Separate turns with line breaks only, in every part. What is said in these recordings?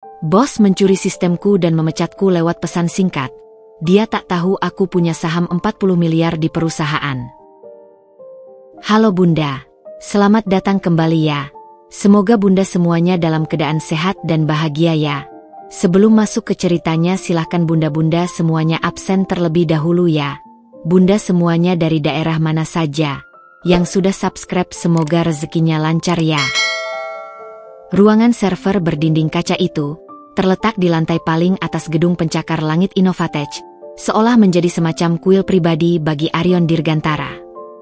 Bos mencuri sistemku dan memecatku lewat pesan singkat. Dia tak tahu aku punya saham 40 miliar di perusahaan. Halo Bunda, selamat datang kembali ya. Semoga Bunda semuanya dalam keadaan sehat dan bahagia ya. Sebelum masuk ke ceritanya silahkan Bunda-Bunda semuanya absen terlebih dahulu ya. Bunda semuanya dari daerah mana saja. Yang sudah subscribe semoga rezekinya lancar ya. Ruangan server berdinding kaca itu terletak di lantai paling atas gedung pencakar langit Innovatech, seolah menjadi semacam kuil pribadi bagi Aryon Dirgantara.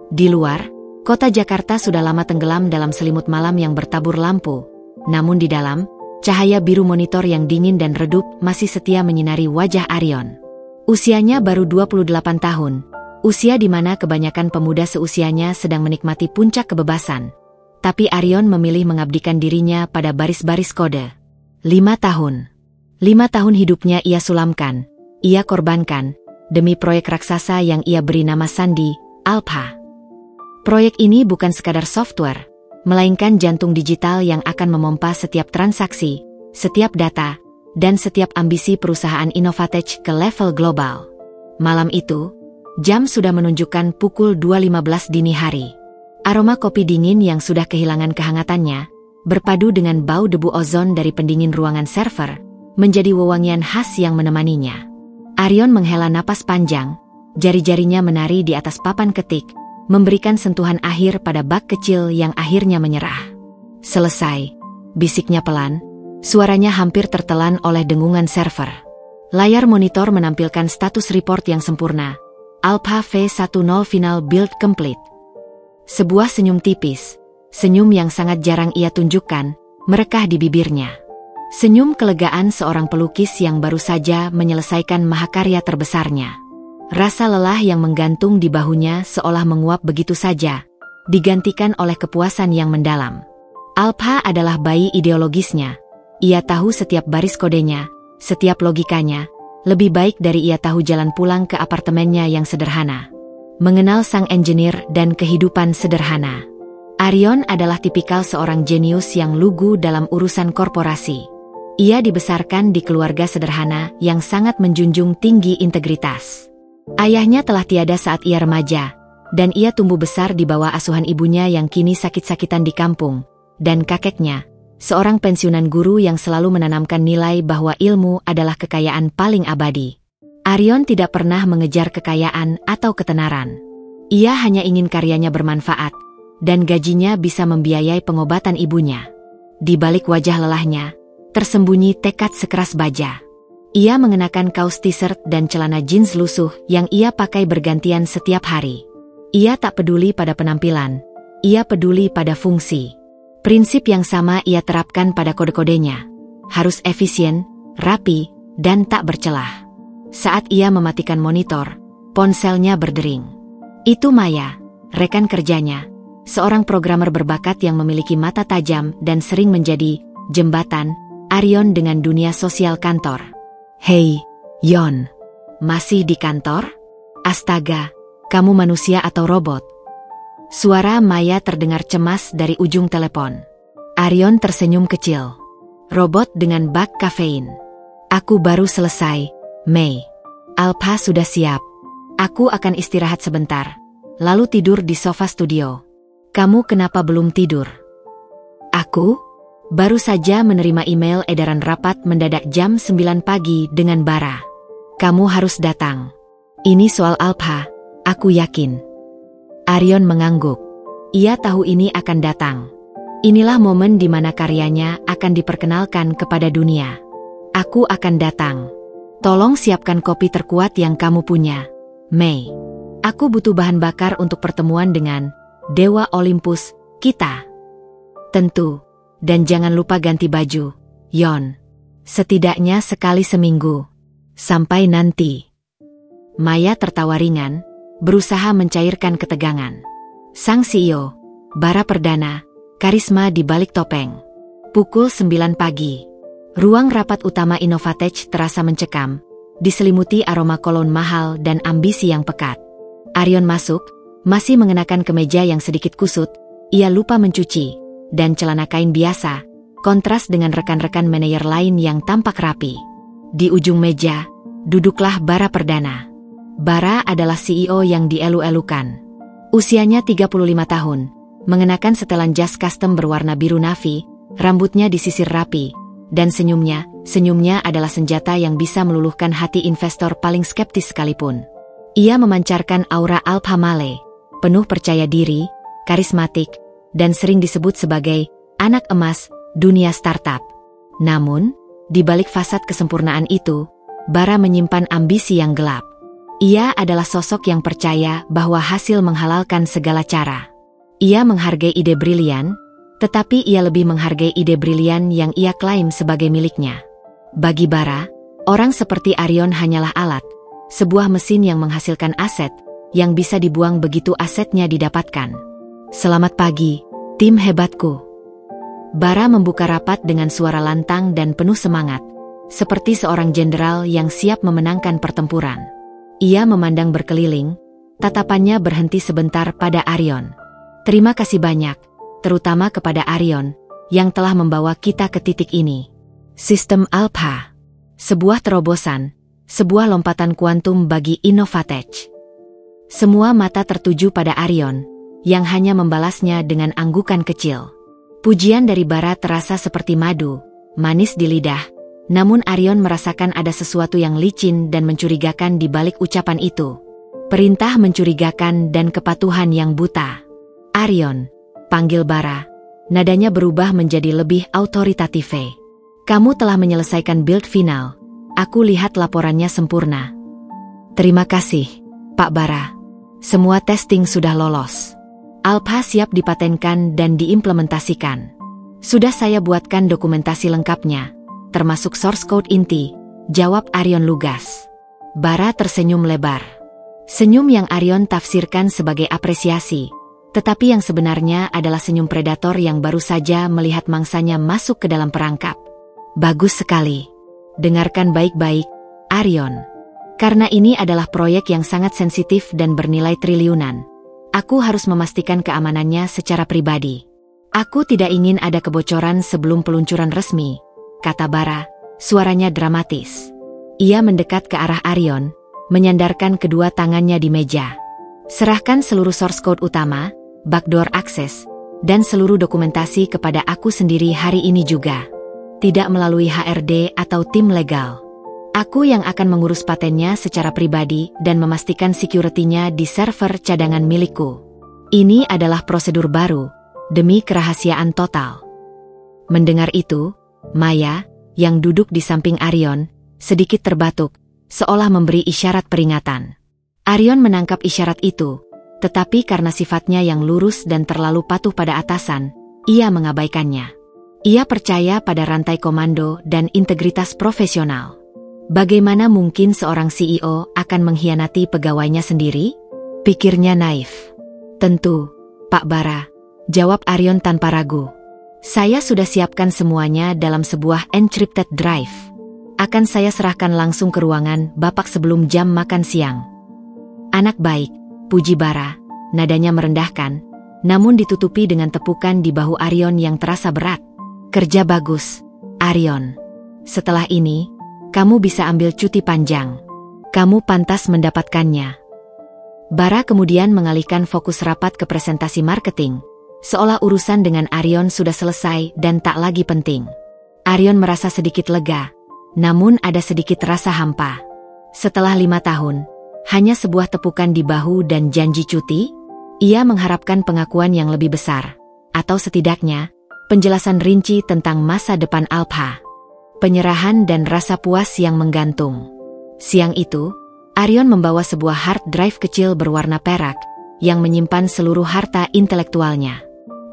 Di luar, kota Jakarta sudah lama tenggelam dalam selimut malam yang bertabur lampu. Namun di dalam, cahaya biru monitor yang dingin dan redup masih setia menyinari wajah Aryon. Usianya baru 28 tahun, usia di mana kebanyakan pemuda seusianya sedang menikmati puncak kebebasan. Tapi Aryon memilih mengabdikan dirinya pada baris-baris kode. 5 tahun. 5 tahun hidupnya ia sulamkan, ia korbankan, demi proyek raksasa yang ia beri nama Sandi, Alpha. Proyek ini bukan sekadar software, melainkan jantung digital yang akan memompa setiap transaksi, setiap data, dan setiap ambisi perusahaan Innovatech ke level global. Malam itu, jam sudah menunjukkan pukul 2.15 dini hari. Aroma kopi dingin yang sudah kehilangan kehangatannya, berpadu dengan bau debu ozon dari pendingin ruangan server, menjadi wewangian khas yang menemaninya. Aryon menghela napas panjang, jari-jarinya menari di atas papan ketik, memberikan sentuhan akhir pada bak kecil yang akhirnya menyerah. Selesai, bisiknya pelan, suaranya hampir tertelan oleh dengungan server. Layar monitor menampilkan status report yang sempurna, Alpha V10 Final Build Complete. Sebuah senyum tipis, senyum yang sangat jarang ia tunjukkan, merekah di bibirnya. Senyum kelegaan seorang pelukis yang baru saja menyelesaikan mahakarya terbesarnya. Rasa lelah yang menggantung di bahunya seolah menguap begitu saja, digantikan oleh kepuasan yang mendalam. Alpha adalah bayi ideologisnya. Ia tahu setiap baris kodenya, setiap logikanya, lebih baik dari ia tahu jalan pulang ke apartemennya yang sederhana. Mengenal sang engineer dan kehidupan sederhana. Aryon adalah tipikal seorang jenius yang lugu dalam urusan korporasi. Ia dibesarkan di keluarga sederhana yang sangat menjunjung tinggi integritas. Ayahnya telah tiada saat ia remaja, dan ia tumbuh besar di bawah asuhan ibunya yang kini sakit-sakitan di kampung, dan kakeknya, seorang pensiunan guru yang selalu menanamkan nilai bahwa ilmu adalah kekayaan paling abadi. Aryon tidak pernah mengejar kekayaan atau ketenaran. Ia hanya ingin karyanya bermanfaat, dan gajinya bisa membiayai pengobatan ibunya. Di balik wajah lelahnya, tersembunyi tekad sekeras baja. Ia mengenakan kaos t-shirt dan celana jeans lusuh yang ia pakai bergantian setiap hari. Ia tak peduli pada penampilan, ia peduli pada fungsi. Prinsip yang sama ia terapkan pada kode-kodenya. Harus efisien, rapi, dan tak bercelah. Saat ia mematikan monitor, ponselnya berdering. Itu Maya, rekan kerjanya, seorang programmer berbakat yang memiliki mata tajam dan sering menjadi jembatan Aryon dengan dunia sosial kantor. Hei, Yon, masih di kantor? Astaga, kamu manusia atau robot? Suara Maya terdengar cemas dari ujung telepon. Aryon tersenyum kecil. Robot dengan bak kafein. Aku baru selesai, Mei. Alpha sudah siap. Aku akan istirahat sebentar, lalu tidur di sofa studio. Kamu kenapa belum tidur? Aku baru saja menerima email edaran rapat mendadak jam 9 pagi dengan bara. Kamu harus datang. Ini soal Alpha, aku yakin. Aryon mengangguk. Ia tahu ini akan datang. Inilah momen di mana karyanya akan diperkenalkan kepada dunia. Aku akan datang. Tolong siapkan kopi terkuat yang kamu punya, Mei. Aku butuh bahan bakar untuk pertemuan dengan Dewa Olympus kita. Tentu. Dan jangan lupa ganti baju, Yon. Setidaknya sekali seminggu. Sampai nanti. Maya tertawa ringan, berusaha mencairkan ketegangan. Sang CEO, bara perdana, karisma di balik topeng. Pukul 9 pagi. Ruang rapat utama Innovatech terasa mencekam, diselimuti aroma kolon mahal dan ambisi yang pekat. Aryon masuk, masih mengenakan kemeja yang sedikit kusut, ia lupa mencuci, dan celana kain biasa, kontras dengan rekan-rekan manajer lain yang tampak rapi. Di ujung meja, duduklah Bara Perdana. Bara adalah CEO yang dielu-elukan. Usianya 35 tahun, mengenakan setelan jas custom berwarna biru navy, rambutnya disisir rapi, dan senyumnya adalah senjata yang bisa meluluhkan hati investor paling skeptis sekalipun. Ia memancarkan aura alpha male, penuh percaya diri, karismatik, dan sering disebut sebagai anak emas dunia startup. Namun, di balik fasad kesempurnaan itu, Bara menyimpan ambisi yang gelap. Ia adalah sosok yang percaya bahwa hasil menghalalkan segala cara. Ia menghargai ide brilian, tetapi ia lebih menghargai ide brilian yang ia klaim sebagai miliknya. Bagi Bara, orang seperti Arion hanyalah alat, sebuah mesin yang menghasilkan aset, yang bisa dibuang begitu asetnya didapatkan. Selamat pagi, tim hebatku. Bara membuka rapat dengan suara lantang dan penuh semangat, seperti seorang jenderal yang siap memenangkan pertempuran. Ia memandang berkeliling, tatapannya berhenti sebentar pada Arion. Terima kasih banyak, terutama kepada Arion, yang telah membawa kita ke titik ini. Sistem Alpha, sebuah terobosan, sebuah lompatan kuantum bagi Innovatech. Semua mata tertuju pada Arion, yang hanya membalasnya dengan anggukan kecil. Pujian dari Bara terasa seperti madu, manis di lidah, namun Arion merasakan ada sesuatu yang licin dan mencurigakan di balik ucapan itu. Perintah mencurigakan dan kepatuhan yang buta. Arion, panggil Bara. Nadanya berubah menjadi lebih autoritatif. Kamu telah menyelesaikan build final. Aku lihat laporannya sempurna. Terima kasih, Pak Bara. Semua testing sudah lolos. Alpha siap dipatenkan dan diimplementasikan. Sudah saya buatkan dokumentasi lengkapnya, termasuk source code inti, jawab Arion lugas. Bara tersenyum lebar. Senyum yang Arion tafsirkan sebagai apresiasi, tetapi yang sebenarnya adalah senyum predator yang baru saja melihat mangsanya masuk ke dalam perangkap. Bagus sekali. Dengarkan baik-baik, Arion. Karena ini adalah proyek yang sangat sensitif dan bernilai triliunan, aku harus memastikan keamanannya secara pribadi. Aku tidak ingin ada kebocoran sebelum peluncuran resmi, kata Bara, suaranya dramatis. Ia mendekat ke arah Arion, menyandarkan kedua tangannya di meja. Serahkan seluruh source code utama, backdoor access, dan seluruh dokumentasi kepada aku sendiri hari ini juga. Tidak melalui HRD atau tim legal. Aku yang akan mengurus patennya secara pribadi dan memastikan security-nya di server cadangan milikku. Ini adalah prosedur baru, demi kerahasiaan total. Mendengar itu, Maya, yang duduk di samping Arion, sedikit terbatuk, seolah memberi isyarat peringatan. Arion menangkap isyarat itu, tetapi karena sifatnya yang lurus dan terlalu patuh pada atasan, ia mengabaikannya. Ia percaya pada rantai komando dan integritas profesional. Bagaimana mungkin seorang CEO akan mengkhianati pegawainya sendiri? Pikirnya naif. Tentu, Pak Bara, jawab Arion tanpa ragu. Saya sudah siapkan semuanya dalam sebuah encrypted drive. Akan saya serahkan langsung ke ruangan Bapak sebelum jam makan siang. Anak baik, puji Bara, nadanya merendahkan, namun ditutupi dengan tepukan di bahu Arion yang terasa berat. Kerja bagus, Arion. Setelah ini, kamu bisa ambil cuti panjang. Kamu pantas mendapatkannya. Bara kemudian mengalihkan fokus rapat ke presentasi marketing, seolah urusan dengan Arion sudah selesai dan tak lagi penting. Arion merasa sedikit lega, namun ada sedikit rasa hampa. Setelah 5 tahun, hanya sebuah tepukan di bahu dan janji cuti, ia mengharapkan pengakuan yang lebih besar, atau setidaknya, penjelasan rinci tentang masa depan Alpha. Penyerahan dan rasa puas yang menggantung. Siang itu, Arion membawa sebuah hard drive kecil berwarna perak, yang menyimpan seluruh harta intelektualnya.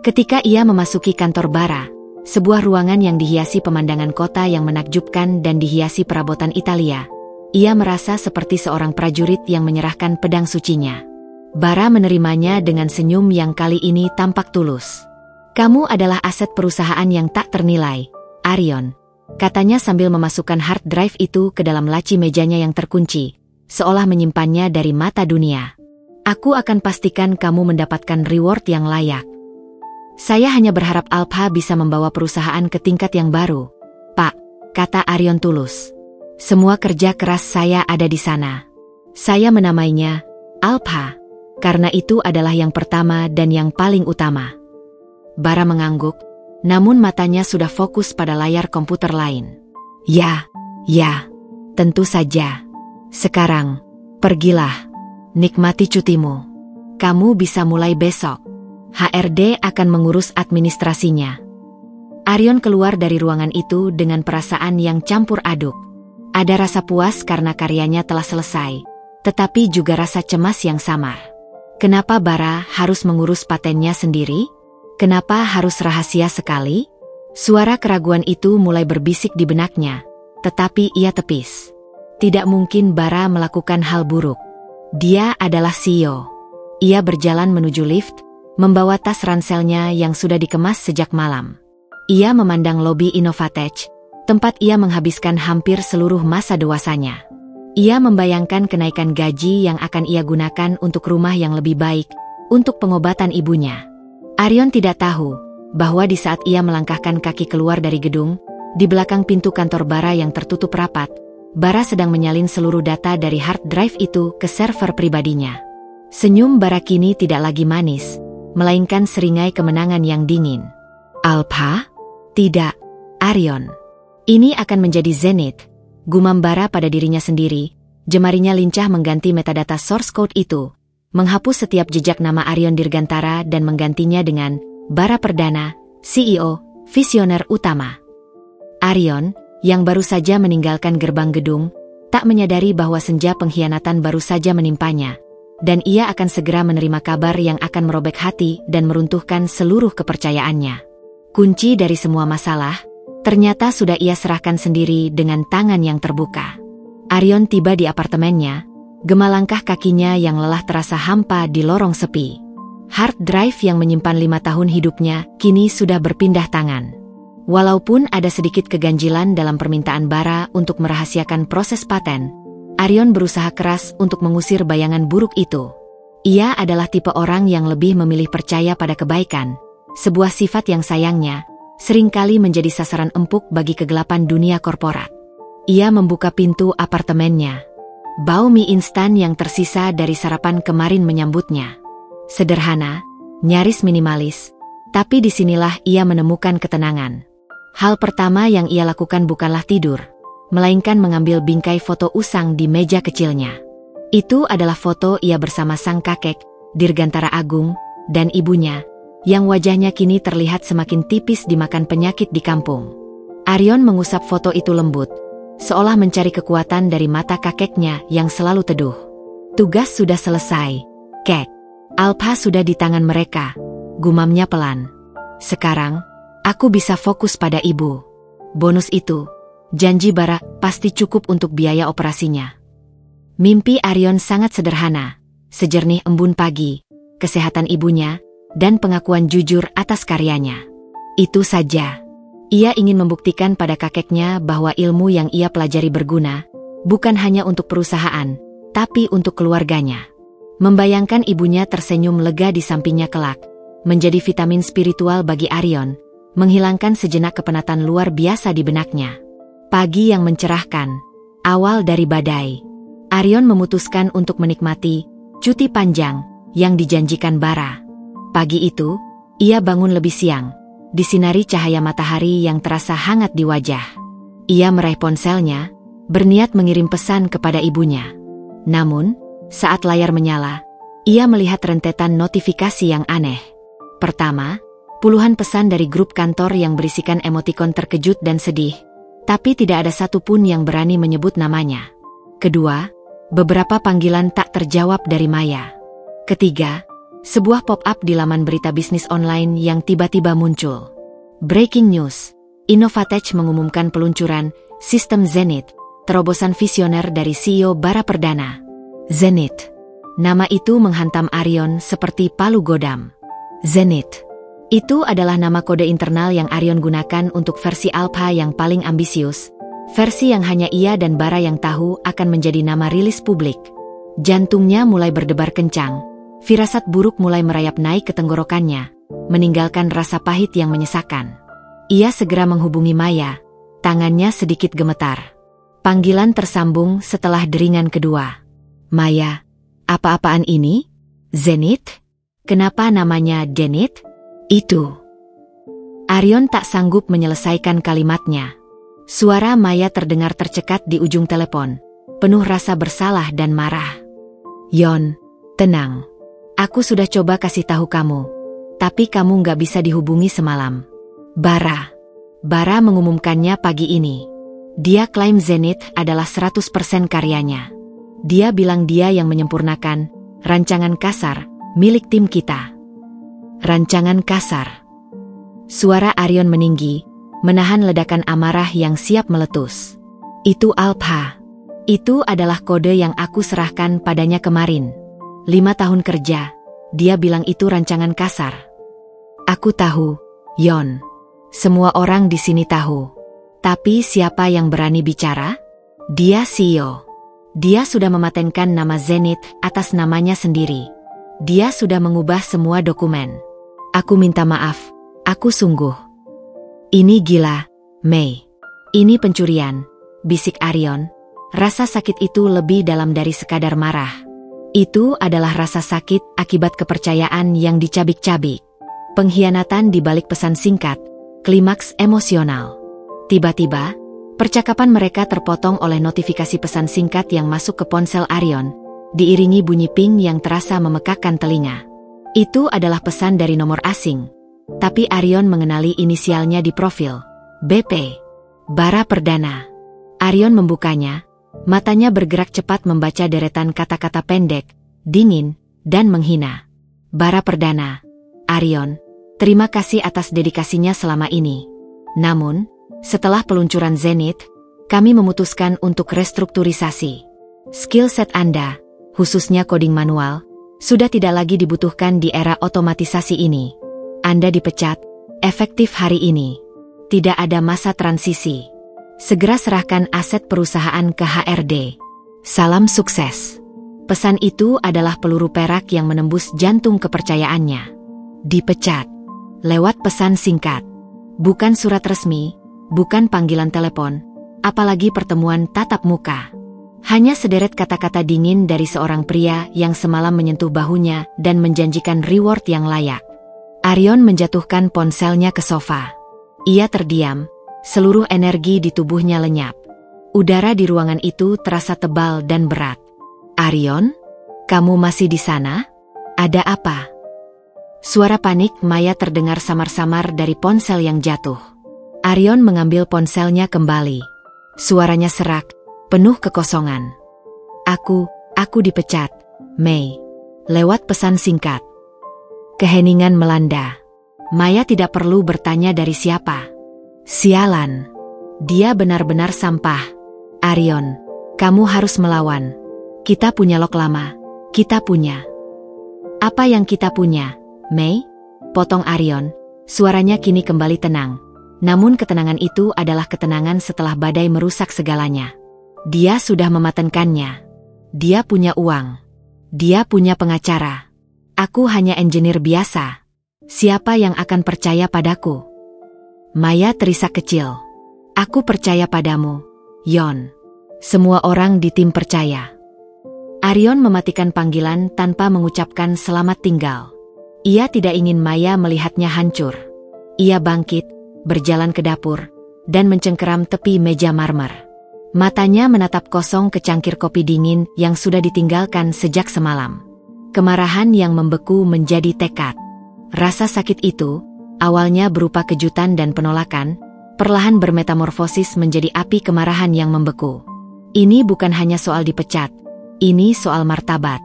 Ketika ia memasuki kantor Bara, sebuah ruangan yang dihiasi pemandangan kota yang menakjubkan dan dihiasi perabotan Italia, ia merasa seperti seorang prajurit yang menyerahkan pedang sucinya. Bara menerimanya dengan senyum yang kali ini tampak tulus. Kamu adalah aset perusahaan yang tak ternilai, Arion, katanya sambil memasukkan hard drive itu ke dalam laci mejanya yang terkunci, seolah menyimpannya dari mata dunia. Aku akan pastikan kamu mendapatkan reward yang layak. Saya hanya berharap Alpha bisa membawa perusahaan ke tingkat yang baru. Pak, kata Aryon tulus. Semua kerja keras saya ada di sana. Saya menamainya Alpha, karena itu adalah yang pertama dan yang paling utama. Bara mengangguk, namun matanya sudah fokus pada layar komputer lain. Ya, tentu saja. Sekarang, pergilah. Nikmati cutimu. Kamu bisa mulai besok. HRD akan mengurus administrasinya. Aryon keluar dari ruangan itu dengan perasaan yang campur aduk. Ada rasa puas karena karyanya telah selesai, tetapi juga rasa cemas yang samar. Kenapa Bara harus mengurus patennya sendiri? Kenapa harus rahasia sekali? Suara keraguan itu mulai berbisik di benaknya, tetapi ia tepis. Tidak mungkin Bara melakukan hal buruk. Dia adalah CEO. Ia berjalan menuju lift, membawa tas ranselnya yang sudah dikemas sejak malam. Ia memandang lobi Innovatech, tempat ia menghabiskan hampir seluruh masa dewasanya. Ia membayangkan kenaikan gaji yang akan ia gunakan untuk rumah yang lebih baik, untuk pengobatan ibunya. Aryon tidak tahu bahwa di saat ia melangkahkan kaki keluar dari gedung, di belakang pintu kantor Bara yang tertutup rapat, Bara sedang menyalin seluruh data dari hard drive itu ke server pribadinya. Senyum Bara kini tidak lagi manis, melainkan seringai kemenangan yang dingin. Alpha? Tidak, Aryon. Ini akan menjadi Zenith. Gumam Bara pada dirinya sendiri. Jemarinya lincah mengganti metadata source code itu, menghapus setiap jejak nama Aryon Dirgantara dan menggantinya dengan Bara Perdana, CEO, visioner utama. Aryon, yang baru saja meninggalkan gerbang gedung, tak menyadari bahwa senja pengkhianatan baru saja menimpanya. Dan ia akan segera menerima kabar yang akan merobek hati dan meruntuhkan seluruh kepercayaannya. Kunci dari semua masalah, ternyata sudah ia serahkan sendiri dengan tangan yang terbuka. Aryon tiba di apartemennya, gema langkah kakinya yang lelah terasa hampa di lorong sepi. Hard drive yang menyimpan 5 tahun hidupnya kini sudah berpindah tangan. Walaupun ada sedikit keganjilan dalam permintaan Bara untuk merahasiakan proses paten, Aryon berusaha keras untuk mengusir bayangan buruk itu. Ia adalah tipe orang yang lebih memilih percaya pada kebaikan, sebuah sifat yang sayangnya seringkali menjadi sasaran empuk bagi kegelapan dunia korporat. Ia membuka pintu apartemennya. Bau mie instan yang tersisa dari sarapan kemarin menyambutnya. Sederhana, nyaris minimalis, tapi disinilah ia menemukan ketenangan. Hal pertama yang ia lakukan bukanlah tidur, melainkan mengambil bingkai foto usang di meja kecilnya. Itu adalah foto ia bersama sang kakek, Dirgantara Agung, dan ibunya, yang wajahnya kini terlihat semakin tipis dimakan penyakit di kampung. Aryon mengusap foto itu lembut, seolah mencari kekuatan dari mata kakeknya yang selalu teduh. Tugas sudah selesai, Kek. Alpha sudah di tangan mereka, gumamnya pelan. Sekarang, aku bisa fokus pada ibu. Bonus itu, janji Bara, pasti cukup untuk biaya operasinya. Mimpi Aryon sangat sederhana, sejernih embun pagi, kesehatan ibunya, dan pengakuan jujur atas karyanya. Itu saja. Ia ingin membuktikan pada kakeknya bahwa ilmu yang ia pelajari berguna, bukan hanya untuk perusahaan, tapi untuk keluarganya. Membayangkan ibunya tersenyum lega di sampingnya kelak, menjadi vitamin spiritual bagi Aryon, menghilangkan sejenak kepenatan luar biasa di benaknya. Pagi yang mencerahkan, awal dari badai. Aryon memutuskan untuk menikmati cuti panjang yang dijanjikan Bara. Pagi itu, ia bangun lebih siang, disinari cahaya matahari yang terasa hangat di wajah. Ia meraih ponselnya, berniat mengirim pesan kepada ibunya. Namun, saat layar menyala, ia melihat rentetan notifikasi yang aneh. Pertama, puluhan pesan dari grup kantor yang berisikan emotikon terkejut dan sedih, tapi tidak ada satupun yang berani menyebut namanya. Kedua, beberapa panggilan tak terjawab dari Maya. Ketiga, sebuah pop-up di laman berita bisnis online yang tiba-tiba muncul. Breaking news, Innovatech mengumumkan peluncuran sistem Zenith, terobosan visioner dari CEO Bara Perdana. Zenith. Nama itu menghantam Aryon seperti palu godam. Zenith. Itu adalah nama kode internal yang Aryon gunakan untuk versi Alpha yang paling ambisius, versi yang hanya ia dan Bara yang tahu akan menjadi nama rilis publik. Jantungnya mulai berdebar kencang, firasat buruk mulai merayap naik ke tenggorokannya, meninggalkan rasa pahit yang menyesakan. Ia segera menghubungi Maya, tangannya sedikit gemetar. Panggilan tersambung setelah deringan kedua. Maya, apa-apaan ini? Zenith? Kenapa namanya Zenith? Itu. Arion tak sanggup menyelesaikan kalimatnya. Suara Maya terdengar tercekat di ujung telepon, penuh rasa bersalah dan marah. Yon, tenang. Aku sudah coba kasih tahu kamu, tapi kamu nggak bisa dihubungi semalam. Bara mengumumkannya pagi ini. Dia klaim Zenith adalah 100% karyanya. Dia bilang dia yang menyempurnakan rancangan kasar milik tim kita. Rancangan kasar. Suara Arion meninggi, menahan ledakan amarah yang siap meletus. Itu Alpha. Itu adalah kode yang aku serahkan padanya kemarin. 5 tahun kerja, dia bilang itu rancangan kasar. Aku tahu, Yon. Semua orang di sini tahu. Tapi siapa yang berani bicara? Dia CEO. Dia sudah mematenkan nama Zenith atas namanya sendiri. Dia sudah mengubah semua dokumen. Aku minta maaf, aku sungguh. Ini gila, Mei. Ini pencurian, bisik Arion. Rasa sakit itu lebih dalam dari sekadar marah. Itu adalah rasa sakit akibat kepercayaan yang dicabik-cabik. Pengkhianatan di balik pesan singkat, klimaks emosional. Tiba-tiba, percakapan mereka terpotong oleh notifikasi pesan singkat yang masuk ke ponsel Arion, diiringi bunyi ping yang terasa memekakkan telinga. Itu adalah pesan dari nomor asing, tapi Arion mengenali inisialnya di profil, BP. Bara Perdana. Arion membukanya, matanya bergerak cepat membaca deretan kata-kata pendek, dingin, dan menghina. Bara Perdana. Arion, terima kasih atas dedikasinya selama ini. Namun, setelah peluncuran Zenith, kami memutuskan untuk restrukturisasi. Skill set Anda, khususnya coding manual, sudah tidak lagi dibutuhkan di era otomatisasi ini. Anda dipecat, efektif hari ini. Tidak ada masa transisi. Segera serahkan aset perusahaan ke HRD. Salam sukses. Pesan itu adalah peluru perak yang menembus jantung kepercayaannya. Dipecat. Lewat pesan singkat. Bukan surat resmi, bukan panggilan telepon, apalagi pertemuan tatap muka. Hanya sederet kata-kata dingin dari seorang pria yang semalam menyentuh bahunya dan menjanjikan reward yang layak. Arion menjatuhkan ponselnya ke sofa. Ia terdiam, seluruh energi di tubuhnya lenyap. Udara di ruangan itu terasa tebal dan berat. Arion, kamu masih di sana? Ada apa? Suara panik Maya terdengar samar-samar dari ponsel yang jatuh. Arion mengambil ponselnya kembali. Suaranya serak, penuh kekosongan. Aku dipecat, Mei. Lewat pesan singkat. Keheningan melanda. Maya tidak perlu bertanya dari siapa. Sialan. Dia benar-benar sampah. Arion, kamu harus melawan. Kita punya lok lama. Kita punya. Apa yang kita punya, Mei? Potong Arion. Suaranya kini kembali tenang. Namun ketenangan itu adalah ketenangan setelah badai merusak segalanya. Dia sudah mematenkannya. Dia punya uang. Dia punya pengacara. Aku hanya engineer biasa. Siapa yang akan percaya padaku? Maya terisak kecil. Aku percaya padamu, Yon. Semua orang di tim percaya. Arion mematikan panggilan tanpa mengucapkan selamat tinggal. Ia tidak ingin Maya melihatnya hancur. Ia bangkit, berjalan ke dapur, dan mencengkeram tepi meja marmer. Matanya menatap kosong ke cangkir kopi dingin yang sudah ditinggalkan sejak semalam. Kemarahan yang membeku menjadi tekad. Rasa sakit itu, awalnya berupa kejutan dan penolakan, perlahan bermetamorfosis menjadi api kemarahan yang membeku. Ini bukan hanya soal dipecat, ini soal martabat.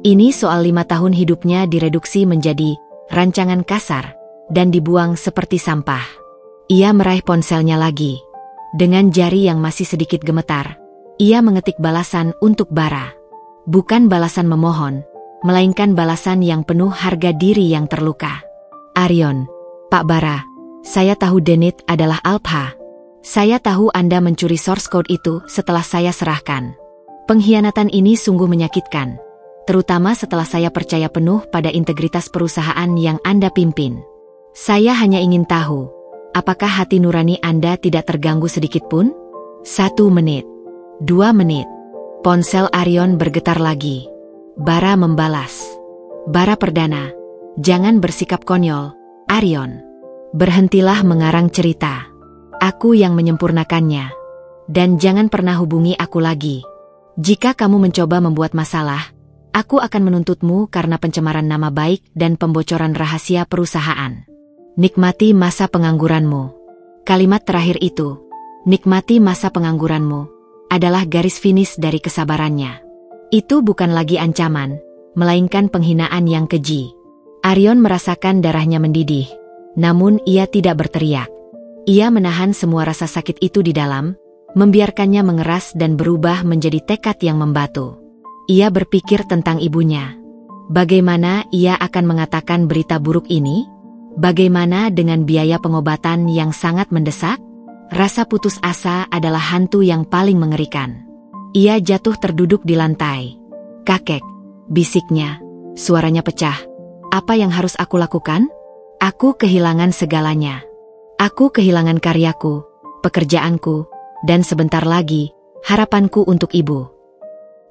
Ini soal 5 tahun hidupnya direduksi menjadi rancangan kasar dan dibuang seperti sampah. Ia meraih ponselnya lagi. Dengan jari yang masih sedikit gemetar, ia mengetik balasan untuk Bara. Bukan balasan memohon, melainkan balasan yang penuh harga diri yang terluka. Arion, Pak Bara, saya tahu Zenith adalah Alpha. Saya tahu Anda mencuri source code itu setelah saya serahkan. Pengkhianatan ini sungguh menyakitkan, terutama setelah saya percaya penuh pada integritas perusahaan yang Anda pimpin. Saya hanya ingin tahu, apakah hati nurani Anda tidak terganggu sedikit pun? 1 menit. 2 menit. Ponsel Aryon bergetar lagi. Bara membalas. Bara perdana. Jangan bersikap konyol, Aryon. Berhentilah mengarang cerita. Aku yang menyempurnakannya. Dan jangan pernah hubungi aku lagi. Jika kamu mencoba membuat masalah, aku akan menuntutmu karena pencemaran nama baik dan pembocoran rahasia perusahaan. Nikmati masa pengangguranmu. Kalimat terakhir itu, nikmati masa pengangguranmu, adalah garis finish dari kesabarannya. Itu bukan lagi ancaman, melainkan penghinaan yang keji. Aryon merasakan darahnya mendidih, namun ia tidak berteriak. Ia menahan semua rasa sakit itu di dalam, membiarkannya mengeras dan berubah menjadi tekad yang membatu. Ia berpikir tentang ibunya. Bagaimana ia akan mengatakan berita buruk ini? Bagaimana dengan biaya pengobatan yang sangat mendesak? Rasa putus asa adalah hantu yang paling mengerikan. Ia jatuh terduduk di lantai. "Kakek," bisiknya. Suaranya pecah. "Apa yang harus aku lakukan? Aku kehilangan segalanya. Aku kehilangan karyaku, pekerjaanku, dan sebentar lagi, harapanku untuk ibu."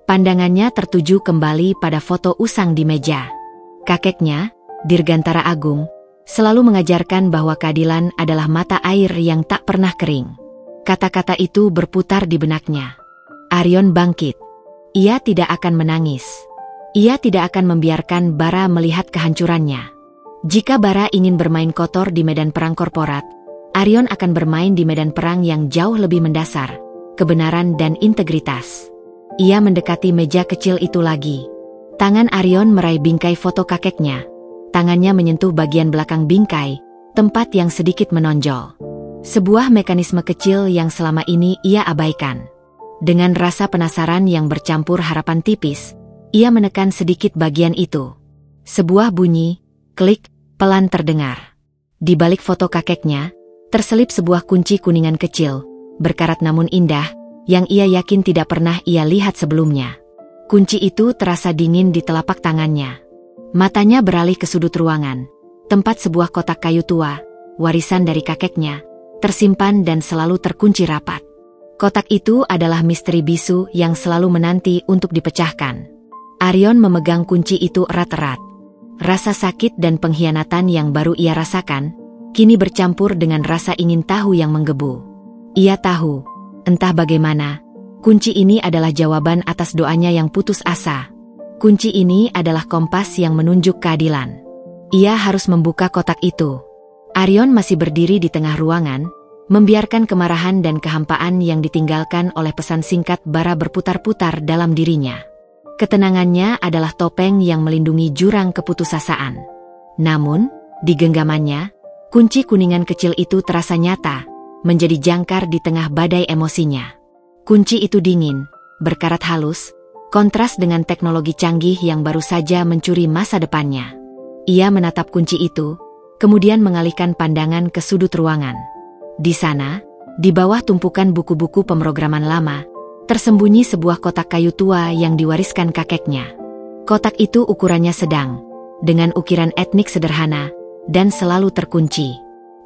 Pandangannya tertuju kembali pada foto usang di meja. Kakeknya, Dirgantara Agung, selalu mengajarkan bahwa keadilan adalah mata air yang tak pernah kering. Kata-kata itu berputar di benaknya. Aryon bangkit. Ia tidak akan menangis. Ia tidak akan membiarkan Bara melihat kehancurannya. Jika Bara ingin bermain kotor di medan perang korporat, Aryon akan bermain di medan perang yang jauh lebih mendasar, kebenaran dan integritas. Ia mendekati meja kecil itu lagi. Tangan Aryon meraih bingkai foto kakeknya. Tangannya menyentuh bagian belakang bingkai, tempat yang sedikit menonjol. Sebuah mekanisme kecil yang selama ini ia abaikan. Dengan rasa penasaran yang bercampur harapan tipis, ia menekan sedikit bagian itu. Sebuah bunyi, klik, pelan terdengar. Di balik foto kakeknya, terselip sebuah kunci kuningan kecil, berkarat namun indah, yang ia yakin tidak pernah ia lihat sebelumnya. Kunci itu terasa dingin di telapak tangannya. Matanya beralih ke sudut ruangan, tempat sebuah kotak kayu tua, warisan dari kakeknya, tersimpan dan selalu terkunci rapat. Kotak itu adalah misteri bisu yang selalu menanti untuk dipecahkan. Aryon memegang kunci itu erat-erat. Rasa sakit dan pengkhianatan yang baru ia rasakan, kini bercampur dengan rasa ingin tahu yang menggebu. Ia tahu, entah bagaimana, kunci ini adalah jawaban atas doanya yang putus asa. Kunci ini adalah kompas yang menunjuk keadilan. Ia harus membuka kotak itu. Aryon masih berdiri di tengah ruangan, membiarkan kemarahan dan kehampaan yang ditinggalkan oleh pesan singkat Bara berputar-putar dalam dirinya. Ketenangannya adalah topeng yang melindungi jurang keputusasaan. Namun, di genggamannya, kunci kuningan kecil itu terasa nyata, menjadi jangkar di tengah badai emosinya. Kunci itu dingin, berkarat halus, kontras dengan teknologi canggih yang baru saja mencuri masa depannya. Ia menatap kunci itu, kemudian mengalihkan pandangan ke sudut ruangan. Di sana, di bawah tumpukan buku-buku pemrograman lama, tersembunyi sebuah kotak kayu tua yang diwariskan kakeknya. Kotak itu ukurannya sedang, dengan ukiran etnik sederhana, dan selalu terkunci.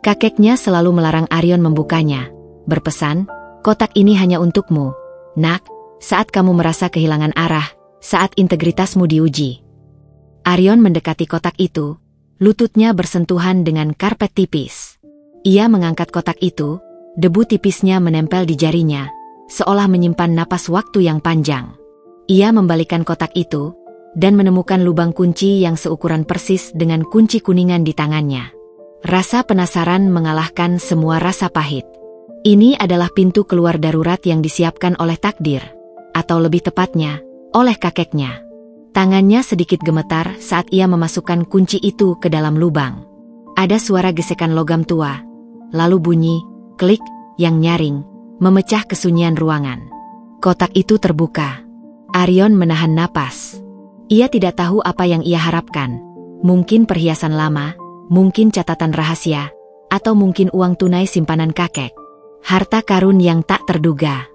Kakeknya selalu melarang Aryon membukanya, berpesan, "Kotak ini hanya untukmu, nak, saat kamu merasa kehilangan arah, saat integritasmu diuji." Aryon mendekati kotak itu, lututnya bersentuhan dengan karpet tipis. Ia mengangkat kotak itu, debu tipisnya menempel di jarinya, seolah menyimpan napas waktu yang panjang. Ia membalikan kotak itu, dan menemukan lubang kunci yang seukuran persis dengan kunci kuningan di tangannya. Rasa penasaran mengalahkan semua rasa pahit. Ini adalah pintu keluar darurat yang disiapkan oleh takdir, atau lebih tepatnya, oleh kakeknya. Tangannya sedikit gemetar saat ia memasukkan kunci itu ke dalam lubang. Ada suara gesekan logam tua, lalu bunyi, klik, yang nyaring, memecah kesunyian ruangan. Kotak itu terbuka. Aryon menahan napas. Ia tidak tahu apa yang ia harapkan. Mungkin perhiasan lama, mungkin catatan rahasia, atau mungkin uang tunai simpanan kakek. Harta karun yang tak terduga.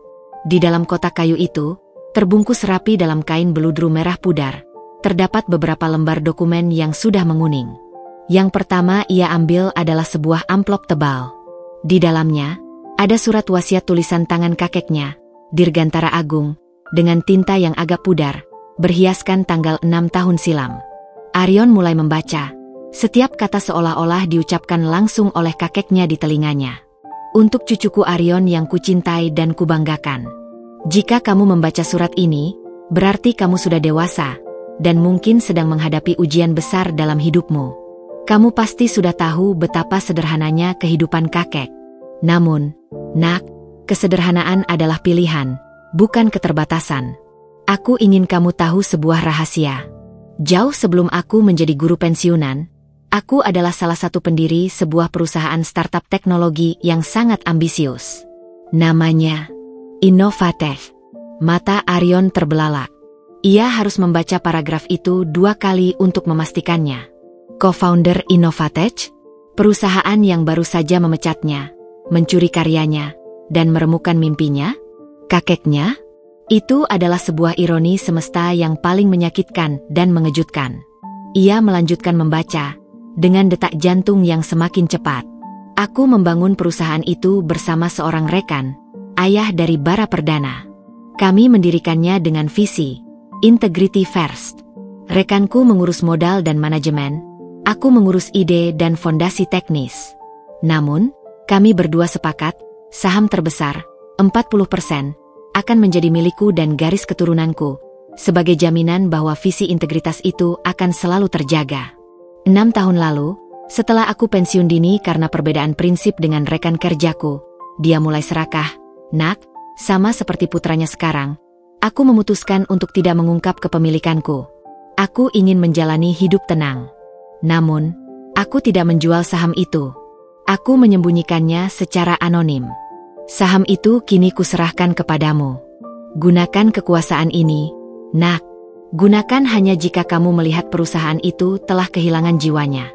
Di dalam kotak kayu itu, terbungkus rapi dalam kain beludru merah pudar, terdapat beberapa lembar dokumen yang sudah menguning. Yang pertama ia ambil adalah sebuah amplop tebal. Di dalamnya, ada surat wasiat tulisan tangan kakeknya, Dirgantara Agung, dengan tinta yang agak pudar, berhiaskan tanggal 6 tahun silam. Aryon mulai membaca. Setiap kata seolah-olah diucapkan langsung oleh kakeknya di telinganya. Untuk cucuku Aryon yang kucintai dan kubanggakan. Jika kamu membaca surat ini, berarti kamu sudah dewasa, dan mungkin sedang menghadapi ujian besar dalam hidupmu. Kamu pasti sudah tahu betapa sederhananya kehidupan kakek. Namun, nak, kesederhanaan adalah pilihan, bukan keterbatasan. Aku ingin kamu tahu sebuah rahasia. Jauh sebelum aku menjadi guru pensiunan, aku adalah salah satu pendiri sebuah perusahaan startup teknologi yang sangat ambisius. Namanya Innovatech. Mata Aryon terbelalak. Ia harus membaca paragraf itu 2 kali untuk memastikannya. Co-founder Innovatech, perusahaan yang baru saja memecatnya, mencuri karyanya, dan meremukan mimpinya? Kakeknya? Itu adalah sebuah ironi semesta yang paling menyakitkan dan mengejutkan. Ia melanjutkan membaca, dengan detak jantung yang semakin cepat. Aku membangun perusahaan itu bersama seorang rekan, ayah dari Bara Perdana. Kami mendirikannya dengan visi, integrity first. Rekanku mengurus modal dan manajemen, aku mengurus ide dan fondasi teknis. Namun, kami berdua sepakat, saham terbesar, 40%, akan menjadi milikku dan garis keturunanku, sebagai jaminan bahwa visi integritas itu akan selalu terjaga. 6 tahun lalu, setelah aku pensiun dini karena perbedaan prinsip dengan rekan kerjaku, dia mulai serakah. Nak, sama seperti putranya sekarang, aku memutuskan untuk tidak mengungkap kepemilikanku. Aku ingin menjalani hidup tenang. Namun, aku tidak menjual saham itu. Aku menyembunyikannya secara anonim. Saham itu kini kuserahkan kepadamu. Gunakan kekuasaan ini, nak. Gunakan hanya jika kamu melihat perusahaan itu telah kehilangan jiwanya.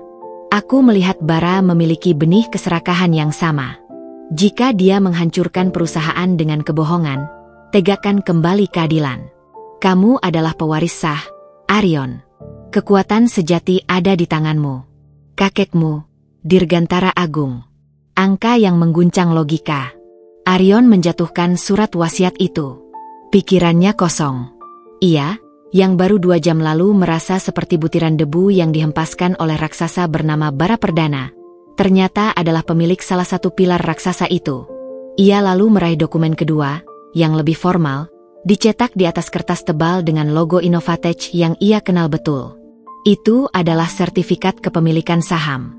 Aku melihat Bara memiliki benih keserakahan yang sama. Jika dia menghancurkan perusahaan dengan kebohongan, tegakkan kembali keadilan. Kamu adalah pewaris sah, Aryon. Kekuatan sejati ada di tanganmu. Kakekmu, Dirgantara Agung. Angka yang mengguncang logika. Aryon menjatuhkan surat wasiat itu. Pikirannya kosong. Ia, yang baru 2 jam lalu merasa seperti butiran debu yang dihempaskan oleh raksasa bernama Bara Perdana, ternyata adalah pemilik salah satu pilar raksasa itu. Ia lalu meraih dokumen kedua, yang lebih formal, dicetak di atas kertas tebal dengan logo Innovatech yang ia kenal betul. Itu adalah sertifikat kepemilikan saham.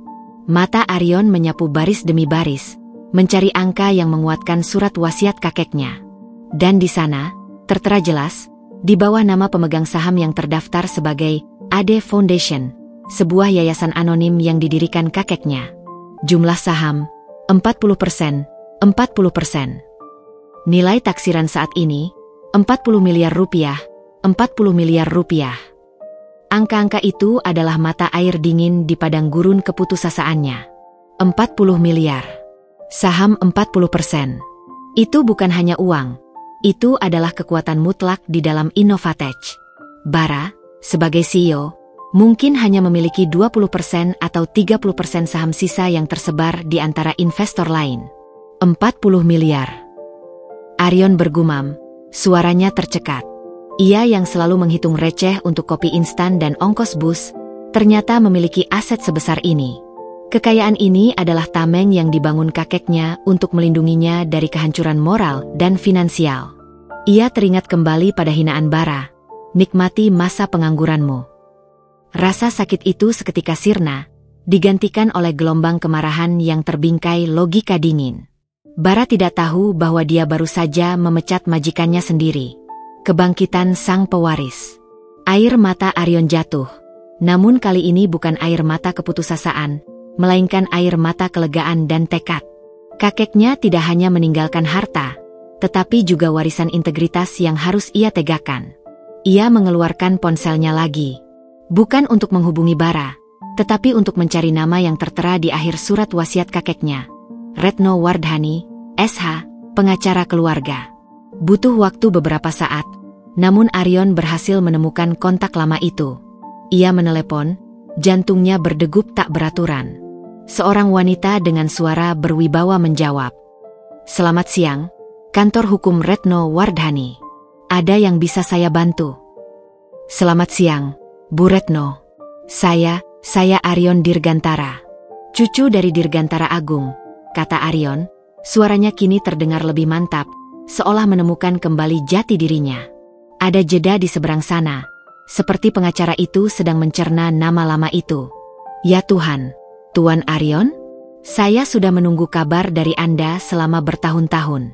Mata Aryon menyapu baris demi baris, mencari angka yang menguatkan surat wasiat kakeknya. Dan di sana, tertera jelas, di bawah nama pemegang saham yang terdaftar sebagai AD Foundation, sebuah yayasan anonim yang didirikan kakeknya. Jumlah saham, 40%, 40%. Nilai taksiran saat ini, 40 miliar rupiah, 40 miliar rupiah. Angka-angka itu adalah mata air dingin di padang gurun keputusasaannya. 40 miliar. Saham 40%. Itu bukan hanya uang. Itu adalah kekuatan mutlak di dalam Innovatech. Bara, sebagai CEO, mungkin hanya memiliki 20% atau 30% saham sisa yang tersebar di antara investor lain. 40 miliar. Aryon bergumam, suaranya tercekat. Ia yang selalu menghitung receh untuk kopi instan dan ongkos bus, ternyata memiliki aset sebesar ini. Kekayaan ini adalah tameng yang dibangun kakeknya untuk melindunginya dari kehancuran moral dan finansial. Ia teringat kembali pada hinaan Bara, nikmati masa pengangguranmu. Rasa sakit itu seketika sirna, digantikan oleh gelombang kemarahan yang terbingkai logika dingin. Bara tidak tahu bahwa dia baru saja memecat majikannya sendiri. Kebangkitan sang pewaris. Air mata Aryon jatuh. Namun kali ini bukan air mata keputusasaan, melainkan air mata kelegaan dan tekad. Kakeknya tidak hanya meninggalkan harta, tetapi juga warisan integritas yang harus ia tegakkan. Ia mengeluarkan ponselnya lagi. Bukan untuk menghubungi Bara, tetapi untuk mencari nama yang tertera di akhir surat wasiat kakeknya. Retno Wardhani, SH, pengacara keluarga. Butuh waktu beberapa saat, namun Aryon berhasil menemukan kontak lama itu. Ia menelepon, Jantungnya berdegup tak beraturan. Seorang wanita dengan suara berwibawa menjawab. "Selamat siang, kantor hukum Retno Wardhani. Ada yang bisa saya bantu?" "Selamat siang, Bu Retno. Saya Aryon Dirgantara. Cucu dari Dirgantara Agung," kata Aryon. Suaranya kini terdengar lebih mantap, seolah menemukan kembali jati dirinya. Ada jeda di seberang sana, seperti pengacara itu sedang mencerna nama lama itu. "Ya Tuhan, Tuan Aryon? Saya sudah menunggu kabar dari Anda selama bertahun-tahun.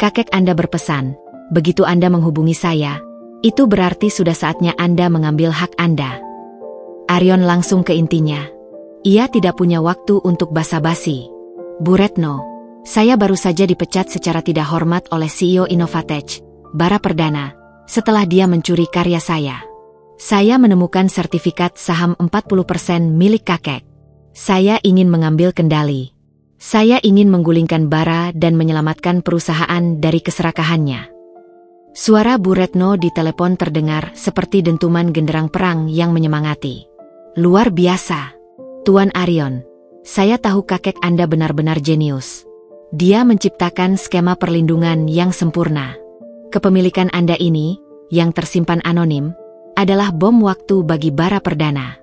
Kakek Anda berpesan, begitu Anda menghubungi saya, itu berarti sudah saatnya Anda mengambil hak Anda." Aryon langsung ke intinya. Ia tidak punya waktu untuk basa-basi. "Bu Retno, saya baru saja dipecat secara tidak hormat oleh CEO Innovatech, Bara Perdana, setelah dia mencuri karya saya. Saya menemukan sertifikat saham 40% milik kakek. Saya ingin mengambil kendali. Saya ingin menggulingkan Bara dan menyelamatkan perusahaan dari keserakahannya." Suara Bu Retno di telepon terdengar seperti dentuman genderang perang yang menyemangati. "Luar biasa, Tuan Aryon. Saya tahu kakek Anda benar-benar jenius. Dia menciptakan skema perlindungan yang sempurna. Kepemilikan Anda ini, yang tersimpan anonim, adalah bom waktu bagi Bara Perdana.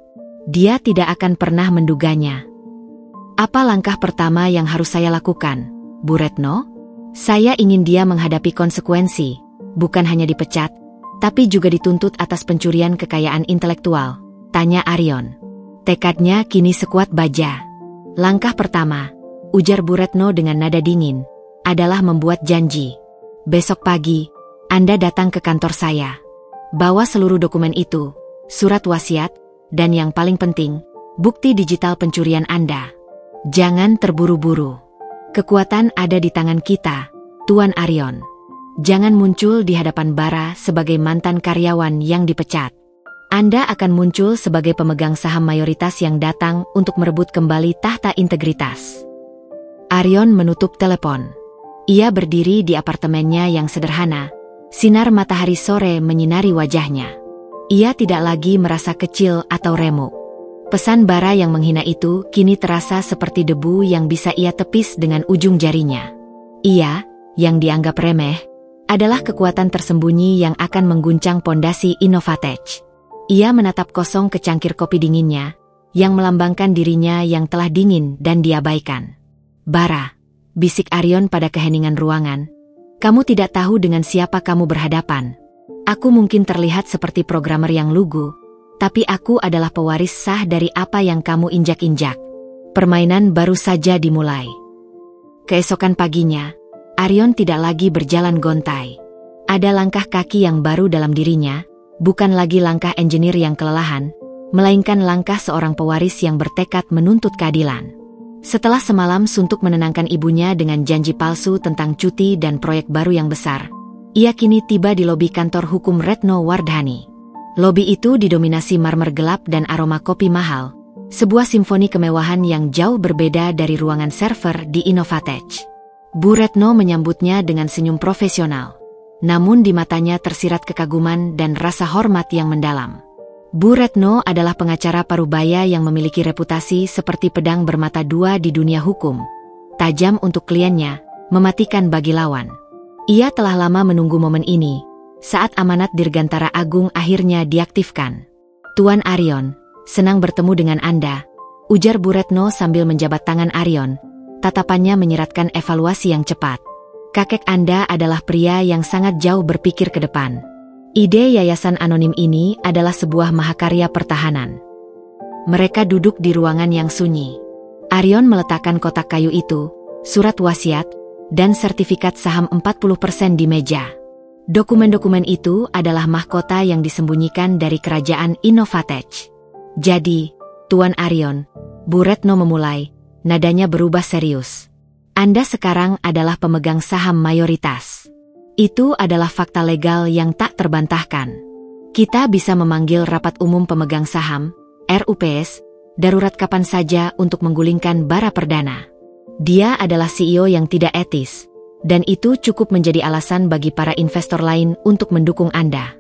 Dia tidak akan pernah menduganya. Apa langkah pertama yang harus saya lakukan, Bu Retno? Saya ingin dia menghadapi konsekuensi, bukan hanya dipecat, tapi juga dituntut atas pencurian kekayaan intelektual," tanya Aryon. Tekadnya kini sekuat baja. "Langkah pertama," ujar Bu Retno dengan nada dingin, "adalah membuat janji. Besok pagi, Anda datang ke kantor saya. Bawa seluruh dokumen itu, surat wasiat, dan yang paling penting, bukti digital pencurian Anda. Jangan terburu-buru. Kekuatan ada di tangan kita, Tuan Aryon. Jangan muncul di hadapan Bara sebagai mantan karyawan yang dipecat. Anda akan muncul sebagai pemegang saham mayoritas yang datang untuk merebut kembali tahta integritas." Aryon menutup telepon. Ia berdiri di apartemennya yang sederhana. Sinar matahari sore menyinari wajahnya. Ia tidak lagi merasa kecil atau remuk. Pesan Bara yang menghina itu kini terasa seperti debu yang bisa ia tepis dengan ujung jarinya. Ia, yang dianggap remeh, adalah kekuatan tersembunyi yang akan mengguncang pondasi Innovatech. Ia menatap kosong ke cangkir kopi dinginnya, yang melambangkan dirinya yang telah dingin dan diabaikan. "Bara," bisik Aryon pada keheningan ruangan, "kamu tidak tahu dengan siapa kamu berhadapan. Aku mungkin terlihat seperti programmer yang lugu, tapi aku adalah pewaris sah dari apa yang kamu injak-injak. Permainan baru saja dimulai." Keesokan paginya, Aryon tidak lagi berjalan gontai. Ada langkah kaki yang baru dalam dirinya, bukan lagi langkah engineer yang kelelahan, melainkan langkah seorang pewaris yang bertekad menuntut keadilan. Setelah semalam suntuk menenangkan ibunya dengan janji palsu tentang cuti dan proyek baru yang besar, ia kini tiba di lobi kantor hukum Retno Wardhani. Lobi itu didominasi marmer gelap dan aroma kopi mahal, sebuah simfoni kemewahan yang jauh berbeda dari ruangan server di Innovatech. Bu Retno menyambutnya dengan senyum profesional. Namun di matanya tersirat kekaguman dan rasa hormat yang mendalam. Bu Retno adalah pengacara parubaya yang memiliki reputasi seperti pedang bermata dua di dunia hukum. Tajam untuk kliennya, mematikan bagi lawan. Ia telah lama menunggu momen ini, saat amanat Dirgantara Agung akhirnya diaktifkan. "Tuan Aryon, senang bertemu dengan Anda," ujar Bu Retno sambil menjabat tangan Aryon. Tatapannya menyiratkan evaluasi yang cepat. "Kakek Anda adalah pria yang sangat jauh berpikir ke depan. Ide yayasan anonim ini adalah sebuah mahakarya pertahanan." Mereka duduk di ruangan yang sunyi. Aryon meletakkan kotak kayu itu, surat wasiat, dan sertifikat saham 40% di meja. Dokumen-dokumen itu adalah mahkota yang disembunyikan dari kerajaan Innovatech. "Jadi, Tuan Aryon," Bu Retno memulai, nadanya berubah serius. "Anda sekarang adalah pemegang saham mayoritas. Itu adalah fakta legal yang tak terbantahkan. Kita bisa memanggil rapat umum pemegang saham, RUPS, darurat kapan saja untuk menggulingkan Bara Perdana. Dia adalah CEO yang tidak etis, dan itu cukup menjadi alasan bagi para investor lain untuk mendukung Anda.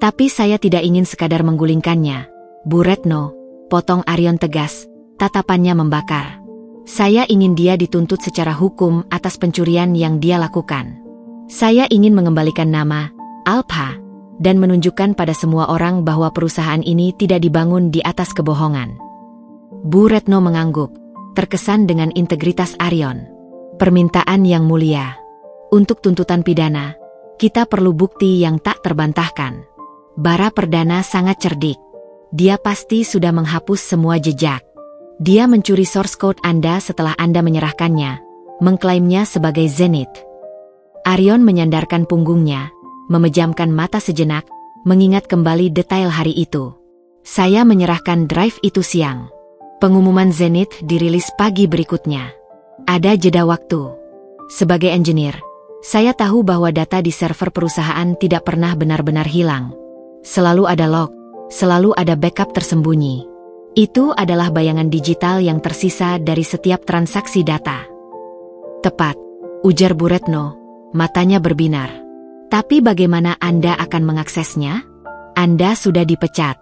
Tapi saya tidak ingin sekadar menggulingkannya, Bu Retno," potong Arion tegas, tatapannya membakar. Saya ingin dia dituntut secara hukum atas pencurian yang dia lakukan. Saya ingin mengembalikan nama Alpha dan menunjukkan pada semua orang bahwa perusahaan ini tidak dibangun di atas kebohongan. Bu Retno mengangguk, terkesan dengan integritas Arion. Permintaan yang mulia. Untuk tuntutan pidana, kita perlu bukti yang tak terbantahkan. Bara Perdana sangat cerdik. Dia pasti sudah menghapus semua jejak. Dia mencuri source code Anda setelah Anda menyerahkannya, mengklaimnya sebagai Zenith. Arion menyandarkan punggungnya, memejamkan mata sejenak, mengingat kembali detail hari itu. Saya menyerahkan drive itu siang. Pengumuman Zenith dirilis pagi berikutnya. Ada jeda waktu. Sebagai engineer, saya tahu bahwa data di server perusahaan tidak pernah benar-benar hilang. Selalu ada log, selalu ada backup tersembunyi. Itu adalah bayangan digital yang tersisa dari setiap transaksi data. Tepat, ujar Bu Retno, matanya berbinar. Tapi bagaimana Anda akan mengaksesnya? Anda sudah dipecat.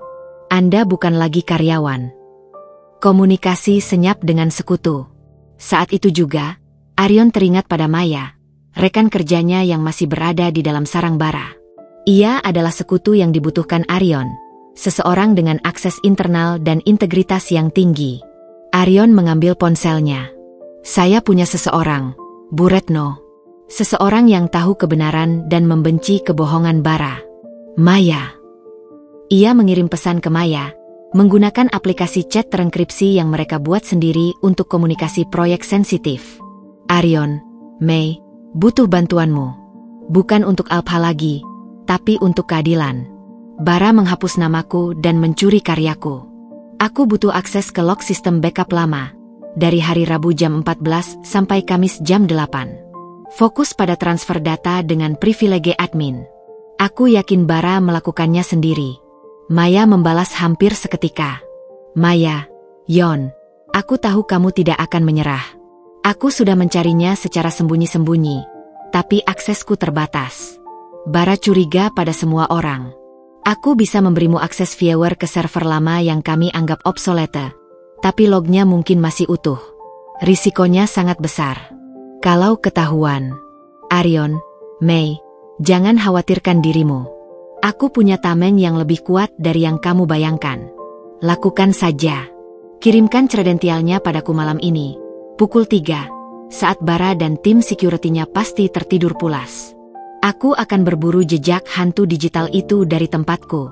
Anda bukan lagi karyawan. Komunikasi senyap dengan sekutu. Saat itu juga, Arion teringat pada Maya, rekan kerjanya yang masih berada di dalam sarang bara. Ia adalah sekutu yang dibutuhkan Arion. Seseorang dengan akses internal dan integritas yang tinggi. Arion mengambil ponselnya. Saya punya seseorang, Bu Retno. Seseorang yang tahu kebenaran dan membenci kebohongan bara. Maya. Ia mengirim pesan ke Maya, menggunakan aplikasi chat terenkripsi yang mereka buat sendiri untuk komunikasi proyek sensitif. Arion, May, butuh bantuanmu. Bukan untuk Alpha lagi, tapi untuk keadilan. Bara menghapus namaku dan mencuri karyaku. Aku butuh akses ke log sistem backup lama, dari hari Rabu jam 14 sampai Kamis jam 8. Fokus pada transfer data dengan privilege admin. Aku yakin Bara melakukannya sendiri. Maya membalas hampir seketika. Maya, Yon, aku tahu kamu tidak akan menyerah. Aku sudah mencarinya secara sembunyi-sembunyi, tapi aksesku terbatas. Bara curiga pada semua orang. Aku bisa memberimu akses viewer ke server lama yang kami anggap obsolete, tapi lognya mungkin masih utuh. Risikonya sangat besar. Kalau ketahuan. Arion, May, jangan khawatirkan dirimu. Aku punya tameng yang lebih kuat dari yang kamu bayangkan. Lakukan saja. Kirimkan credentialnya padaku malam ini, pukul 3, saat Bara dan tim security-nya pasti tertidur pulas. Aku akan berburu jejak hantu digital itu dari tempatku.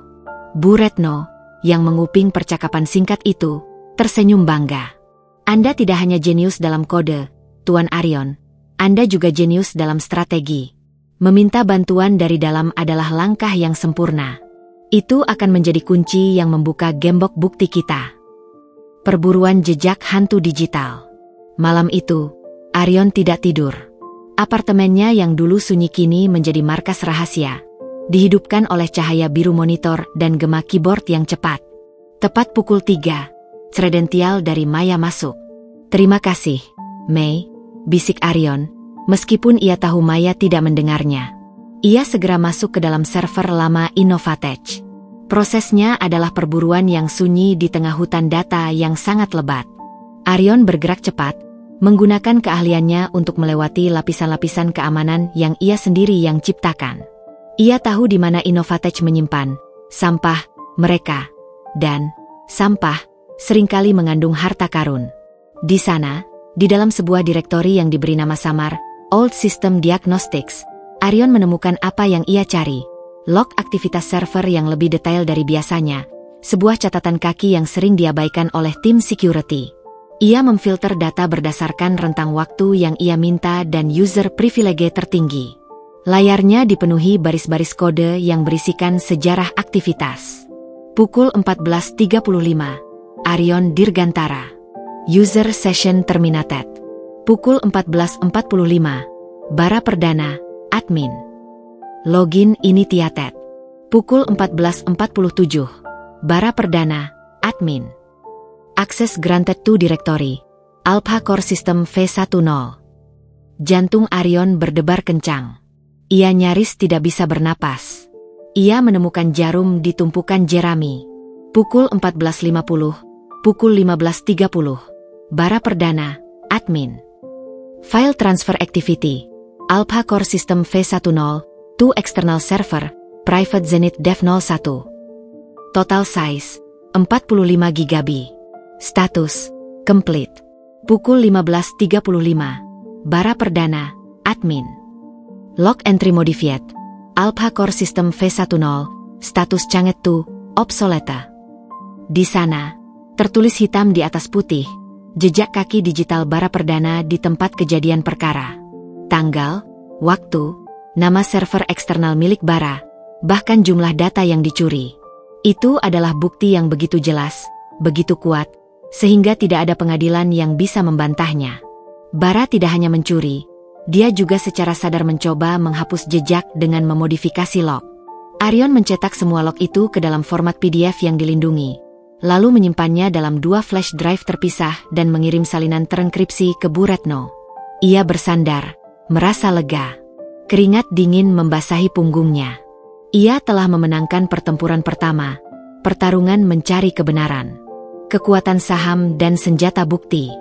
Bu Retno, yang menguping percakapan singkat itu, tersenyum bangga. Anda tidak hanya jenius dalam kode, Tuan Arion. Anda juga jenius dalam strategi. Meminta bantuan dari dalam adalah langkah yang sempurna. Itu akan menjadi kunci yang membuka gembok bukti kita. Perburuan jejak hantu digital. Malam itu, Arion tidak tidur. Apartemennya yang dulu sunyi kini menjadi markas rahasia, dihidupkan oleh cahaya biru monitor dan gema keyboard yang cepat. Tepat pukul 3, credential dari Maya masuk. Terima kasih, May, bisik Arion, meskipun ia tahu Maya tidak mendengarnya. Ia segera masuk ke dalam server lama Innovatech. Prosesnya adalah perburuan yang sunyi di tengah hutan data yang sangat lebat. Arion bergerak cepat, menggunakan keahliannya untuk melewati lapisan-lapisan keamanan yang ia sendiri yang ciptakan. Ia tahu di mana Innovatech menyimpan sampah mereka, dan sampah seringkali mengandung harta karun. Di sana, di dalam sebuah direktori yang diberi nama samar, Old System Diagnostics, Arion menemukan apa yang ia cari. Log aktivitas server yang lebih detail dari biasanya, sebuah catatan kaki yang sering diabaikan oleh tim security. Ia memfilter data berdasarkan rentang waktu yang ia minta dan user privilege tertinggi. Layarnya dipenuhi baris-baris kode yang berisikan sejarah aktivitas. Pukul 14.35, Arion Dirgantara. User session terminated. Pukul 14.45, Bara Perdana, admin. Login initiated. Pukul 14.47, Bara Perdana, admin. Akses granted to directory. Alpha Core System V10. Jantung Arion berdebar kencang. Ia nyaris tidak bisa bernapas. Ia menemukan jarum di tumpukan jerami. Pukul 14.50, pukul 15.30. Bara Perdana, Admin. File Transfer Activity, Alpha Core System V10, to External Server, Private Zenith Dev 01. Total Size, 45 GB. Status, Complete. Pukul 15.35. Bara Perdana, Admin. Log Entry Modified, Alpha Core System V10, Status Changet 2, Obsolete. Di sana, tertulis hitam di atas putih, jejak kaki digital Bara Perdana di tempat kejadian perkara. Tanggal, waktu, nama server eksternal milik Bara, bahkan jumlah data yang dicuri. Itu adalah bukti yang begitu jelas, begitu kuat, sehingga tidak ada pengadilan yang bisa membantahnya. Bara tidak hanya mencuri, dia juga secara sadar mencoba menghapus jejak dengan memodifikasi log. Arion mencetak semua log itu ke dalam format PDF yang dilindungi, lalu menyimpannya dalam 2 flash drive terpisah dan mengirim salinan terenkripsi ke Bu Retno. Ia bersandar, merasa lega. Keringat dingin membasahi punggungnya. Ia telah memenangkan pertempuran pertama, pertarungan mencari kebenaran, kekuatan saham dan senjata bukti.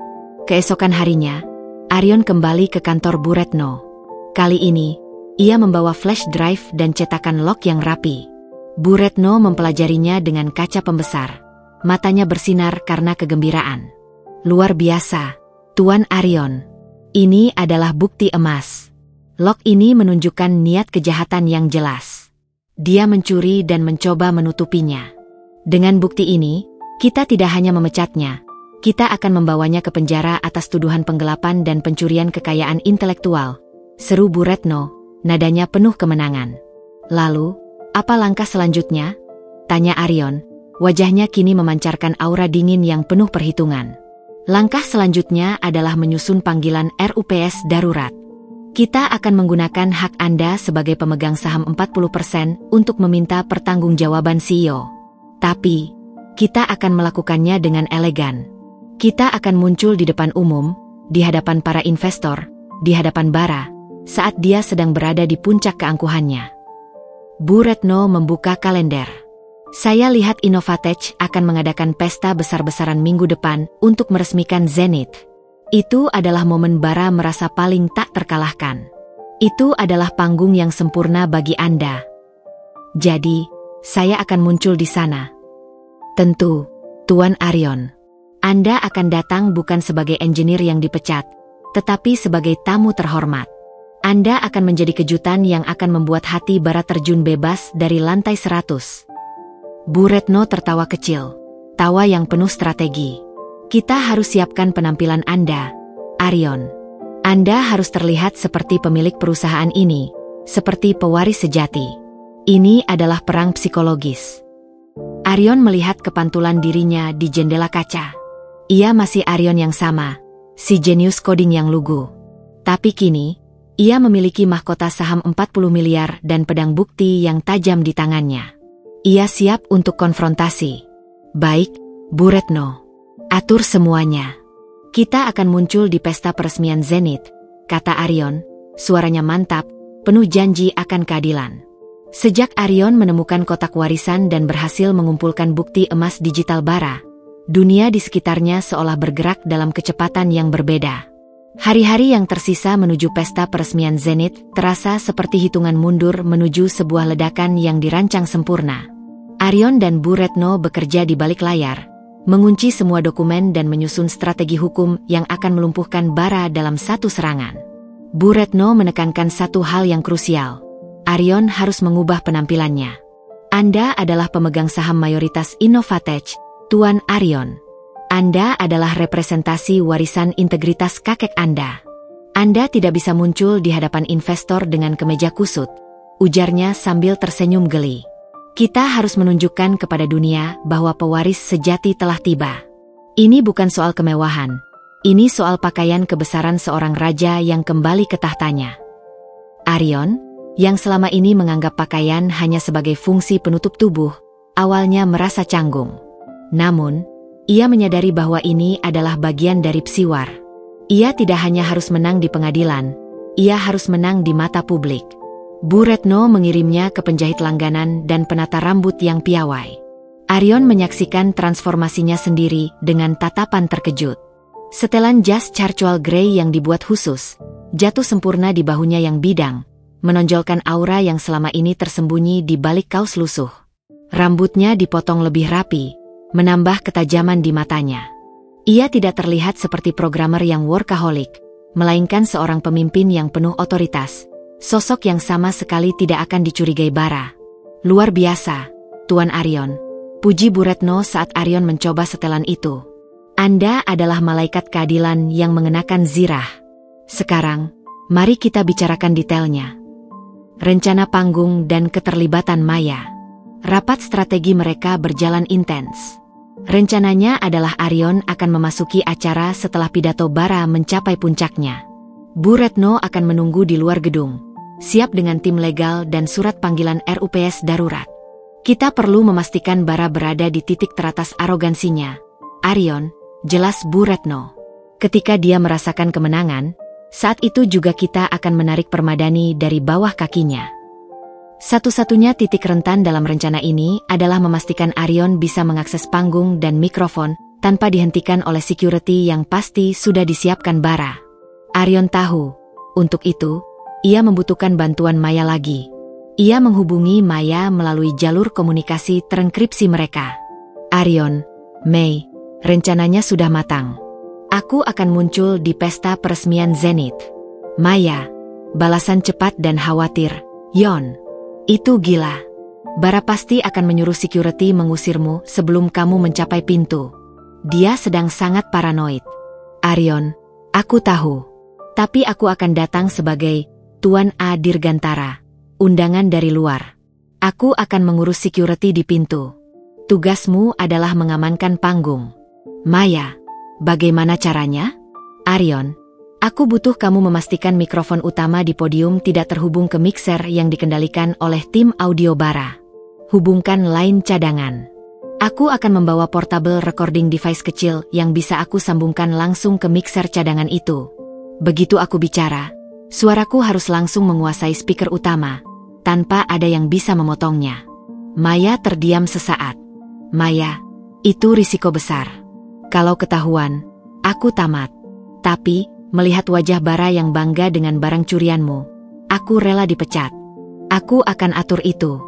Keesokan harinya, Arion kembali ke kantor Bu Retno. Kali ini, ia membawa flash drive dan cetakan log yang rapi. Bu Retno mempelajarinya dengan kaca pembesar. Matanya bersinar karena kegembiraan. Luar biasa, Tuan Arion. Ini adalah bukti emas. Log ini menunjukkan niat kejahatan yang jelas. Dia mencuri dan mencoba menutupinya. Dengan bukti ini, kita tidak hanya memecatnya, kita akan membawanya ke penjara atas tuduhan penggelapan dan pencurian kekayaan intelektual, seru Bu Retno, nadanya penuh kemenangan. Lalu, apa langkah selanjutnya? Tanya Arion. Wajahnya kini memancarkan aura dingin yang penuh perhitungan. Langkah selanjutnya adalah menyusun panggilan RUPS darurat. Kita akan menggunakan hak Anda sebagai pemegang saham 40% untuk meminta pertanggungjawaban CEO. Tapi, kita akan melakukannya dengan elegan. Kita akan muncul di depan umum, di hadapan para investor, di hadapan Bara, saat dia sedang berada di puncak keangkuhannya. Bu Retno membuka kalender. Saya lihat Innovatech akan mengadakan pesta besar-besaran minggu depan untuk meresmikan Zenith. Itu adalah momen Bara merasa paling tak terkalahkan. Itu adalah panggung yang sempurna bagi Anda. Jadi, saya akan muncul di sana. Tentu, Tuan Arion. Anda akan datang bukan sebagai engineer yang dipecat, tetapi sebagai tamu terhormat. Anda akan menjadi kejutan yang akan membuat hati Bara terjun bebas dari lantai 100. Bu Retno tertawa kecil, tawa yang penuh strategi. Kita harus siapkan penampilan Anda, Arion. Anda harus terlihat seperti pemilik perusahaan ini, seperti pewaris sejati. Ini adalah perang psikologis. Arion melihat kepantulan dirinya di jendela kaca. Ia masih Arion yang sama, si jenius coding yang lugu. Tapi kini, ia memiliki mahkota saham 40 miliar dan pedang bukti yang tajam di tangannya. Ia siap untuk konfrontasi. Baik, Bu Retno. Atur semuanya. Kita akan muncul di pesta peresmian Zenith, kata Arion, suaranya mantap, penuh janji akan keadilan. Sejak Arion menemukan kotak warisan dan berhasil mengumpulkan bukti emas digital Bara, dunia di sekitarnya seolah bergerak dalam kecepatan yang berbeda. Hari-hari yang tersisa menuju pesta peresmian Zenith terasa seperti hitungan mundur menuju sebuah ledakan yang dirancang sempurna. Arion dan Bu Retno bekerja di balik layar, mengunci semua dokumen dan menyusun strategi hukum yang akan melumpuhkan Bara dalam satu serangan. Bu Retno menekankan satu hal yang krusial. Arion harus mengubah penampilannya. Anda adalah pemegang saham mayoritas Innovatech, Tuan Arion. Anda adalah representasi warisan integritas kakek Anda. Anda tidak bisa muncul di hadapan investor dengan kemeja kusut, ujarnya sambil tersenyum geli. Kita harus menunjukkan kepada dunia bahwa pewaris sejati telah tiba. Ini bukan soal kemewahan, ini soal pakaian kebesaran seorang raja yang kembali ke tahtanya. Arion, yang selama ini menganggap pakaian hanya sebagai fungsi penutup tubuh, awalnya merasa canggung. Namun, ia menyadari bahwa ini adalah bagian dari psiwar. Ia tidak hanya harus menang di pengadilan, ia harus menang di mata publik. Bu Retno mengirimnya ke penjahit langganan dan penata rambut yang piawai. Arion menyaksikan transformasinya sendiri dengan tatapan terkejut. Setelan jas charcoal grey yang dibuat khusus, jatuh sempurna di bahunya yang bidang, menonjolkan aura yang selama ini tersembunyi di balik kaos lusuh. Rambutnya dipotong lebih rapi, menambah ketajaman di matanya. Ia tidak terlihat seperti programmer yang workaholic, melainkan seorang pemimpin yang penuh otoritas, sosok yang sama sekali tidak akan dicurigai bara. Luar biasa, Tuan Arion. Puji Bu Retno saat Arion mencoba setelan itu. Anda adalah malaikat keadilan yang mengenakan zirah. Sekarang, mari kita bicarakan detailnya. Rencana panggung dan keterlibatan Maya. Rapat strategi mereka berjalan intens. Rencananya adalah Arion akan memasuki acara setelah pidato bara mencapai puncaknya. Bu Retno akan menunggu di luar gedung, siap dengan tim legal dan surat panggilan RUPS darurat. Kita perlu memastikan bara berada di titik teratas arogansinya. Arion, jelas Bu Retno. Ketika dia merasakan kemenangan, saat itu juga kita akan menarik Permadani dari bawah kakinya. Satu-satunya titik rentan dalam rencana ini adalah memastikan Arion bisa mengakses panggung dan mikrofon tanpa dihentikan oleh security yang pasti sudah disiapkan bara. Arion tahu, untuk itu, ia membutuhkan bantuan Maya lagi. Ia menghubungi Maya melalui jalur komunikasi terenkripsi mereka. Arion, Mei, rencananya sudah matang. Aku akan muncul di pesta peresmian Zenith. Maya, balasan cepat dan khawatir, Yon. Itu gila. Bara pasti akan menyuruh security mengusirmu sebelum kamu mencapai pintu. Dia sedang sangat paranoid. Arion, aku tahu. Tapi aku akan datang sebagai Tuan A. Dirgantara. Undangan dari luar. Aku akan mengurus security di pintu. Tugasmu adalah mengamankan panggung. Maya, bagaimana caranya? Arion, aku butuh kamu memastikan mikrofon utama di podium tidak terhubung ke mixer yang dikendalikan oleh tim audio bara. Hubungkan line cadangan. Aku akan membawa portable recording device kecil yang bisa aku sambungkan langsung ke mixer cadangan itu. Begitu aku bicara, suaraku harus langsung menguasai speaker utama, tanpa ada yang bisa memotongnya. Maya terdiam sesaat. Maya, itu risiko besar. Kalau ketahuan, aku tamat. Tapi, melihat wajah bara yang bangga dengan barang curianmu, aku rela dipecat. Aku akan atur itu.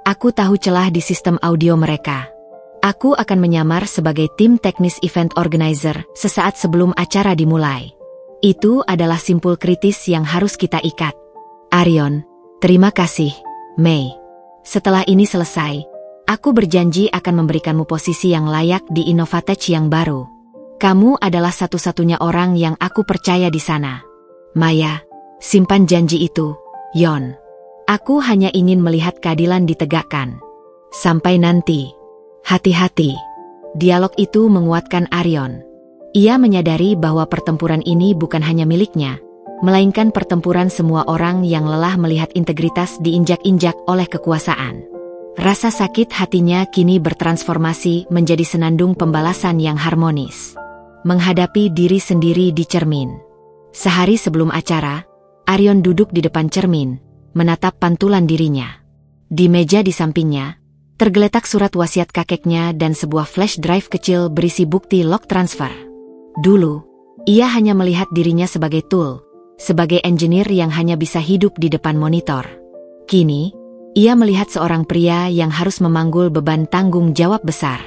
Aku tahu celah di sistem audio mereka. Aku akan menyamar sebagai tim teknis event organizer sesaat sebelum acara dimulai. Itu adalah simpul kritis yang harus kita ikat. Arion, terima kasih, Mei. Setelah ini selesai, aku berjanji akan memberikanmu posisi yang layak di Innovatech yang baru. Kamu adalah satu-satunya orang yang aku percaya di sana. Maya, simpan janji itu, Yon. Aku hanya ingin melihat keadilan ditegakkan. Sampai nanti. Hati-hati. Dialog itu menguatkan Arion. Ia menyadari bahwa pertempuran ini bukan hanya miliknya, melainkan pertempuran semua orang yang lelah melihat integritas diinjak-injak oleh kekuasaan. Rasa sakit hatinya kini bertransformasi menjadi senandung pembalasan yang harmonis. Menghadapi diri sendiri di cermin. Sehari sebelum acara, Arion duduk di depan cermin, menatap pantulan dirinya. Di meja di sampingnya, tergeletak surat wasiat kakeknya dan sebuah flash drive kecil berisi bukti log transfer. Dulu, ia hanya melihat dirinya sebagai tool, sebagai engineer yang hanya bisa hidup di depan monitor. Kini, ia melihat seorang pria yang harus memanggul beban tanggung jawab besar.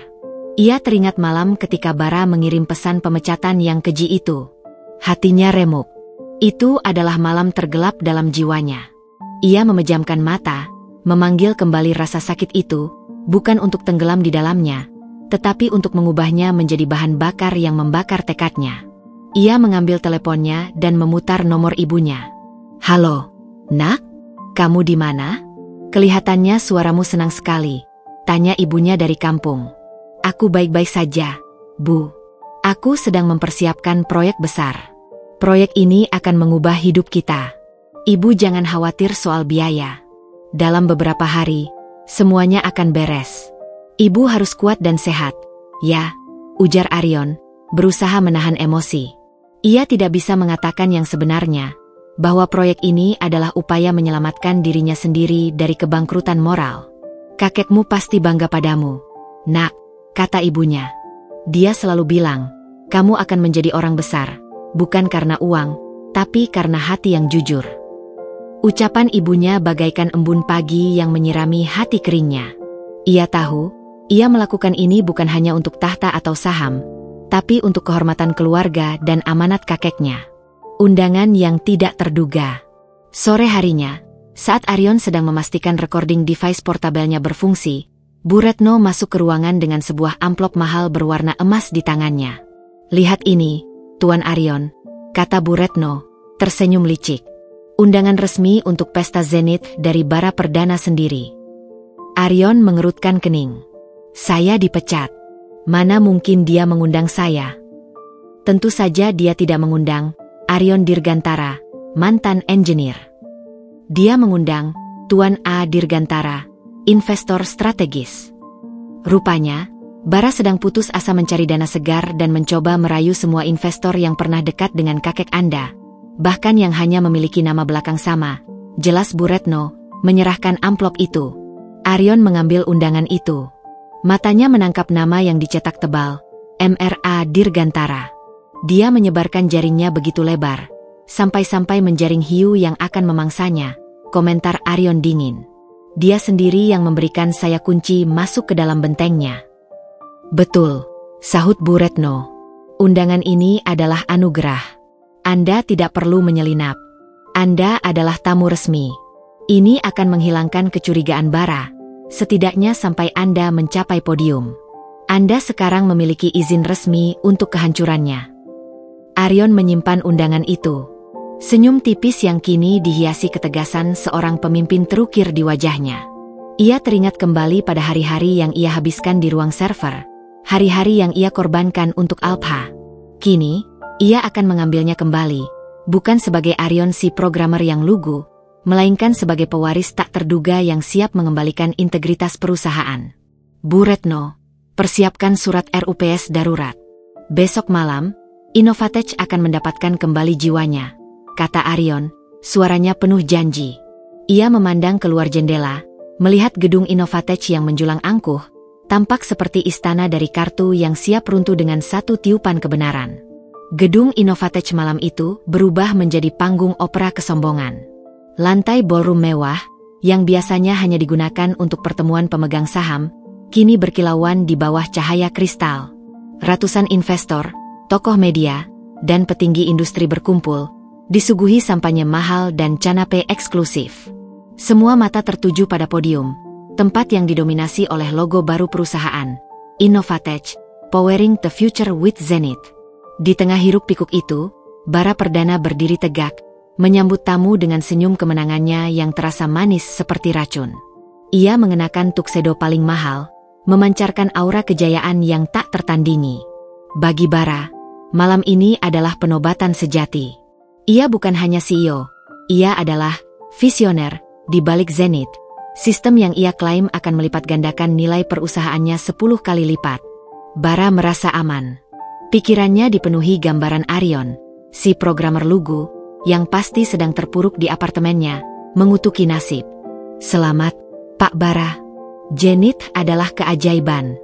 Ia teringat malam ketika bara mengirim pesan pemecatan yang keji itu. Hatinya remuk. Itu adalah malam tergelap dalam jiwanya. Ia memejamkan mata, memanggil kembali rasa sakit itu, bukan untuk tenggelam di dalamnya, tetapi untuk mengubahnya menjadi bahan bakar yang membakar tekadnya. Ia mengambil teleponnya dan memutar nomor ibunya. Halo, Nak? Kamu di mana? Kelihatannya suaramu senang sekali, tanya ibunya dari kampung. Aku baik-baik saja, Bu. Aku sedang mempersiapkan proyek besar. Proyek ini akan mengubah hidup kita. Ibu jangan khawatir soal biaya. Dalam beberapa hari, semuanya akan beres. Ibu harus kuat dan sehat. Ya, ujar Arion, berusaha menahan emosi. Ia tidak bisa mengatakan yang sebenarnya, bahwa proyek ini adalah upaya menyelamatkan dirinya sendiri dari kebangkrutan moral. Kakekmu pasti bangga padamu. "Nak," kata ibunya. Dia selalu bilang, "Kamu akan menjadi orang besar, bukan karena uang, tapi karena hati yang jujur." Ucapan ibunya bagaikan embun pagi yang menyirami hati keringnya. Ia tahu, ia melakukan ini bukan hanya untuk tahta atau saham, tapi untuk kehormatan keluarga dan amanat kakeknya. Undangan yang tidak terduga. Sore harinya, saat Aryon sedang memastikan recording device portabelnya berfungsi, Bu Retno masuk ke ruangan dengan sebuah amplop mahal berwarna emas di tangannya. "Lihat ini, Tuan Aryon," kata Bu Retno, tersenyum licik. "Undangan resmi untuk pesta Zenith dari Bara Perdana sendiri." Aryon mengerutkan kening. "Saya dipecat. Mana mungkin dia mengundang saya?" Tentu saja dia tidak mengundang Aryon Dirgantara, mantan engineer. Dia mengundang Tuan A. Dirgantara, investor strategis. Rupanya, Bara sedang putus asa mencari dana segar dan mencoba merayu semua investor yang pernah dekat dengan kakek Anda, bahkan yang hanya memiliki nama belakang sama. Jelas Bu Retno menyerahkan amplop itu. Aryon mengambil undangan itu. Matanya menangkap nama yang dicetak tebal, MRA Dirgantara. Dia menyebarkan jaringnya begitu lebar, sampai-sampai menjaring hiu yang akan memangsanya. Komentar Aryon dingin. Dia sendiri yang memberikan saya kunci masuk ke dalam bentengnya. "Betul," sahut Bu Retno. "Undangan ini adalah anugerah. Anda tidak perlu menyelinap. Anda adalah tamu resmi. Ini akan menghilangkan kecurigaan Bara, setidaknya sampai Anda mencapai podium. Anda sekarang memiliki izin resmi untuk kehancurannya." Aryon menyimpan undangan itu. Senyum tipis yang kini dihiasi ketegasan seorang pemimpin terukir di wajahnya. Ia teringat kembali pada hari-hari yang ia habiskan di ruang server, hari-hari yang ia korbankan untuk Alpha. Kini, ia akan mengambilnya kembali, bukan sebagai Aryon si programmer yang lugu, melainkan sebagai pewaris tak terduga yang siap mengembalikan integritas perusahaan. "Bu Retno, persiapkan surat RUPS darurat. Besok malam, Innovatech akan mendapatkan kembali jiwanya," kata Aryon, suaranya penuh janji. Ia memandang keluar jendela, melihat gedung Innovatech yang menjulang angkuh, tampak seperti istana dari kartu yang siap runtuh dengan satu tiupan kebenaran. Gedung Innovatech malam itu berubah menjadi panggung opera kesombongan. Lantai ballroom mewah, yang biasanya hanya digunakan untuk pertemuan pemegang saham, kini berkilauan di bawah cahaya kristal. Ratusan investor, tokoh media, dan petinggi industri berkumpul, disuguhi sampanye mahal dan canape eksklusif. Semua mata tertuju pada podium, tempat yang didominasi oleh logo baru perusahaan, Innovatech, Powering the Future with Zenith. Di tengah hiruk-pikuk itu, Bara Perdana berdiri tegak, menyambut tamu dengan senyum kemenangannya yang terasa manis seperti racun. Ia mengenakan tuxedo paling mahal, memancarkan aura kejayaan yang tak tertandingi. Bagi Bara, malam ini adalah penobatan sejati. Ia bukan hanya CEO, ia adalah visioner di balik Zenith, sistem yang ia klaim akan melipat gandakan nilai perusahaannya 10 kali lipat. Bara merasa aman. Pikirannya dipenuhi gambaran Aryon, si programmer lugu, yang pasti sedang terpuruk di apartemennya, mengutuki nasib. "Selamat, Pak Bara. Zenith adalah keajaiban.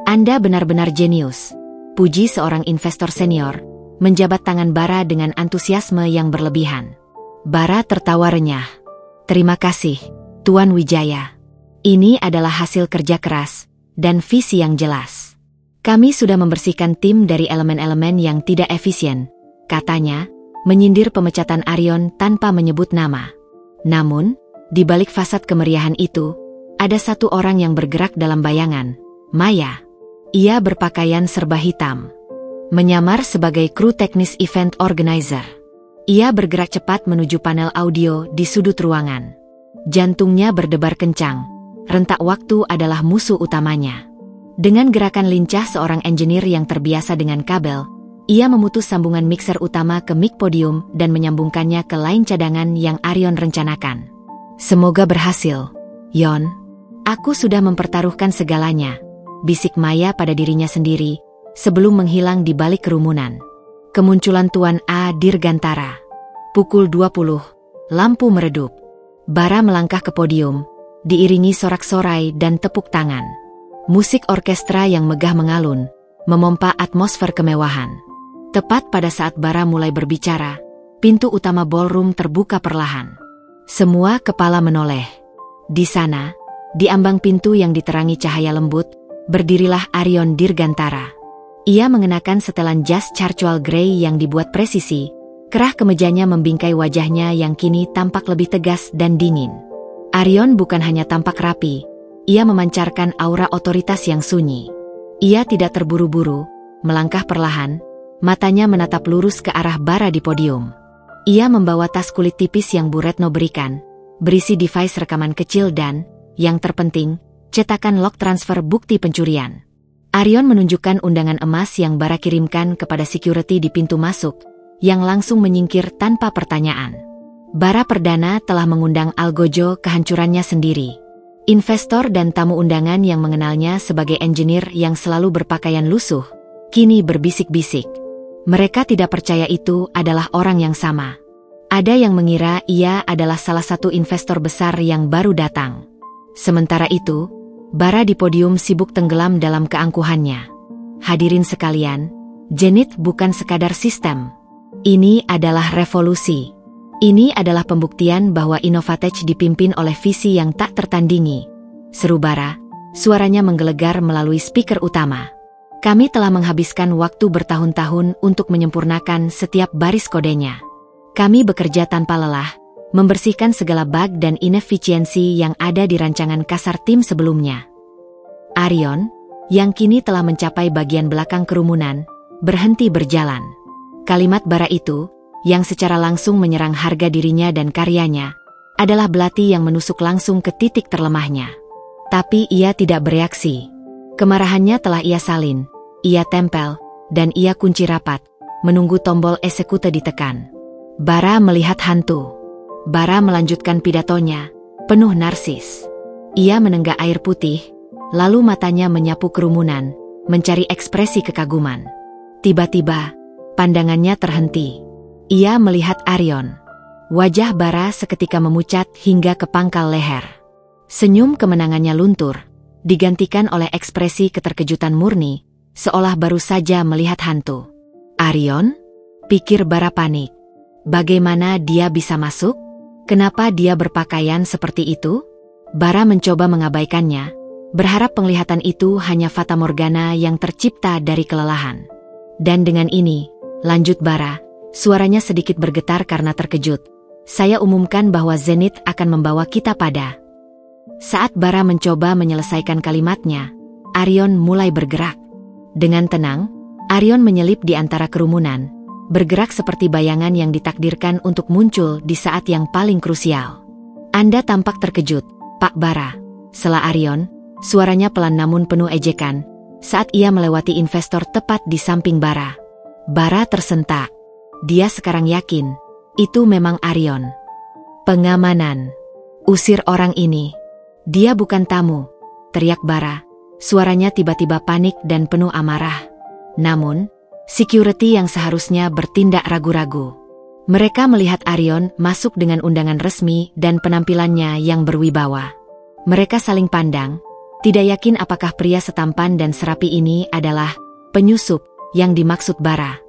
Anda benar-benar jenius," puji seorang investor senior, menjabat tangan Bara dengan antusiasme yang berlebihan. Bara tertawa renyah. "Terima kasih, Tuan Wijaya. Ini adalah hasil kerja keras dan visi yang jelas. Kami sudah membersihkan tim dari elemen-elemen yang tidak efisien," katanya, menyindir pemecatan Aryon tanpa menyebut nama. Namun, di balik fasad kemeriahan itu, ada satu orang yang bergerak dalam bayangan, Maya. Ia berpakaian serba hitam, menyamar sebagai kru teknis event organizer. Ia bergerak cepat menuju panel audio di sudut ruangan. Jantungnya berdebar kencang, rentak waktu adalah musuh utamanya. Dengan gerakan lincah seorang engineer yang terbiasa dengan kabel, ia memutus sambungan mixer utama ke mic podium dan menyambungkannya ke line cadangan yang Aryon rencanakan. "Semoga berhasil, Yon. Aku sudah mempertaruhkan segalanya," bisik Maya pada dirinya sendiri, sebelum menghilang di balik kerumunan. Kemunculan Tuan A. Dirgantara. Pukul 20, lampu meredup. Bara melangkah ke podium, diiringi sorak-sorai dan tepuk tangan. Musik orkestra yang megah mengalun, memompa atmosfer kemewahan. Tepat pada saat Bara mulai berbicara, pintu utama ballroom terbuka perlahan. Semua kepala menoleh. Di sana, di ambang pintu yang diterangi cahaya lembut, berdirilah Arion Dirgantara. Ia mengenakan setelan jas charcoal grey yang dibuat presisi, kerah kemejanya membingkai wajahnya yang kini tampak lebih tegas dan dingin. Arion bukan hanya tampak rapi, ia memancarkan aura otoritas yang sunyi. Ia tidak terburu-buru, melangkah perlahan, matanya menatap lurus ke arah Bara di podium. Ia membawa tas kulit tipis yang Bu Retno berikan, berisi device rekaman kecil dan, yang terpenting, cetakan log transfer bukti pencurian. Arion menunjukkan undangan emas yang Bara kirimkan kepada security di pintu masuk, yang langsung menyingkir tanpa pertanyaan. Bara Perdana telah mengundang Algojo kehancurannya sendiri. Investor dan tamu undangan yang mengenalnya sebagai engineer yang selalu berpakaian lusuh, kini berbisik-bisik. Mereka tidak percaya itu adalah orang yang sama. Ada yang mengira ia adalah salah satu investor besar yang baru datang. Sementara itu, Bara di podium sibuk tenggelam dalam keangkuhannya. Hadirin sekalian, Zenith bukan sekadar sistem. Ini adalah revolusi. Ini adalah pembuktian bahwa Innovatech dipimpin oleh visi yang tak tertandingi. Seru Bara, suaranya menggelegar melalui speaker utama. Kami telah menghabiskan waktu bertahun-tahun untuk menyempurnakan setiap baris kodenya. Kami bekerja tanpa lelah, membersihkan segala bug dan inefisiensi yang ada di rancangan kasar tim sebelumnya. Arion, yang kini telah mencapai bagian belakang kerumunan, berhenti berjalan. Kalimat Bara itu, yang secara langsung menyerang harga dirinya dan karyanya, adalah belati yang menusuk langsung ke titik terlemahnya. Tapi ia tidak bereaksi. Kemarahannya telah ia salin, ia tempel, dan ia kunci rapat, menunggu tombol eksekute ditekan. Bara melihat hantu. Bara melanjutkan pidatonya, penuh narsis. Ia menenggak air putih, lalu matanya menyapu kerumunan, mencari ekspresi kekaguman. Tiba-tiba, pandangannya terhenti. Ia melihat Arion. Wajah Bara seketika memucat hingga ke pangkal leher. Senyum kemenangannya luntur, digantikan oleh ekspresi keterkejutan murni, seolah baru saja melihat hantu. Arion? Pikir Bara panik. Bagaimana dia bisa masuk? Kenapa dia berpakaian seperti itu? Bara mencoba mengabaikannya, berharap penglihatan itu hanya fatamorgana yang tercipta dari kelelahan. Dan dengan ini, lanjut Bara, suaranya sedikit bergetar karena terkejut. Saya umumkan bahwa Zenith akan membawa kita pada. Saat Bara mencoba menyelesaikan kalimatnya, Arion mulai bergerak. Dengan tenang, Arion menyelip di antara kerumunan, bergerak seperti bayangan yang ditakdirkan untuk muncul di saat yang paling krusial. Anda tampak terkejut, Pak Bara. Sela Arion, suaranya pelan namun penuh ejekan, saat ia melewati investor tepat di samping Bara. Bara tersentak. Dia sekarang yakin, itu memang Arion. Pengamanan. Usir orang ini. Dia bukan tamu, teriak Bara. Suaranya tiba-tiba panik dan penuh amarah. Namun, security yang seharusnya bertindak ragu-ragu. Mereka melihat Arion masuk dengan undangan resmi dan penampilannya yang berwibawa. Mereka saling pandang, tidak yakin apakah pria setampan dan serapi ini adalah penyusup yang dimaksud Bara.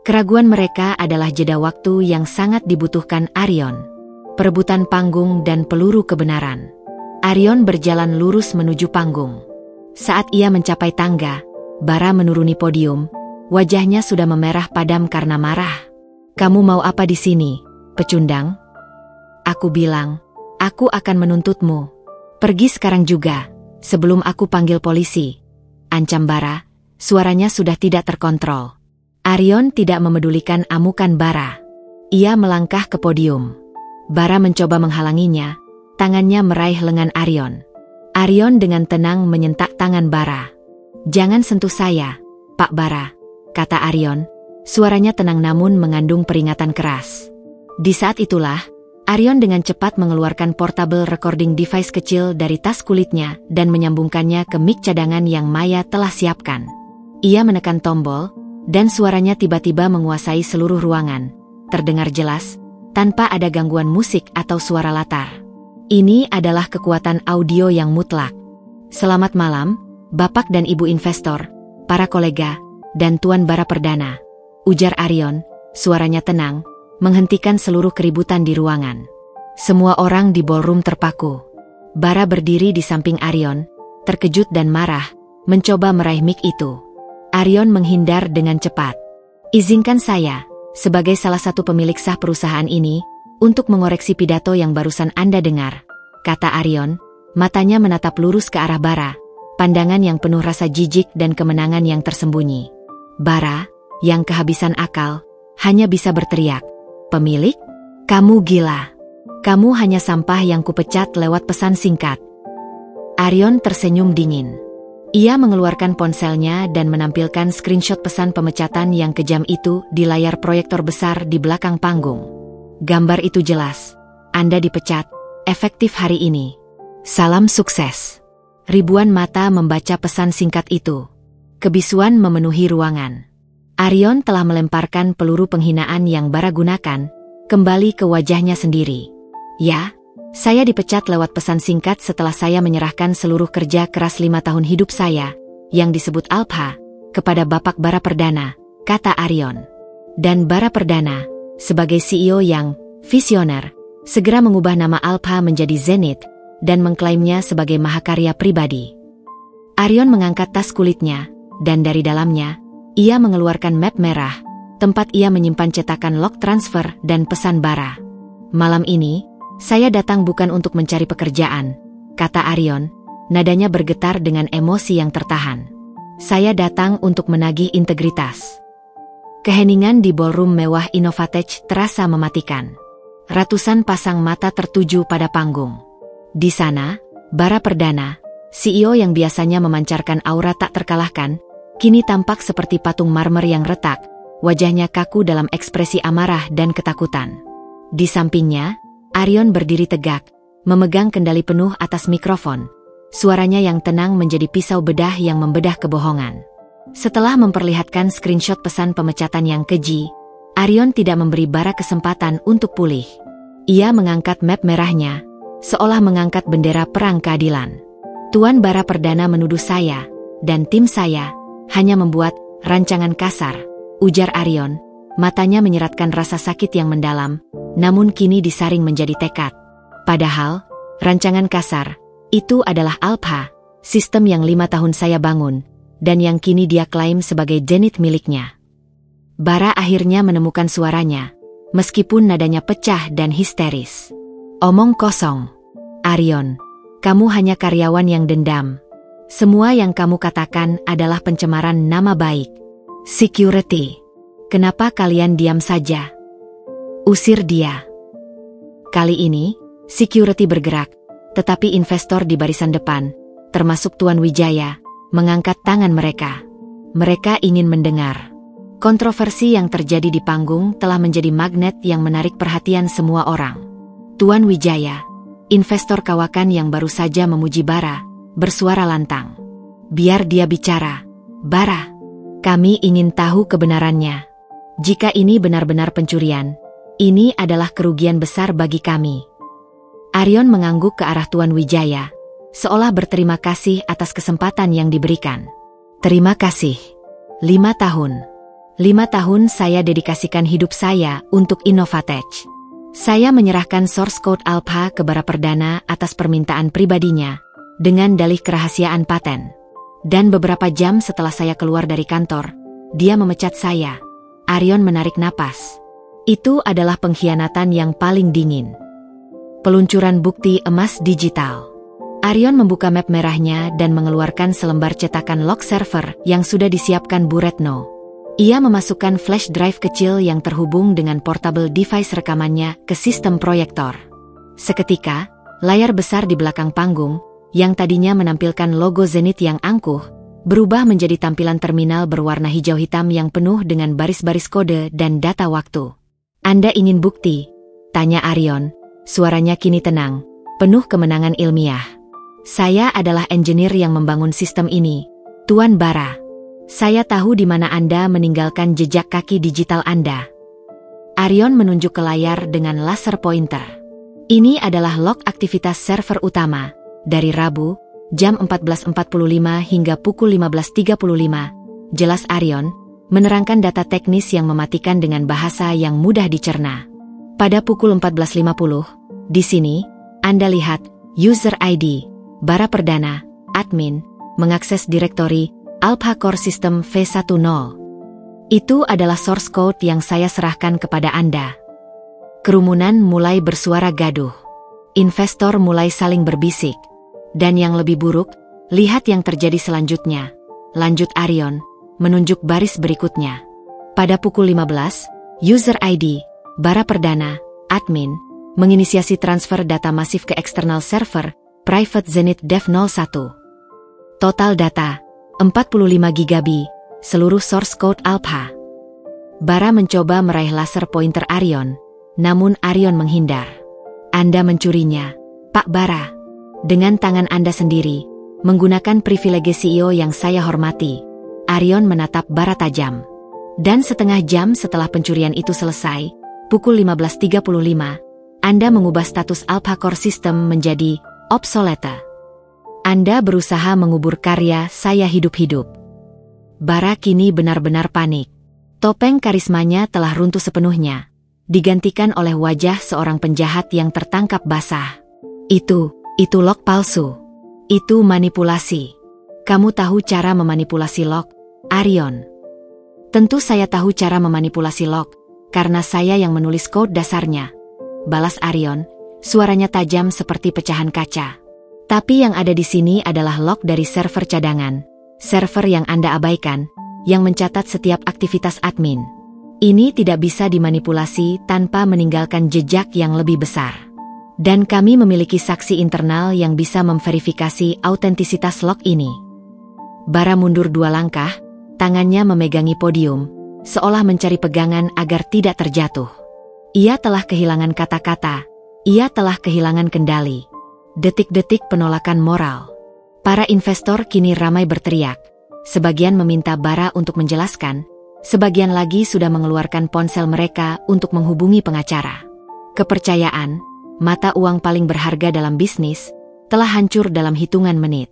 Keraguan mereka adalah jeda waktu yang sangat dibutuhkan Arion. Perebutan panggung dan peluru kebenaran. Arion berjalan lurus menuju panggung. Saat ia mencapai tangga, Bara menuruni podium, wajahnya sudah memerah padam karena marah. Kamu mau apa di sini, pecundang? Aku bilang, aku akan menuntutmu. Pergi sekarang juga, sebelum aku panggil polisi. Ancam Bara, suaranya sudah tidak terkontrol. Arion tidak memedulikan amukan Bara. Ia melangkah ke podium. Bara mencoba menghalanginya, tangannya meraih lengan Arion. Arion dengan tenang menyentak tangan Bara. Jangan sentuh saya, Pak Bara, kata Arion. Suaranya tenang namun mengandung peringatan keras. Di saat itulah, Arion dengan cepat mengeluarkan portable recording device kecil dari tas kulitnya dan menyambungkannya ke mic cadangan yang Maya telah siapkan. Ia menekan tombol, dan suaranya tiba-tiba menguasai seluruh ruangan, terdengar jelas, tanpa ada gangguan musik atau suara latar. Ini adalah kekuatan audio yang mutlak. Selamat malam, Bapak dan Ibu investor, para kolega, dan Tuan Bara Perdana, ujar Arion, suaranya tenang, menghentikan seluruh keributan di ruangan. Semua orang di ballroom terpaku. Bara berdiri di samping Arion, terkejut dan marah, mencoba meraih mic itu. Arion menghindar dengan cepat. Izinkan saya, sebagai salah satu pemilik sah perusahaan ini, untuk mengoreksi pidato yang barusan Anda dengar, kata Arion, matanya menatap lurus ke arah Bara, pandangan yang penuh rasa jijik dan kemenangan yang tersembunyi. Bara, yang kehabisan akal, hanya bisa berteriak, "Pemilik? Kamu gila. Kamu hanya sampah yang kupecat lewat pesan singkat." Arion tersenyum dingin. Ia mengeluarkan ponselnya dan menampilkan screenshot pesan pemecatan yang kejam itu di layar proyektor besar di belakang panggung. Gambar itu jelas. Anda dipecat, efektif hari ini. Salam sukses. Ribuan mata membaca pesan singkat itu. Kebisuan memenuhi ruangan. Arion telah melemparkan peluru penghinaan yang Bara gunakan, kembali ke wajahnya sendiri. Ya, saya dipecat lewat pesan singkat setelah saya menyerahkan seluruh kerja keras 5 tahun hidup saya, yang disebut Alpha, kepada Bapak Bara Perdana, kata Arion. Dan Bara Perdana, sebagai CEO yang visioner, segera mengubah nama Alpha menjadi Zenith, dan mengklaimnya sebagai mahakarya pribadi. Arion mengangkat tas kulitnya, dan dari dalamnya, ia mengeluarkan map merah, tempat ia menyimpan cetakan log transfer dan pesan Bara. Malam ini, saya datang bukan untuk mencari pekerjaan, kata Arion, nadanya bergetar dengan emosi yang tertahan. Saya datang untuk menagih integritas. Keheningan di ballroom mewah Innovatech terasa mematikan. Ratusan pasang mata tertuju pada panggung. Di sana, Bara Perdana, CEO yang biasanya memancarkan aura tak terkalahkan, kini tampak seperti patung marmer yang retak, wajahnya kaku dalam ekspresi amarah dan ketakutan. Di sampingnya, Arion berdiri tegak, memegang kendali penuh atas mikrofon. Suaranya yang tenang menjadi pisau bedah yang membedah kebohongan. Setelah memperlihatkan screenshot pesan pemecatan yang keji, Arion tidak memberi Bara kesempatan untuk pulih. Ia mengangkat map merahnya, seolah mengangkat bendera perang keadilan. Tuan Bara Perdana menuduh saya, dan tim saya, hanya membuat rancangan kasar, ujar Arion, matanya menyeratkan rasa sakit yang mendalam, namun kini disaring menjadi tekad. Padahal, rancangan kasar, itu adalah Alpha, sistem yang 5 tahun saya bangun, dan yang kini dia klaim sebagai Zenith miliknya. Bara akhirnya menemukan suaranya, meskipun nadanya pecah dan histeris. Omong kosong. Arion, kamu hanya karyawan yang dendam. Semua yang kamu katakan adalah pencemaran nama baik. Security. Kenapa kalian diam saja? Usir dia. Kali ini, security bergerak, tetapi investor di barisan depan, termasuk Tuan Wijaya, mengangkat tangan mereka. Mereka ingin mendengar. Kontroversi yang terjadi di panggung telah menjadi magnet yang menarik perhatian semua orang. Tuan Wijaya, investor kawakan yang baru saja memuji Bara, bersuara lantang. Biar dia bicara. Bara, kami ingin tahu kebenarannya. Jika ini benar-benar pencurian, ini adalah kerugian besar bagi kami. Arion mengangguk ke arah Tuan Wijaya, seolah berterima kasih atas kesempatan yang diberikan. Terima kasih. 5 tahun. 5 tahun saya dedikasikan hidup saya untuk Innovatech. Saya menyerahkan source code Alpha ke Bara Perdana atas permintaan pribadinya, dengan dalih kerahasiaan paten. Dan beberapa jam setelah saya keluar dari kantor, dia memecat saya. Arion menarik napas. Itu adalah pengkhianatan yang paling dingin. Peluncuran bukti emas digital. Arion membuka map merahnya dan mengeluarkan selembar cetakan log server yang sudah disiapkan Bu Retno. Ia memasukkan flash drive kecil yang terhubung dengan portable device rekamannya ke sistem proyektor. Seketika, layar besar di belakang panggung, yang tadinya menampilkan logo Zenith yang angkuh, berubah menjadi tampilan terminal berwarna hijau hitam yang penuh dengan baris-baris kode dan data waktu. Anda ingin bukti? Tanya Arion, suaranya kini tenang, penuh kemenangan ilmiah. Saya adalah engineer yang membangun sistem ini, Tuan Bara. Saya tahu di mana Anda meninggalkan jejak kaki digital Anda. Arion menunjuk ke layar dengan laser pointer. Ini adalah log aktivitas server utama, dari Rabu, jam 14.45 hingga pukul 15.35, jelas Arion, menerangkan data teknis yang mematikan dengan bahasa yang mudah dicerna. Pada pukul 14.50, di sini, Anda lihat, user ID, Bara Perdana, admin, mengakses direktori, Alpha Core System V10. Itu adalah source code yang saya serahkan kepada Anda. Kerumunan mulai bersuara gaduh. Investor mulai saling berbisik. Dan yang lebih buruk, lihat yang terjadi selanjutnya. Lanjut Arion, menunjuk baris berikutnya. Pada pukul 15, user ID, Bara Perdana, admin, menginisiasi transfer data masif ke eksternal server, Private Zenith Dev 01. Total data, 45 GB, seluruh source code Alpha. Bara mencoba meraih laser pointer Arion, namun Arion menghindar. Anda mencurinya, Pak Bara. Dengan tangan Anda sendiri, menggunakan privilege CEO yang saya hormati. Arion menatap Bara tajam. Dan setengah jam setelah pencurian itu selesai, pukul 15.35, Anda mengubah status Alpha Core System menjadi obsolete. Anda berusaha mengubur karya saya hidup-hidup. Bara kini benar-benar panik. Topeng karismanya telah runtuh sepenuhnya, digantikan oleh wajah seorang penjahat yang tertangkap basah. Itu lock palsu. Itu manipulasi. Kamu tahu cara memanipulasi lock, Arion? Tentu saya tahu cara memanipulasi lock, karena saya yang menulis code dasarnya. Balas Arion, suaranya tajam seperti pecahan kaca. Tapi yang ada di sini adalah lock dari server cadangan, server yang Anda abaikan, yang mencatat setiap aktivitas admin. Ini tidak bisa dimanipulasi tanpa meninggalkan jejak yang lebih besar. Dan kami memiliki saksi internal yang bisa memverifikasi autentisitas lock ini. Bara mundur 2 langkah, tangannya memegangi podium, seolah mencari pegangan agar tidak terjatuh. Ia telah kehilangan kata-kata, ia telah kehilangan kendali. Detik-detik penolakan moral. Para investor kini ramai berteriak. Sebagian meminta Bara untuk menjelaskan, sebagian lagi sudah mengeluarkan ponsel mereka untuk menghubungi pengacara. Kepercayaan, mata uang paling berharga dalam bisnis, telah hancur dalam hitungan menit.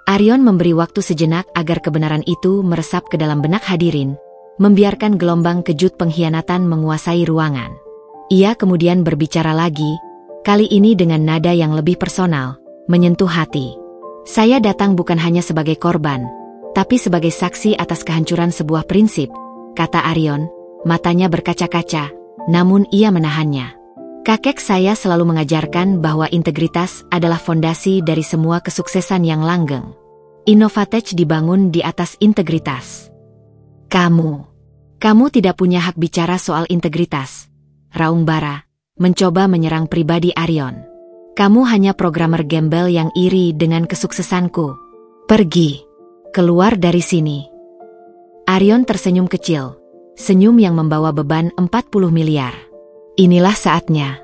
Arion memberi waktu sejenak agar kebenaran itu meresap ke dalam benak hadirin, membiarkan gelombang kejut pengkhianatan menguasai ruangan. Ia kemudian berbicara lagi, kali ini dengan nada yang lebih personal, menyentuh hati. Saya datang bukan hanya sebagai korban, tapi sebagai saksi atas kehancuran sebuah prinsip, kata Arion, matanya berkaca-kaca, namun ia menahannya. Kakek saya selalu mengajarkan bahwa integritas adalah fondasi dari semua kesuksesan yang langgeng. Innovatech dibangun di atas integritas. Kamu tidak punya hak bicara soal integritas, raung Bara, mencoba menyerang pribadi Arion. Kamu hanya programmer gembel yang iri dengan kesuksesanku. Pergi, keluar dari sini. Arion tersenyum kecil, senyum yang membawa beban 40 miliar. Inilah saatnya.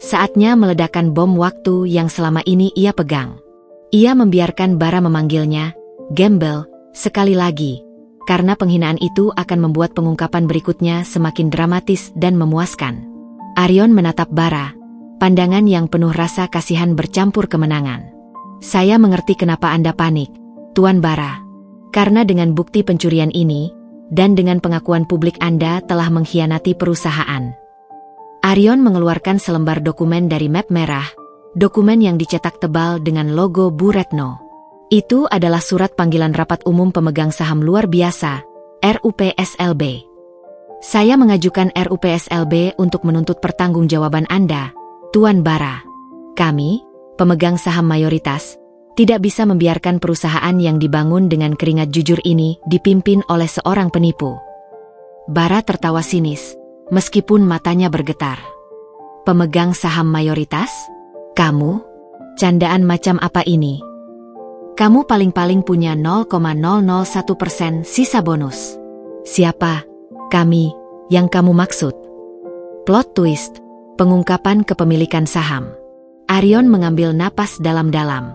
Saatnya meledakkan bom waktu yang selama ini ia pegang. Ia membiarkan Bara memanggilnya gembel sekali lagi, karena penghinaan itu akan membuat pengungkapan berikutnya semakin dramatis dan memuaskan. Arion menatap Bara, pandangan yang penuh rasa kasihan bercampur kemenangan. Saya mengerti kenapa Anda panik, Tuan Bara. Karena dengan bukti pencurian ini, dan dengan pengakuan publik Anda telah mengkhianati perusahaan. Arion mengeluarkan selembar dokumen dari map merah, dokumen yang dicetak tebal dengan logo Bu Retno. Itu adalah surat panggilan rapat umum pemegang saham luar biasa, RUPSLB. Saya mengajukan RUPSLB untuk menuntut pertanggungjawaban Anda, Tuan Bara. Kami, pemegang saham mayoritas, tidak bisa membiarkan perusahaan yang dibangun dengan keringat jujur ini dipimpin oleh seorang penipu. Bara tertawa sinis, meskipun matanya bergetar. Pemegang saham mayoritas? Kamu? Candaan macam apa ini? Kamu paling-paling punya 0,001% sisa bonus. Siapa? Kami, yang kamu maksud. Plot twist, pengungkapan kepemilikan saham. Arion mengambil napas dalam-dalam.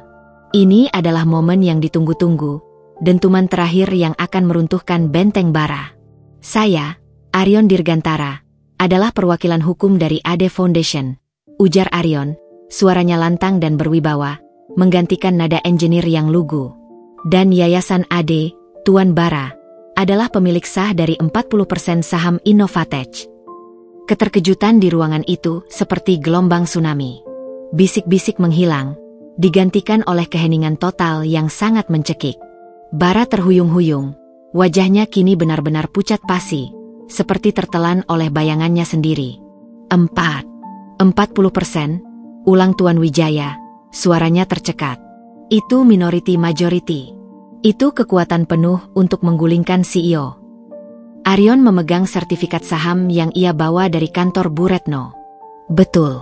Ini adalah momen yang ditunggu-tunggu, dentuman terakhir yang akan meruntuhkan benteng Bara. Saya, Arion Dirgantara, adalah perwakilan hukum dari AD Foundation, ujar Arion, suaranya lantang dan berwibawa, menggantikan nada engineer yang lugu. Dan Yayasan AD, Tuan Bara, adalah pemilik sah dari 40% saham Innovatech. Keterkejutan di ruangan itu seperti gelombang tsunami. Bisik-bisik menghilang, digantikan oleh keheningan total yang sangat mencekik. Bara terhuyung-huyung, wajahnya kini benar-benar pucat pasi, seperti tertelan oleh bayangannya sendiri. 40%, ulang Tuan Wijaya, suaranya tercekat. Itu minority majority. Itu kekuatan penuh untuk menggulingkan CEO. Aryon memegang sertifikat saham yang ia bawa dari kantor Bu Retno. Betul.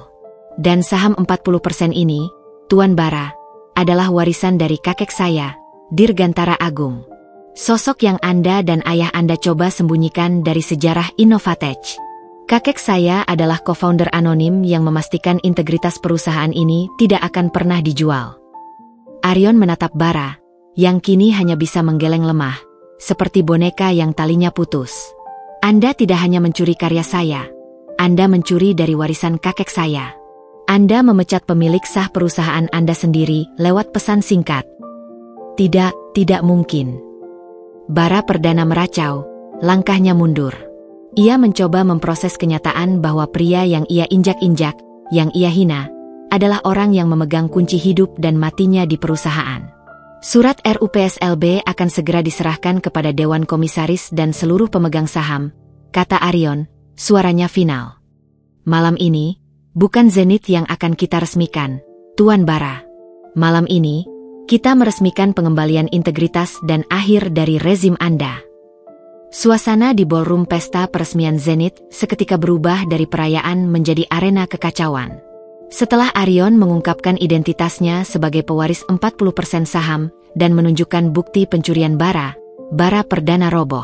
Dan saham 40% ini, Tuan Bara, adalah warisan dari kakek saya, Dirgantara Agung. Sosok yang Anda dan ayah Anda coba sembunyikan dari sejarah Innovatech. Kakek saya adalah co-founder anonim yang memastikan integritas perusahaan ini tidak akan pernah dijual. Aryon menatap Bara, yang kini hanya bisa menggeleng lemah, seperti boneka yang talinya putus. Anda tidak hanya mencuri karya saya, Anda mencuri dari warisan kakek saya. Anda memecat pemilik sah perusahaan Anda sendiri lewat pesan singkat. Tidak mungkin. Bara Perdana meracau, langkahnya mundur. Ia mencoba memproses kenyataan bahwa pria yang ia injak-injak, yang ia hina, adalah orang yang memegang kunci hidup dan matinya di perusahaan. Surat RUPSLB akan segera diserahkan kepada Dewan Komisaris dan seluruh pemegang saham, kata Aryon, suaranya final. Malam ini, bukan Zenith yang akan kita resmikan, Tuan Bara. Malam ini, kita meresmikan pengembalian integritas dan akhir dari rezim Anda. Suasana di ballroom pesta peresmian Zenith seketika berubah dari perayaan menjadi arena kekacauan. Setelah Aryon mengungkapkan identitasnya sebagai pewaris 40% saham dan menunjukkan bukti pencurian Bara Perdana roboh.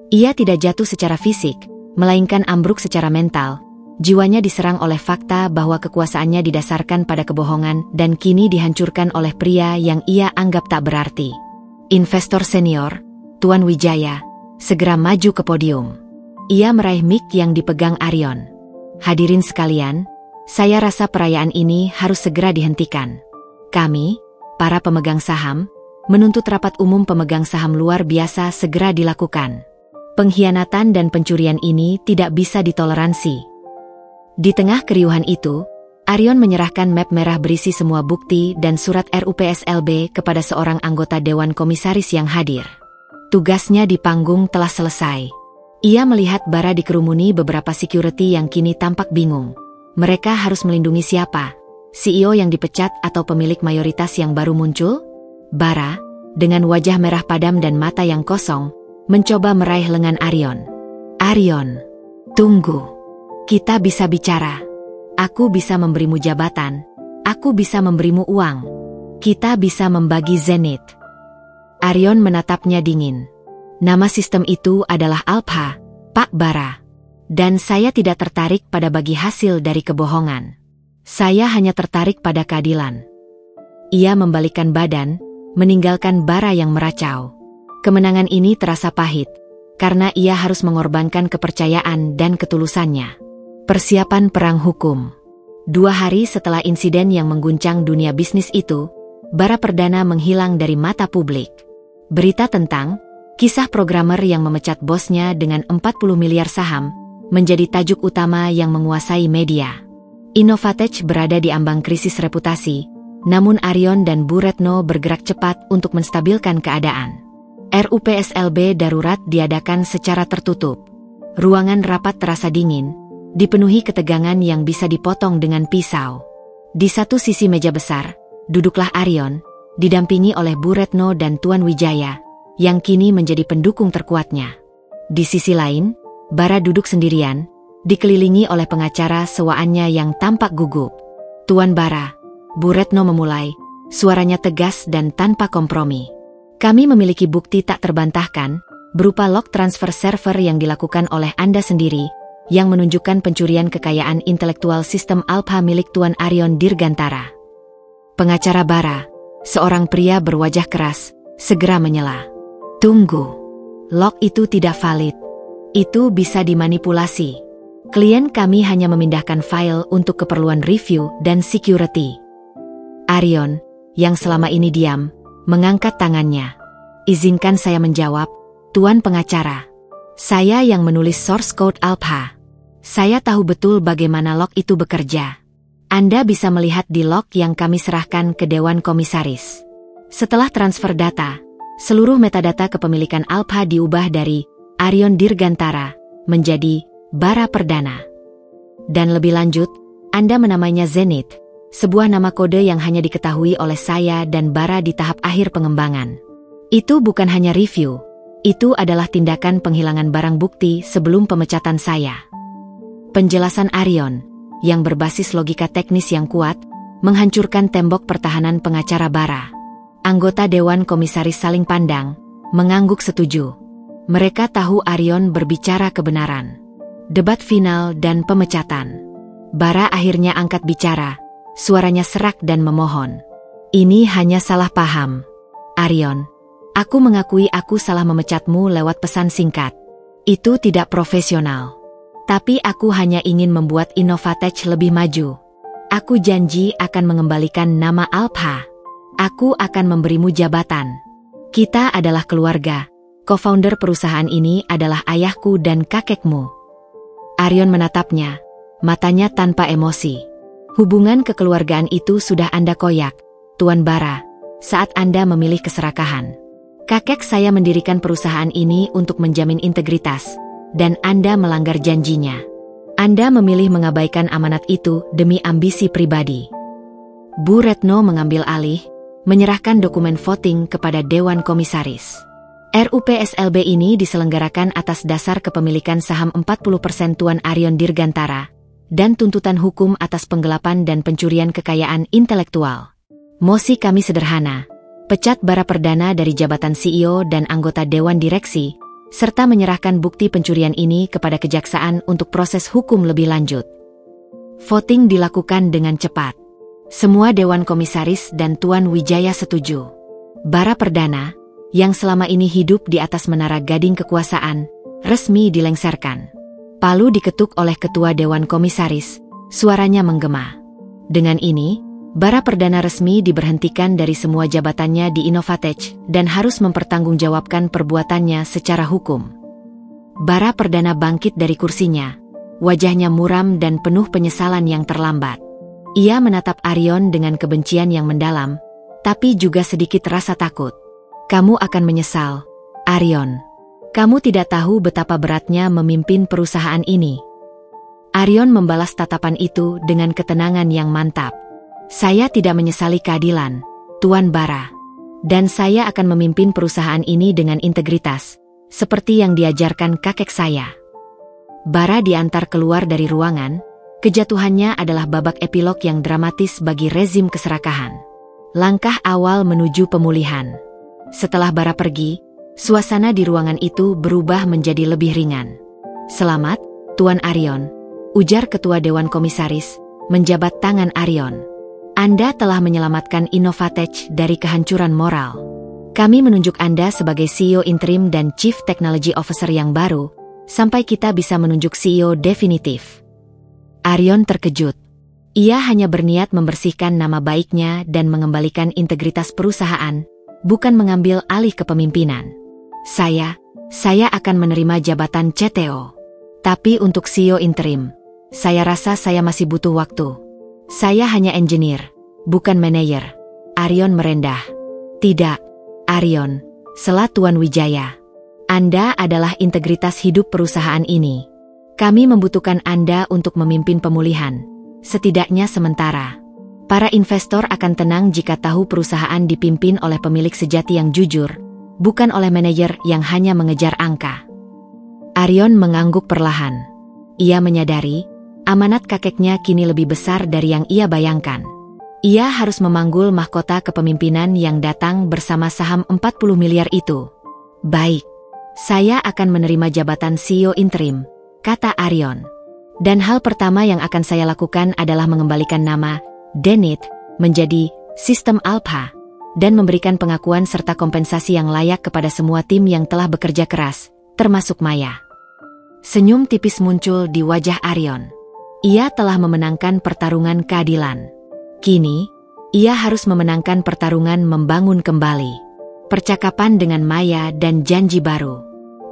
Ia tidak jatuh secara fisik, melainkan ambruk secara mental. Jiwanya diserang oleh fakta bahwa kekuasaannya didasarkan pada kebohongan dan kini dihancurkan oleh pria yang ia anggap tak berarti. Investor senior, Tuan Wijaya, segera maju ke podium. Ia meraih mic yang dipegang Aryon. Hadirin sekalian, saya rasa perayaan ini harus segera dihentikan. Kami, para pemegang saham, menuntut rapat umum pemegang saham luar biasa segera dilakukan. Pengkhianatan dan pencurian ini tidak bisa ditoleransi. Di tengah keriuhan itu, Aryon menyerahkan map merah berisi semua bukti dan surat RUPSLB kepada seorang anggota Dewan Komisaris yang hadir. Tugasnya di panggung telah selesai. Ia melihat Bara dikerumuni beberapa security yang kini tampak bingung. Mereka harus melindungi siapa? CEO yang dipecat atau pemilik mayoritas yang baru muncul? Bara, dengan wajah merah padam dan mata yang kosong, mencoba meraih lengan Aryon. Aryon, tunggu. Kita bisa bicara. Aku bisa memberimu jabatan. Aku bisa memberimu uang. Kita bisa membagi Zenith. Aryon menatapnya dingin. Nama sistem itu adalah Alpha, Pak Bara. Dan saya tidak tertarik pada bagi hasil dari kebohongan. Saya hanya tertarik pada keadilan. Ia membalikkan badan, meninggalkan Bara yang meracau. Kemenangan ini terasa pahit, karena ia harus mengorbankan kepercayaan dan ketulusannya. Persiapan perang hukum. 2 hari setelah insiden yang mengguncang dunia bisnis itu, Bara Perdana menghilang dari mata publik. Berita tentang kisah programmer yang memecat bosnya dengan 40 miliar saham menjadi tajuk utama yang menguasai media. Innovatech berada di ambang krisis reputasi, namun Aryon dan Bu Retno bergerak cepat untuk menstabilkan keadaan. RUPSLB darurat diadakan secara tertutup. Ruangan rapat terasa dingin, dipenuhi ketegangan yang bisa dipotong dengan pisau. Di satu sisi meja besar, duduklah Aryon, didampingi oleh Bu Retno dan Tuan Wijaya, yang kini menjadi pendukung terkuatnya. Di sisi lain, Bara duduk sendirian, dikelilingi oleh pengacara sewaannya yang tampak gugup. Tuan Bara, Bu Retno memulai, suaranya tegas dan tanpa kompromi. Kami memiliki bukti tak terbantahkan, berupa log transfer server yang dilakukan oleh Anda sendiri, yang menunjukkan pencurian kekayaan intelektual sistem Alpha milik Tuan Aryon Dirgantara. Pengacara Bara, seorang pria berwajah keras, segera menyela. Tunggu. Log itu tidak valid. Itu bisa dimanipulasi. Klien kami hanya memindahkan file untuk keperluan review dan security. Aryon, yang selama ini diam, mengangkat tangannya. Izinkan saya menjawab, Tuan Pengacara. Saya yang menulis source code Alpha. Saya tahu betul bagaimana log itu bekerja. Anda bisa melihat di log yang kami serahkan ke Dewan Komisaris. Setelah transfer data, seluruh metadata kepemilikan Alpha diubah dari Arion Dirgantara menjadi Bara Perdana. Dan lebih lanjut, Anda menamainya Zenith, sebuah nama kode yang hanya diketahui oleh saya dan Bara di tahap akhir pengembangan. Itu bukan hanya review, itu adalah tindakan penghilangan barang bukti sebelum pemecatan saya. Penjelasan Arion, yang berbasis logika teknis yang kuat, menghancurkan tembok pertahanan pengacara Bara. Anggota Dewan Komisaris saling pandang, mengangguk setuju. Mereka tahu Arion berbicara kebenaran. Debat final dan pemecatan. Bara akhirnya angkat bicara, suaranya serak dan memohon. Ini hanya salah paham. Arion, aku mengakui aku salah memecatmu lewat pesan singkat. Itu tidak profesional. Tapi aku hanya ingin membuat Innovatech lebih maju. Aku janji akan mengembalikan nama Alpha. Aku akan memberimu jabatan. Kita adalah keluarga. Co-founder perusahaan ini adalah ayahku dan kakekmu. Arion menatapnya, matanya tanpa emosi. Hubungan kekeluargaan itu sudah Anda koyak, Tuan Bara, saat Anda memilih keserakahan. Kakek saya mendirikan perusahaan ini untuk menjamin integritas, dan Anda melanggar janjinya. Anda memilih mengabaikan amanat itu demi ambisi pribadi. Bu Retno mengambil alih, menyerahkan dokumen voting kepada Dewan Komisaris. RUPSLB ini diselenggarakan atas dasar kepemilikan saham 40% Tuan Arion Dirgantara, dan tuntutan hukum atas penggelapan dan pencurian kekayaan intelektual. Mosi kami sederhana, pecat Bara Perdana dari jabatan CEO dan anggota Dewan Direksi, serta menyerahkan bukti pencurian ini kepada kejaksaan untuk proses hukum lebih lanjut. Voting dilakukan dengan cepat. Semua Dewan Komisaris dan Tuan Wijaya setuju. Bara Perdana, yang selama ini hidup di atas menara gading kekuasaan, resmi dilengserkan. Palu diketuk oleh Ketua Dewan Komisaris, suaranya menggema. Dengan ini, Bara Perdana resmi diberhentikan dari semua jabatannya di Innovatech dan harus mempertanggungjawabkan perbuatannya secara hukum. Bara Perdana bangkit dari kursinya, wajahnya muram dan penuh penyesalan yang terlambat. Ia menatap Arion dengan kebencian yang mendalam, tapi juga sedikit rasa takut. Kamu akan menyesal, Arion. Kamu tidak tahu betapa beratnya memimpin perusahaan ini. Arion membalas tatapan itu dengan ketenangan yang mantap. Saya tidak menyesali keadilan, Tuan Bara. Dan saya akan memimpin perusahaan ini dengan integritas, seperti yang diajarkan kakek saya. Bara diantar keluar dari ruangan, kejatuhannya adalah babak epilog yang dramatis bagi rezim keserakahan. Langkah awal menuju pemulihan. Setelah Bara pergi, suasana di ruangan itu berubah menjadi lebih ringan. Selamat, Tuan Arion, ujar Ketua Dewan Komisaris, menjabat tangan Arion. Anda telah menyelamatkan Innovatech dari kehancuran moral. Kami menunjuk Anda sebagai CEO interim dan Chief Technology Officer yang baru, sampai kita bisa menunjuk CEO definitif. Arion terkejut. Ia hanya berniat membersihkan nama baiknya dan mengembalikan integritas perusahaan, bukan mengambil alih kepemimpinan. Saya akan menerima jabatan CTO. Tapi untuk CEO interim, saya rasa saya masih butuh waktu. Saya hanya engineer, bukan manajer. Arion merendah. Tidak, Arion, sela Tuan Wijaya. Anda adalah integritas hidup perusahaan ini. Kami membutuhkan Anda untuk memimpin pemulihan, setidaknya sementara. Para investor akan tenang jika tahu perusahaan dipimpin oleh pemilik sejati yang jujur, bukan oleh manajer yang hanya mengejar angka. Arion mengangguk perlahan. Ia menyadari, amanat kakeknya kini lebih besar dari yang ia bayangkan. Ia harus memanggul mahkota kepemimpinan yang datang bersama saham 40 miliar itu. Baik, saya akan menerima jabatan CEO interim, kata Arion. Dan hal pertama yang akan saya lakukan adalah mengembalikan nama Zenith menjadi sistem Alpha, dan memberikan pengakuan serta kompensasi yang layak kepada semua tim yang telah bekerja keras, termasuk Maya. Senyum tipis muncul di wajah Arion. Ia telah memenangkan pertarungan keadilan. Kini, Ia harus memenangkan pertarungan membangun kembali percakapan dengan Maya dan janji baru.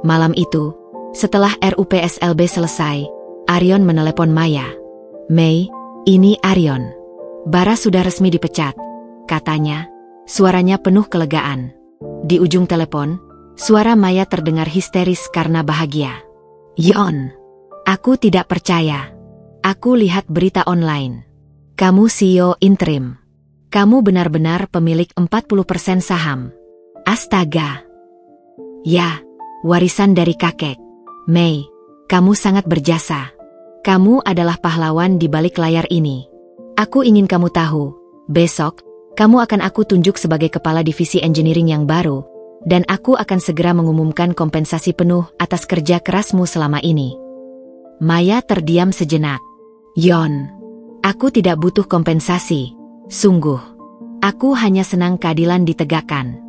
Malam itu, setelah RUPSLB selesai, Arion menelepon Maya. "Mei, ini Arion. Bara sudah resmi dipecat," katanya. Suaranya penuh kelegaan. Di ujung telepon, suara Maya terdengar histeris karena bahagia. "Yon, aku tidak percaya. Aku lihat berita online. Kamu CEO interim. Kamu benar-benar pemilik 40% saham. Astaga. Ya, warisan dari kakek. Mei, kamu sangat berjasa. Kamu adalah pahlawan di balik layar ini. Aku ingin kamu tahu, besok, kamu akan aku tunjuk sebagai kepala divisi engineering yang baru, dan aku akan segera mengumumkan kompensasi penuh atas kerja kerasmu selama ini." Maya terdiam sejenak. "Yon, aku tidak butuh kompensasi, sungguh. Aku hanya senang keadilan ditegakkan.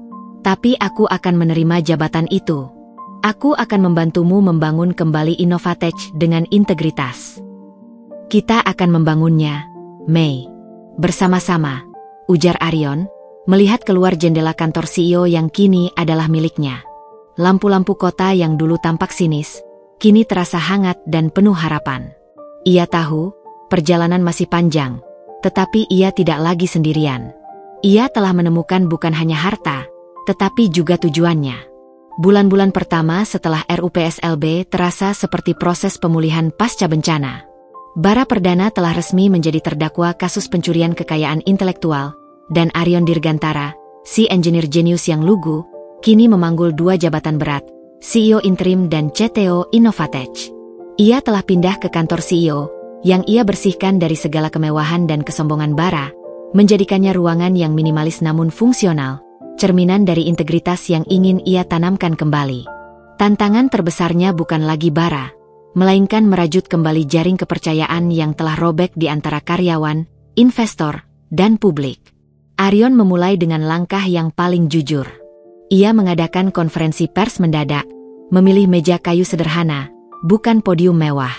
Tapi aku akan menerima jabatan itu. Aku akan membantumu membangun kembali Innovatech dengan integritas. Kita akan membangunnya, Mei. Bersama-sama," ujar Arion, melihat keluar jendela kantor CEO yang kini adalah miliknya. Lampu-lampu kota yang dulu tampak sinis, kini terasa hangat dan penuh harapan. Ia tahu, perjalanan masih panjang, tetapi ia tidak lagi sendirian. Ia telah menemukan bukan hanya harta, tetapi juga tujuannya. Bulan-bulan pertama setelah RUPSLB terasa seperti proses pemulihan pasca bencana. Bara Perdana telah resmi menjadi terdakwa kasus pencurian kekayaan intelektual, dan Arion Dirgantara, si engineer jenius yang lugu, kini memanggul 2 jabatan berat, CEO interim dan CTO Innovatech. Ia telah pindah ke kantor CEO, yang ia bersihkan dari segala kemewahan dan kesombongan Bara, menjadikannya ruangan yang minimalis namun fungsional, cerminan dari integritas yang ingin ia tanamkan kembali. Tantangan terbesarnya bukan lagi Bara, melainkan merajut kembali jaring kepercayaan yang telah robek di antara karyawan, investor, dan publik. Arion memulai dengan langkah yang paling jujur. Ia mengadakan konferensi pers mendadak, memilih meja kayu sederhana, bukan podium mewah.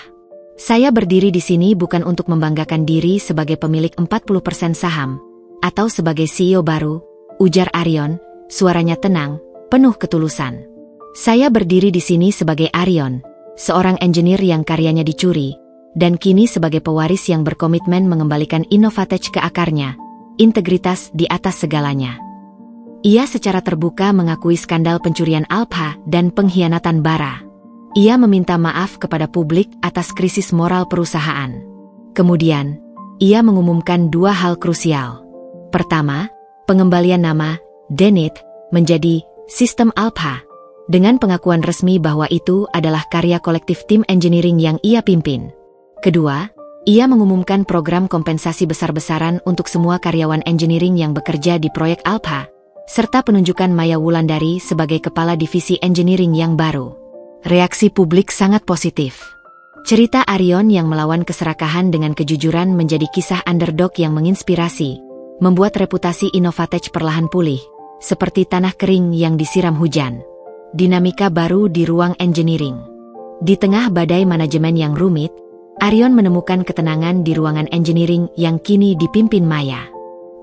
"Saya berdiri di sini bukan untuk membanggakan diri sebagai pemilik 40% saham, atau sebagai CEO baru," ujar Arion, suaranya tenang, penuh ketulusan. "Saya berdiri di sini sebagai Arion, seorang engineer yang karyanya dicuri, dan kini sebagai pewaris yang berkomitmen mengembalikan Innovatech ke akarnya, integritas di atas segalanya." Ia secara terbuka mengakui skandal pencurian Alpha dan pengkhianatan Bara. Ia meminta maaf kepada publik atas krisis moral perusahaan. Kemudian, ia mengumumkan 2 hal krusial. Pertama, pengembalian nama Denit menjadi Sistem Alpha, dengan pengakuan resmi bahwa itu adalah karya kolektif tim engineering yang ia pimpin. Kedua, ia mengumumkan program kompensasi besar-besaran untuk semua karyawan engineering yang bekerja di proyek Alpha, serta penunjukan Maya Wulandari sebagai kepala divisi engineering yang baru. Reaksi publik sangat positif. Cerita Arion yang melawan keserakahan dengan kejujuran menjadi kisah underdog yang menginspirasi, membuat reputasi Innovatech perlahan pulih, seperti tanah kering yang disiram hujan. Dinamika baru di ruang engineering. Di tengah badai manajemen yang rumit, Arion menemukan ketenangan di ruangan engineering yang kini dipimpin Maya.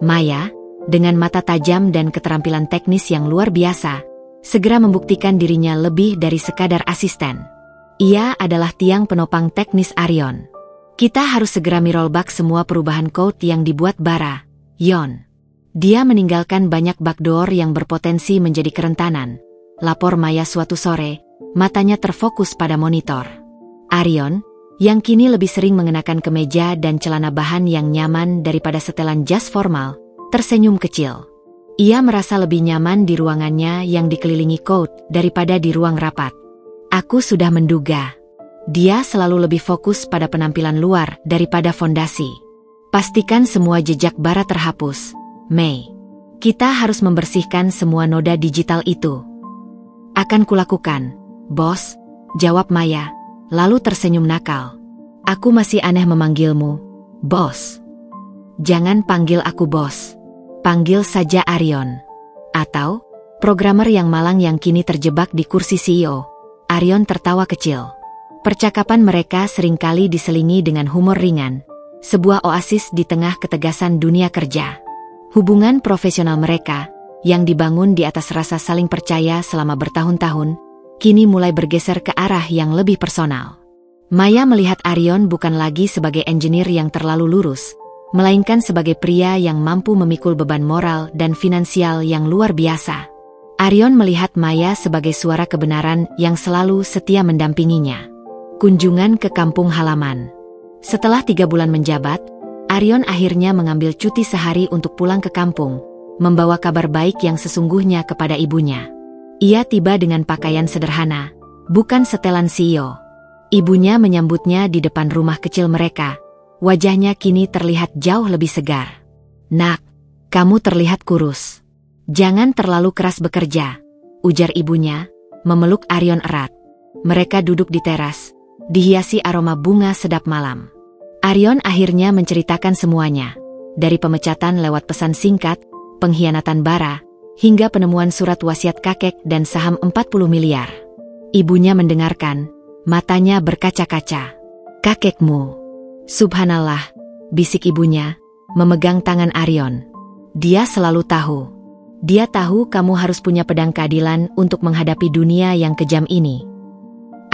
Maya, dengan mata tajam dan keterampilan teknis yang luar biasa, segera membuktikan dirinya lebih dari sekadar asisten. Ia adalah tiang penopang teknis Arion. "Kita harus segera mirrollback semua perubahan code yang dibuat Bara, Yon. Dia meninggalkan banyak backdoor yang berpotensi menjadi kerentanan," lapor Maya suatu sore, matanya terfokus pada monitor. Arion, yang kini lebih sering mengenakan kemeja dan celana bahan yang nyaman daripada setelan jas formal, tersenyum kecil. Ia merasa lebih nyaman di ruangannya yang dikelilingi code daripada di ruang rapat. "Aku sudah menduga. Dia selalu lebih fokus pada penampilan luar daripada fondasi. Pastikan semua jejak Bara terhapus, Mei. Kita harus membersihkan semua noda digital itu." "Akan kulakukan, bos," jawab Maya, lalu tersenyum nakal. "Aku masih aneh memanggilmu, bos. Jangan panggil aku bos. Panggil saja Arion. Atau, programmer yang malang yang kini terjebak di kursi CEO." Arion tertawa kecil. Percakapan mereka seringkali diselingi dengan humor ringan, sebuah oasis di tengah ketegasan dunia kerja. Hubungan profesional mereka, yang dibangun di atas rasa saling percaya selama bertahun-tahun, kini mulai bergeser ke arah yang lebih personal. Maya melihat Arion bukan lagi sebagai engineer yang terlalu lurus, melainkan sebagai pria yang mampu memikul beban moral dan finansial yang luar biasa. Arion melihat Maya sebagai suara kebenaran yang selalu setia mendampinginya. Kunjungan ke kampung halaman. Setelah 3 bulan menjabat, Arion akhirnya mengambil cuti sehari untuk pulang ke kampung, membawa kabar baik yang sesungguhnya kepada ibunya. Ia tiba dengan pakaian sederhana, bukan setelan CEO. Ibunya menyambutnya di depan rumah kecil mereka. Wajahnya kini terlihat jauh lebih segar. "Nak, kamu terlihat kurus. Jangan terlalu keras bekerja," ujar ibunya, memeluk Arion erat. Mereka duduk di teras, dihiasi aroma bunga sedap malam. Arion akhirnya menceritakan semuanya, dari pemecatan lewat pesan singkat, pengkhianatan Bara, hingga penemuan surat wasiat kakek dan saham 40 miliar. Ibunya mendengarkan, matanya berkaca-kaca. "Kakekmu." "Subhanallah," bisik ibunya, memegang tangan Arion. "Dia selalu tahu. Dia tahu kamu harus punya pedang keadilan untuk menghadapi dunia yang kejam ini."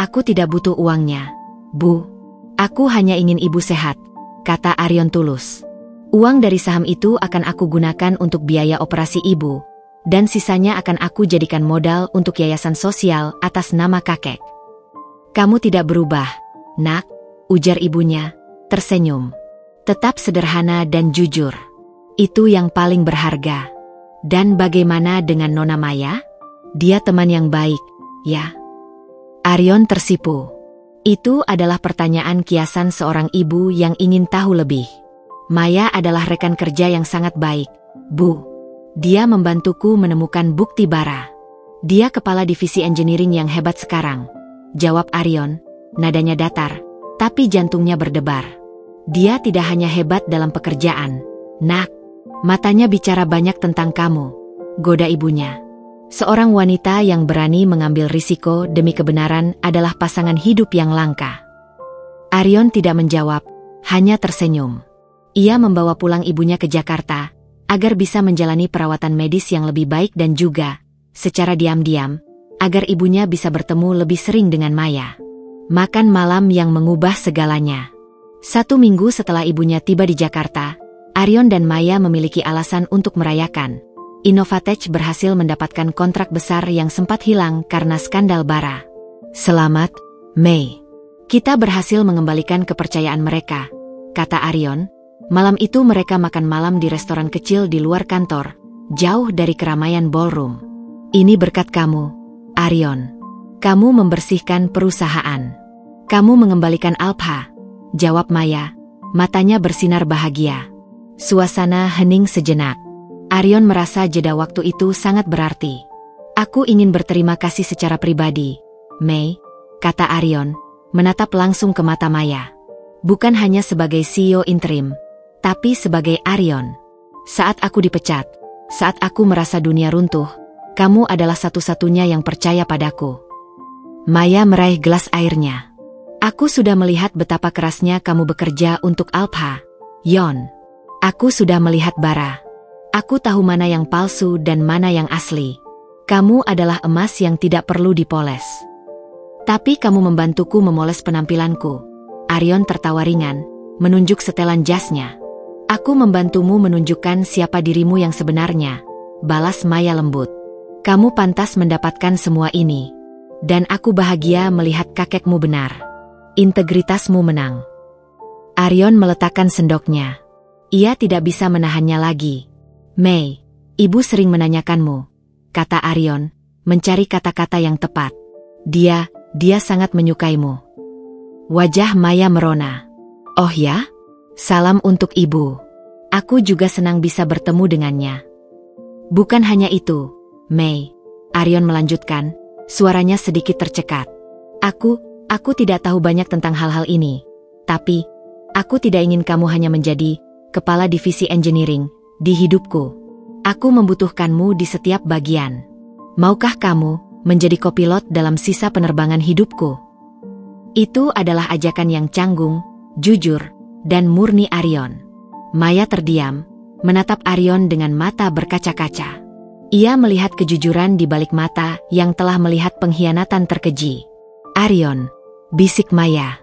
"Aku tidak butuh uangnya, Bu. Aku hanya ingin ibu sehat," kata Arion tulus. "Uang dari saham itu akan aku gunakan untuk biaya operasi ibu, dan sisanya akan aku jadikan modal untuk yayasan sosial atas nama kakek." "Kamu tidak berubah, Nak," ujar ibunya, tersenyum. "Tetap sederhana dan jujur. Itu yang paling berharga." "Dan bagaimana dengan Nona Maya? Dia teman yang baik, ya?" Arion tersipu. Itu adalah pertanyaan kiasan seorang ibu yang ingin tahu lebih. "Maya adalah rekan kerja yang sangat baik, Bu. Dia membantuku menemukan bukti Bara. Dia kepala divisi engineering yang hebat sekarang," jawab Arion, nadanya datar, tapi jantungnya berdebar. "Dia tidak hanya hebat dalam pekerjaan, Nak. Matanya bicara banyak tentang kamu," goda ibunya. Seorang wanita yang berani mengambil risiko demi kebenaran adalah pasangan hidup yang langka. Arion tidak menjawab, hanya tersenyum. Ia membawa pulang ibunya ke Jakarta, agar bisa menjalani perawatan medis yang lebih baik dan juga, secara diam-diam, agar ibunya bisa bertemu lebih sering dengan Maya. Makan malam yang mengubah segalanya. 1 minggu setelah ibunya tiba di Jakarta, Arion dan Maya memiliki alasan untuk merayakan. Innovatech berhasil mendapatkan kontrak besar yang sempat hilang karena skandal Bara. "Selamat, Mei. Kita berhasil mengembalikan kepercayaan mereka," kata Arion. Malam itu mereka makan malam di restoran kecil di luar kantor, jauh dari keramaian ballroom. "Ini berkat kamu, Arion. Kamu membersihkan perusahaan. Kamu mengembalikan Alpha," jawab Maya, matanya bersinar bahagia. Suasana hening sejenak. Arion merasa jeda waktu itu sangat berarti. "Aku ingin berterima kasih secara pribadi, Mei," kata Arion, menatap langsung ke mata Maya. "Bukan hanya sebagai CEO interim, tapi sebagai Arion. Saat aku dipecat, saat aku merasa dunia runtuh, kamu adalah satu-satunya yang percaya padaku." Maya meraih gelas airnya. "Aku sudah melihat betapa kerasnya kamu bekerja untuk Alpha, Yon. Aku sudah melihat Bara. Aku tahu mana yang palsu dan mana yang asli. Kamu adalah emas yang tidak perlu dipoles. Tapi kamu membantuku memoles penampilanku." Arion tertawa ringan, menunjuk setelan jasnya. "Aku membantumu menunjukkan siapa dirimu yang sebenarnya," balas Maya lembut. "Kamu pantas mendapatkan semua ini. Dan aku bahagia melihat kakekmu benar. Integritasmu menang." Arion meletakkan sendoknya. Ia tidak bisa menahannya lagi. "Mei, ibu sering menanyakanmu," kata Arion, mencari kata-kata yang tepat. Dia sangat menyukaimu." Wajah Maya merona. "Oh ya? Salam untuk ibu. Aku juga senang bisa bertemu dengannya." "Bukan hanya itu, Mei," Arion melanjutkan, suaranya sedikit tercekat. Aku tidak tahu banyak tentang hal-hal ini. Tapi, aku tidak ingin kamu hanya menjadi kepala divisi engineering di hidupku. Aku membutuhkanmu di setiap bagian. Maukah kamu menjadi kopilot dalam sisa penerbangan hidupku?" Itu adalah ajakan yang canggung, jujur, dan murni Arion. Maya terdiam, menatap Arion dengan mata berkaca-kaca. Ia melihat kejujuran di balik mata yang telah melihat pengkhianatan terkeji. "Arion," bisik Maya,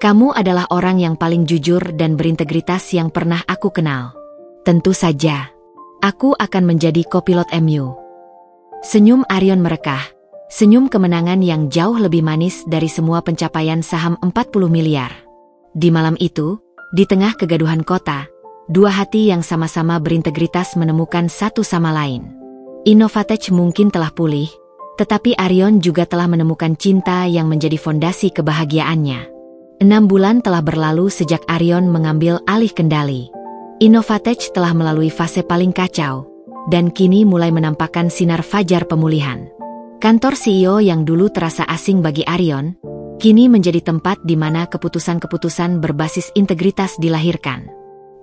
"kamu adalah orang yang paling jujur dan berintegritas yang pernah aku kenal. Tentu saja, aku akan menjadi kopilot MU." Senyum Arion merekah, senyum kemenangan yang jauh lebih manis dari semua pencapaian saham 40 miliar. Di malam itu, di tengah kegaduhan kota, dua hati yang sama-sama berintegritas menemukan satu sama lain. Innovatech mungkin telah pulih, tetapi Arion juga telah menemukan cinta yang menjadi fondasi kebahagiaannya. 6 bulan telah berlalu sejak Arion mengambil alih kendali. Innovatech telah melalui fase paling kacau, dan kini mulai menampakkan sinar fajar pemulihan. Kantor CEO yang dulu terasa asing bagi Arion, kini menjadi tempat di mana keputusan-keputusan berbasis integritas dilahirkan.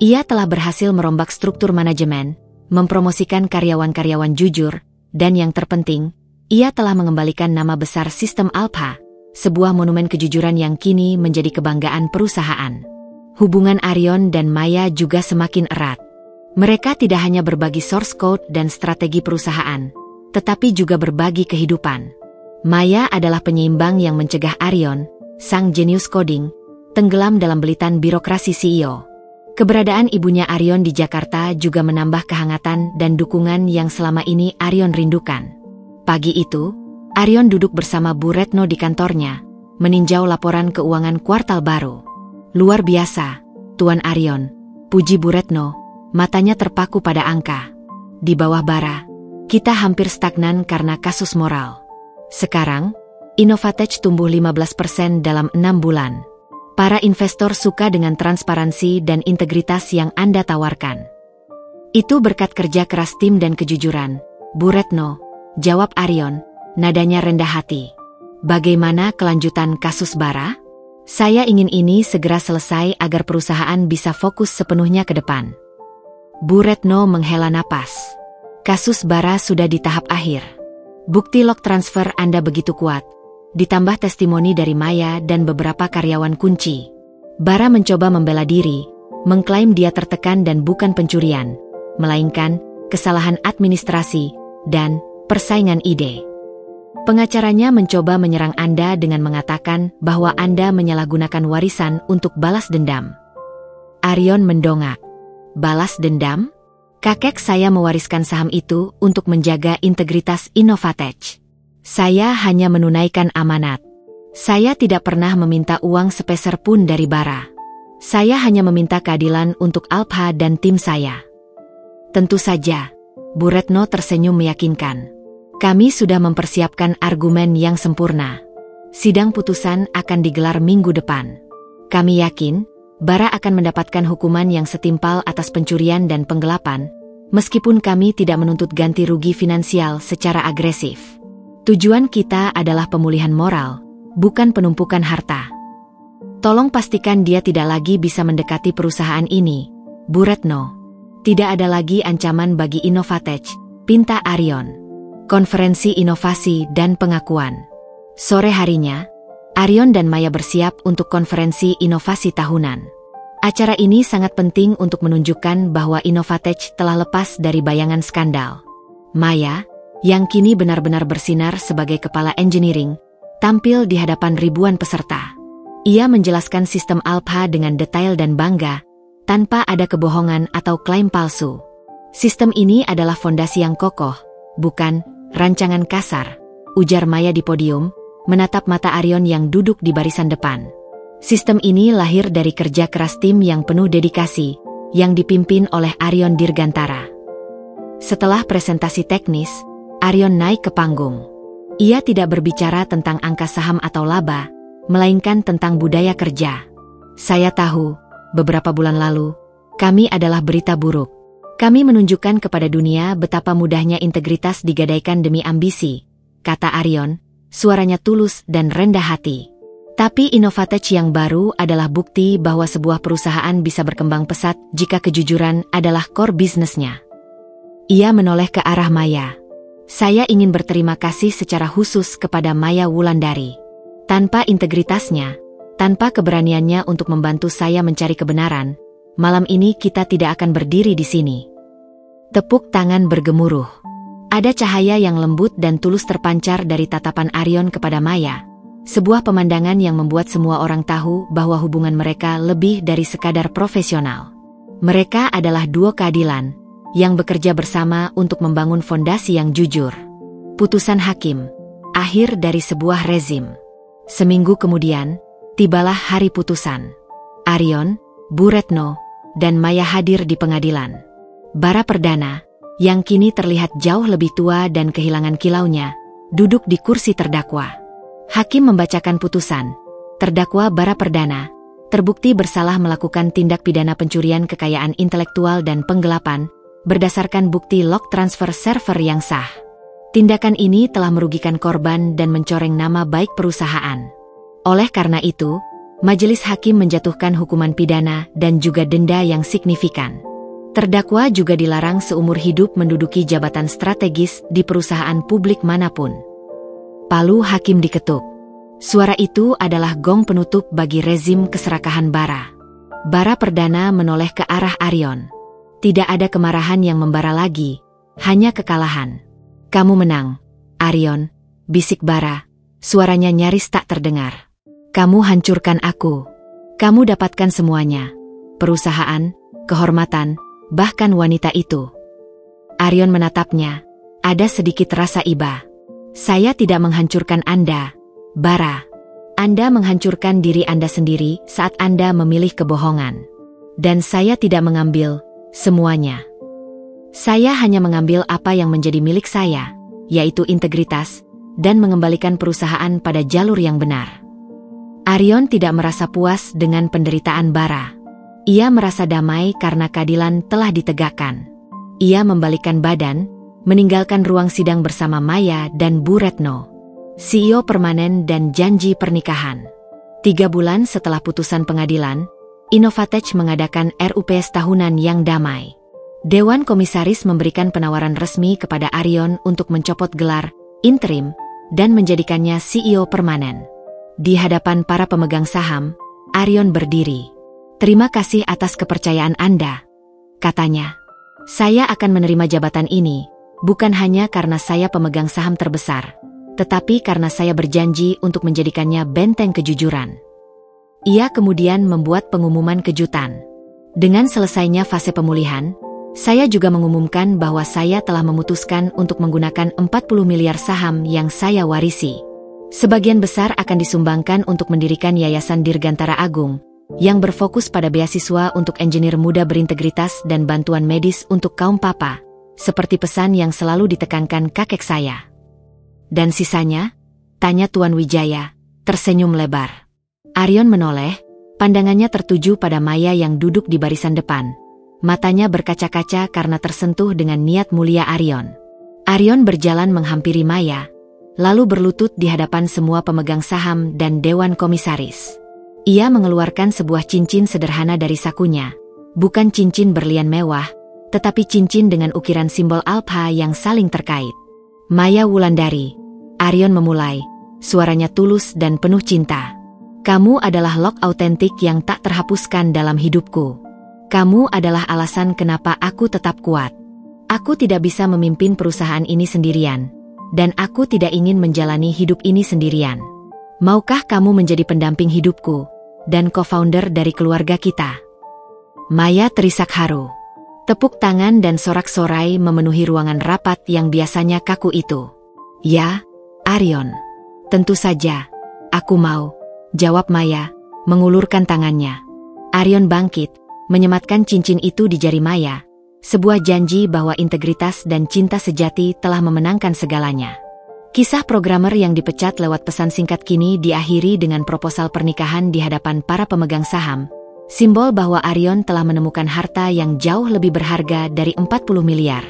Ia telah berhasil merombak struktur manajemen, mempromosikan karyawan-karyawan jujur, dan yang terpenting, ia telah mengembalikan nama besar sistem Alpha, sebuah monumen kejujuran yang kini menjadi kebanggaan perusahaan. Hubungan Arion dan Maya juga semakin erat. Mereka tidak hanya berbagi source code dan strategi perusahaan, tetapi juga berbagi kehidupan. Maya adalah penyeimbang yang mencegah Arion, sang jenius coding, tenggelam dalam belitan birokrasi CEO. Keberadaan ibunya Arion di Jakarta juga menambah kehangatan dan dukungan yang selama ini Arion rindukan. Pagi itu, Arion duduk bersama Bu Retno di kantornya, meninjau laporan keuangan kuartal baru. "Luar biasa, Tuan Arion," puji Bu Retno, matanya terpaku pada angka. "Di bawah bara, kita hampir stagnan karena kasus moral. Sekarang, Innovatech tumbuh 15% dalam 6 bulan. Para investor suka dengan transparansi dan integritas yang Anda tawarkan." "Itu berkat kerja keras tim dan kejujuran, Bu Retno," jawab Arion, nadanya rendah hati. "Bagaimana kelanjutan kasus bara? Saya ingin ini segera selesai agar perusahaan bisa fokus sepenuhnya ke depan." Bu Retno menghela napas. "Kasus bara sudah di tahap akhir. Bukti log transfer Anda begitu kuat, ditambah testimoni dari Maya dan beberapa karyawan kunci. Bara mencoba membela diri, mengklaim dia tertekan dan bukan pencurian, melainkan kesalahan administrasi dan persaingan ide. Pengacaranya mencoba menyerang Anda dengan mengatakan bahwa Anda menyalahgunakan warisan untuk balas dendam." Arion mendongak. "Balas dendam? Kakek saya mewariskan saham itu untuk menjaga integritas Innovatech. Saya hanya menunaikan amanat. Saya tidak pernah meminta uang sepeser pun dari bara. Saya hanya meminta keadilan untuk Alpha dan tim saya." "Tentu saja," Bu Retno tersenyum meyakinkan. "Kami sudah mempersiapkan argumen yang sempurna. Sidang putusan akan digelar minggu depan. Kami yakin, bara akan mendapatkan hukuman yang setimpal atas pencurian dan penggelapan, meskipun kami tidak menuntut ganti rugi finansial secara agresif. Tujuan kita adalah pemulihan moral, bukan penumpukan harta. Tolong pastikan dia tidak lagi bisa mendekati perusahaan ini, Bu Retno. Tidak ada lagi ancaman bagi Innovatech," pinta Arion. Konferensi inovasi dan pengakuan. Sore harinya, Arion dan Maya bersiap untuk konferensi inovasi tahunan. Acara ini sangat penting untuk menunjukkan bahwa Innovatech telah lepas dari bayangan skandal. Maya, yang kini benar-benar bersinar sebagai kepala engineering, tampil di hadapan ribuan peserta. Ia menjelaskan sistem Alpha dengan detail dan bangga, tanpa ada kebohongan atau klaim palsu. "Sistem ini adalah fondasi yang kokoh, bukan rancangan kasar," ujar Maya di podium, menatap mata Arion yang duduk di barisan depan. "Sistem ini lahir dari kerja keras tim yang penuh dedikasi, yang dipimpin oleh Arion Dirgantara." Setelah presentasi teknis, Arion naik ke panggung. Ia tidak berbicara tentang angka saham atau laba, melainkan tentang budaya kerja. "Saya tahu, beberapa bulan lalu, kami adalah berita buruk. Kami menunjukkan kepada dunia betapa mudahnya integritas digadaikan demi ambisi," kata Arion, suaranya tulus dan rendah hati. "Tapi Innovatech yang baru adalah bukti bahwa sebuah perusahaan bisa berkembang pesat jika kejujuran adalah core bisnisnya." Ia menoleh ke arah Maya. "Saya ingin berterima kasih secara khusus kepada Maya Wulandari. Tanpa integritasnya, tanpa keberaniannya untuk membantu saya mencari kebenaran, malam ini kita tidak akan berdiri di sini." Tepuk tangan bergemuruh. Ada cahaya yang lembut dan tulus terpancar dari tatapan Arion kepada Maya. Sebuah pemandangan yang membuat semua orang tahu bahwa hubungan mereka lebih dari sekadar profesional. Mereka adalah duo keadilan yang bekerja bersama untuk membangun fondasi yang jujur. Putusan hakim. Akhir dari sebuah rezim. Seminggu kemudian, tibalah hari putusan. Arion, Bu Retno, dan Maya hadir di pengadilan. Bara Perdana, yang kini terlihat jauh lebih tua dan kehilangan kilaunya, duduk di kursi terdakwa. Hakim membacakan putusan. Terdakwa Bara Perdana terbukti bersalah melakukan tindak pidana pencurian kekayaan intelektual dan penggelapan berdasarkan bukti log transfer server yang sah. Tindakan ini telah merugikan korban dan mencoreng nama baik perusahaan. Oleh karena itu, majelis hakim menjatuhkan hukuman pidana dan juga denda yang signifikan. Terdakwa juga dilarang seumur hidup menduduki jabatan strategis di perusahaan publik manapun. Palu hakim diketuk. Suara itu adalah gong penutup bagi rezim keserakahan Bara. Bara Perdana menoleh ke arah Arion. Tidak ada kemarahan yang membara lagi, hanya kekalahan. Kamu menang, Arion, bisik Bara. Suaranya nyaris tak terdengar. Kamu hancurkan aku. Kamu dapatkan semuanya. Perusahaan, kehormatan, bahkan wanita itu. Arion menatapnya. Ada sedikit rasa iba. Saya tidak menghancurkan Anda, Bara. Anda menghancurkan diri Anda sendiri saat Anda memilih kebohongan. Dan saya tidak mengambil semuanya. Saya hanya mengambil apa yang menjadi milik saya, yaitu integritas, dan mengembalikan perusahaan pada jalur yang benar. Arion tidak merasa puas dengan penderitaan Bara. Ia merasa damai karena keadilan telah ditegakkan. Ia membalikkan badan, meninggalkan ruang sidang bersama Maya dan Bu Retno, CEO permanen dan janji pernikahan. 3 bulan setelah putusan pengadilan, Innovatech mengadakan RUPS tahunan yang damai. Dewan Komisaris memberikan penawaran resmi kepada Arion untuk mencopot gelar interim dan menjadikannya CEO permanen. Di hadapan para pemegang saham, Arion berdiri. Terima kasih atas kepercayaan Anda, katanya. Saya akan menerima jabatan ini, bukan hanya karena saya pemegang saham terbesar, tetapi karena saya berjanji untuk menjadikannya benteng kejujuran. Ia kemudian membuat pengumuman kejutan. Dengan selesainya fase pemulihan, saya juga mengumumkan bahwa saya telah memutuskan untuk menggunakan 40 miliar saham yang saya warisi. Sebagian besar akan disumbangkan untuk mendirikan Yayasan Dirgantara Agung, yang berfokus pada beasiswa untuk engineer muda berintegritas dan bantuan medis untuk kaum papa, seperti pesan yang selalu ditekankan kakek saya. Dan sisanya? Tanya Tuan Wijaya, tersenyum lebar. Arion menoleh, pandangannya tertuju pada Maya yang duduk di barisan depan. Matanya berkaca-kaca karena tersentuh dengan niat mulia Arion. Arion berjalan menghampiri Maya, lalu berlutut di hadapan semua pemegang saham dan Dewan Komisaris. Ia mengeluarkan sebuah cincin sederhana dari sakunya, bukan cincin berlian mewah, tetapi cincin dengan ukiran simbol Alpha yang saling terkait. Maya Wulandari, Arion memulai, suaranya tulus dan penuh cinta. Kamu adalah log autentik yang tak terhapuskan dalam hidupku. Kamu adalah alasan kenapa aku tetap kuat. Aku tidak bisa memimpin perusahaan ini sendirian, dan aku tidak ingin menjalani hidup ini sendirian. Maukah kamu menjadi pendamping hidupku dan co-founder dari keluarga kita? Maya terisak haru. Tepuk tangan dan sorak-sorai memenuhi ruangan rapat yang biasanya kaku itu. Ya, Arion. Tentu saja, aku mau, jawab Maya, mengulurkan tangannya. Arion bangkit, menyematkan cincin itu di jari Maya, sebuah janji bahwa integritas dan cinta sejati telah memenangkan segalanya. Kisah programmer yang dipecat lewat pesan singkat kini diakhiri dengan proposal pernikahan di hadapan para pemegang saham, simbol bahwa Arion telah menemukan harta yang jauh lebih berharga dari 40 miliar.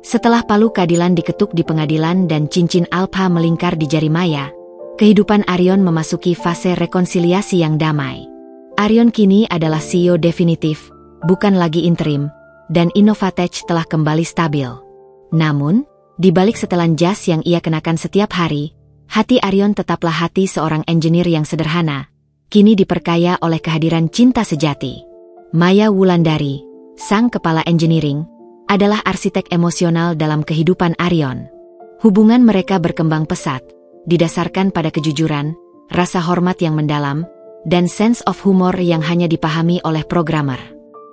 Setelah palu keadilan diketuk di pengadilan dan cincin Alpha melingkar di jari Maya, kehidupan Arion memasuki fase rekonsiliasi yang damai. Arion kini adalah CEO definitif, bukan lagi interim, dan Innovatech telah kembali stabil. Namun, di balik setelan jas yang ia kenakan setiap hari, hati Arion tetaplah hati seorang engineer yang sederhana, kini diperkaya oleh kehadiran cinta sejati. Maya Wulandari, sang kepala engineering, adalah arsitek emosional dalam kehidupan Arion. Hubungan mereka berkembang pesat, didasarkan pada kejujuran, rasa hormat yang mendalam, dan sense of humor yang hanya dipahami oleh programmer.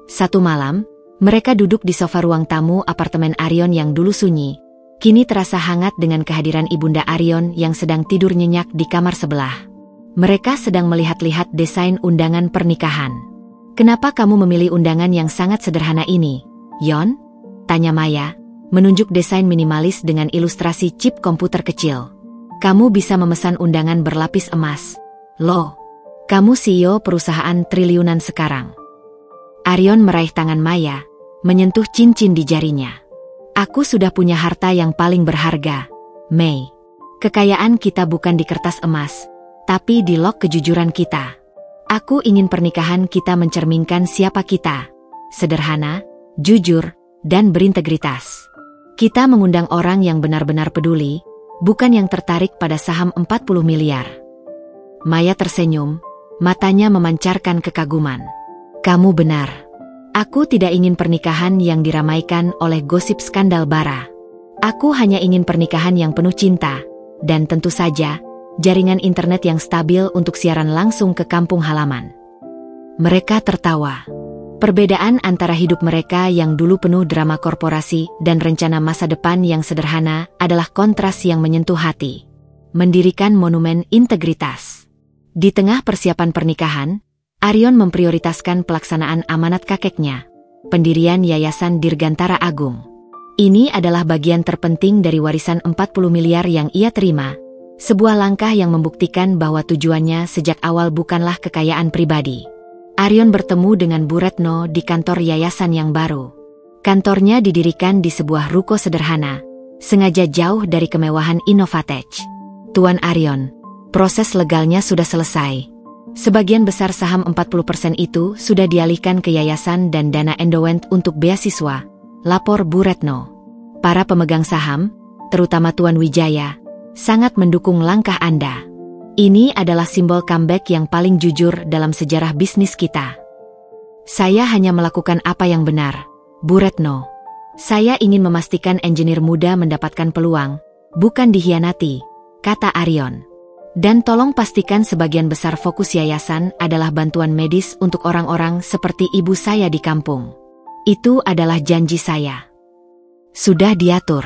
Satu malam, mereka duduk di sofa ruang tamu apartemen Arion yang dulu sunyi, kini terasa hangat dengan kehadiran ibunda Arion yang sedang tidur nyenyak di kamar sebelah. Mereka sedang melihat-lihat desain undangan pernikahan. "Kenapa kamu memilih undangan yang sangat sederhana ini, Yon?" tanya Maya, menunjuk desain minimalis dengan ilustrasi chip komputer kecil. "Kamu bisa memesan undangan berlapis emas. Loh, kamu CEO perusahaan triliunan sekarang." Arion meraih tangan Maya, menyentuh cincin di jarinya. "Aku sudah punya harta yang paling berharga, Mei. Kekayaan kita bukan di kertas emas, tapi di log kejujuran kita. Aku ingin pernikahan kita mencerminkan siapa kita. Sederhana, jujur, dan berintegritas. Kita mengundang orang yang benar-benar peduli, bukan yang tertarik pada saham 40 miliar. Maya tersenyum, matanya memancarkan kekaguman. "Kamu benar. Aku tidak ingin pernikahan yang diramaikan oleh gosip skandal bara. Aku hanya ingin pernikahan yang penuh cinta, dan tentu saja, jaringan internet yang stabil untuk siaran langsung ke kampung halaman." Mereka tertawa. Perbedaan antara hidup mereka yang dulu penuh drama korporasi dan rencana masa depan yang sederhana adalah kontras yang menyentuh hati. Mendirikan monumen integritas. Di tengah persiapan pernikahan, Arion memprioritaskan pelaksanaan amanat kakeknya, pendirian Yayasan Dirgantara Agung. Ini adalah bagian terpenting dari warisan 40 miliar yang ia terima, sebuah langkah yang membuktikan bahwa tujuannya sejak awal bukanlah kekayaan pribadi. Arion bertemu dengan Bu Retno di kantor yayasan yang baru. Kantornya didirikan di sebuah ruko sederhana, sengaja jauh dari kemewahan Innovatech. "Tuan Arion, proses legalnya sudah selesai. Sebagian besar saham 40% itu sudah dialihkan ke yayasan dan dana endowment untuk beasiswa," lapor Bu Retno. "Para pemegang saham, terutama Tuan Wijaya, sangat mendukung langkah Anda. Ini adalah simbol comeback yang paling jujur dalam sejarah bisnis kita." "Saya hanya melakukan apa yang benar, Bu Retno. Saya ingin memastikan engineer muda mendapatkan peluang, bukan dihianati," kata Arion. "Dan tolong pastikan sebagian besar fokus yayasan adalah bantuan medis untuk orang-orang seperti ibu saya di kampung. Itu adalah janji saya." "Sudah diatur.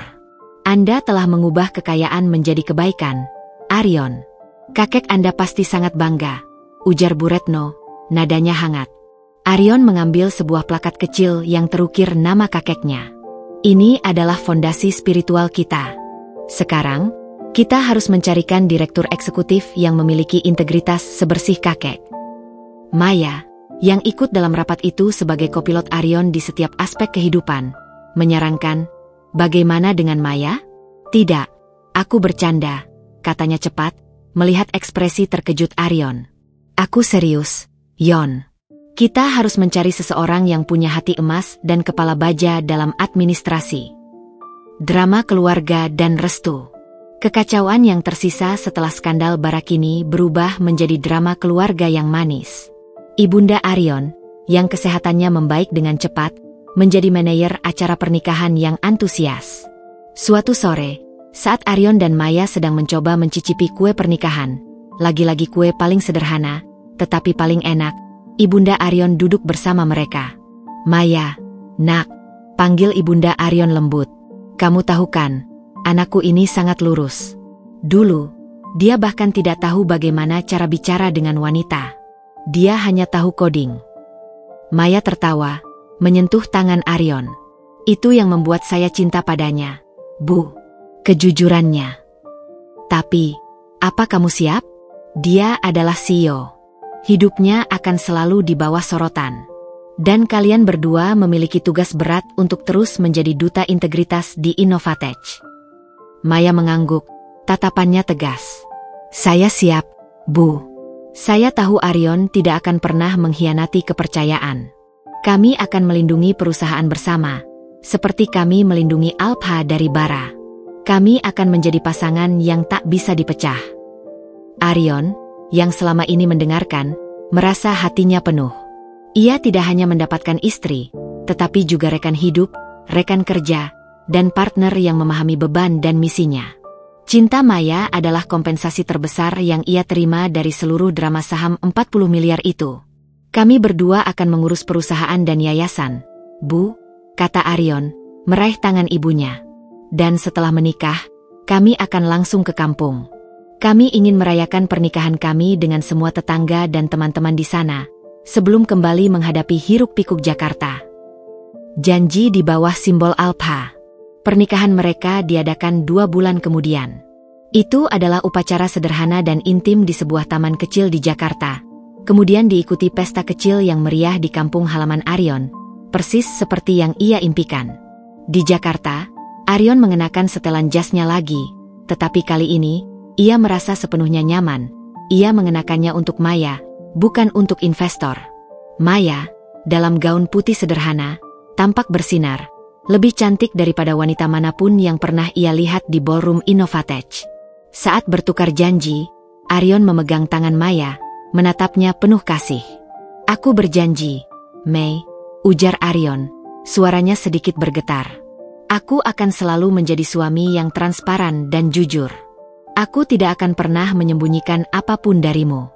Anda telah mengubah kekayaan menjadi kebaikan, Arion. Kakek Anda pasti sangat bangga," ujar Bu Retno, nadanya hangat. Arion mengambil sebuah plakat kecil yang terukir nama kakeknya. "Ini adalah fondasi spiritual kita. Sekarang, kita harus mencarikan direktur eksekutif yang memiliki integritas sebersih kakek." Maya, yang ikut dalam rapat itu sebagai kopilot Arion di setiap aspek kehidupan, menyarankan, "Bagaimana dengan Maya?" "Tidak, aku bercanda," katanya cepat, melihat ekspresi terkejut Arion. "Aku serius, Yon. Kita harus mencari seseorang yang punya hati emas dan kepala baja dalam administrasi. Drama keluarga dan restu." Kekacauan yang tersisa setelah skandal bara kini berubah menjadi drama keluarga yang manis. Ibunda Arion, yang kesehatannya membaik dengan cepat, menjadi manajer acara pernikahan yang antusias. Suatu sore, saat Arion dan Maya sedang mencoba mencicipi kue pernikahan, lagi-lagi kue paling sederhana, tetapi paling enak, ibunda Arion duduk bersama mereka. "Maya, nak," panggil ibunda Arion lembut. "Kamu tahu kan, anakku ini sangat lurus. Dulu, dia bahkan tidak tahu bagaimana cara bicara dengan wanita. Dia hanya tahu coding." Maya tertawa, menyentuh tangan Arion. "Itu yang membuat saya cinta padanya, Bu. Kejujurannya. Tapi, apa kamu siap? Dia adalah CEO. Hidupnya akan selalu di bawah sorotan. Dan kalian berdua memiliki tugas berat untuk terus menjadi duta integritas di Innovatech." Maya mengangguk, tatapannya tegas. "Saya siap, Bu. Saya tahu Arion tidak akan pernah mengkhianati kepercayaan. Kami akan melindungi perusahaan bersama, seperti kami melindungi Alpha dari bara. Kami akan menjadi pasangan yang tak bisa dipecah." Arion, yang selama ini mendengarkan, merasa hatinya penuh. Ia tidak hanya mendapatkan istri, tetapi juga rekan hidup, rekan kerja, dan partner yang memahami beban dan misinya. Cinta Maya adalah kompensasi terbesar yang ia terima dari seluruh drama saham 40 miliar itu. Kami berdua akan mengurus perusahaan dan yayasan, Bu, kata Arion, meraih tangan ibunya. Dan setelah menikah, kami akan langsung ke kampung. Kami ingin merayakan pernikahan kami dengan semua tetangga dan teman-teman di sana, sebelum kembali menghadapi hiruk-pikuk Jakarta. Janji di bawah simbol Alpha. Pernikahan mereka diadakan 2 bulan kemudian. Itu adalah upacara sederhana dan intim di sebuah taman kecil di Jakarta. Kemudian diikuti pesta kecil yang meriah di kampung halaman Arion, persis seperti yang ia impikan. Di Jakarta, Arion mengenakan setelan jasnya lagi, tetapi kali ini, ia merasa sepenuhnya nyaman. Ia mengenakannya untuk Maya, bukan untuk investor. Maya, dalam gaun putih sederhana, tampak bersinar, lebih cantik daripada wanita manapun yang pernah ia lihat di ballroom Innovatech. Saat bertukar janji, Arion memegang tangan Maya, menatapnya penuh kasih. "Aku berjanji, Mei," ujar Arion, suaranya sedikit bergetar. "Aku akan selalu menjadi suami yang transparan dan jujur. Aku tidak akan pernah menyembunyikan apapun darimu.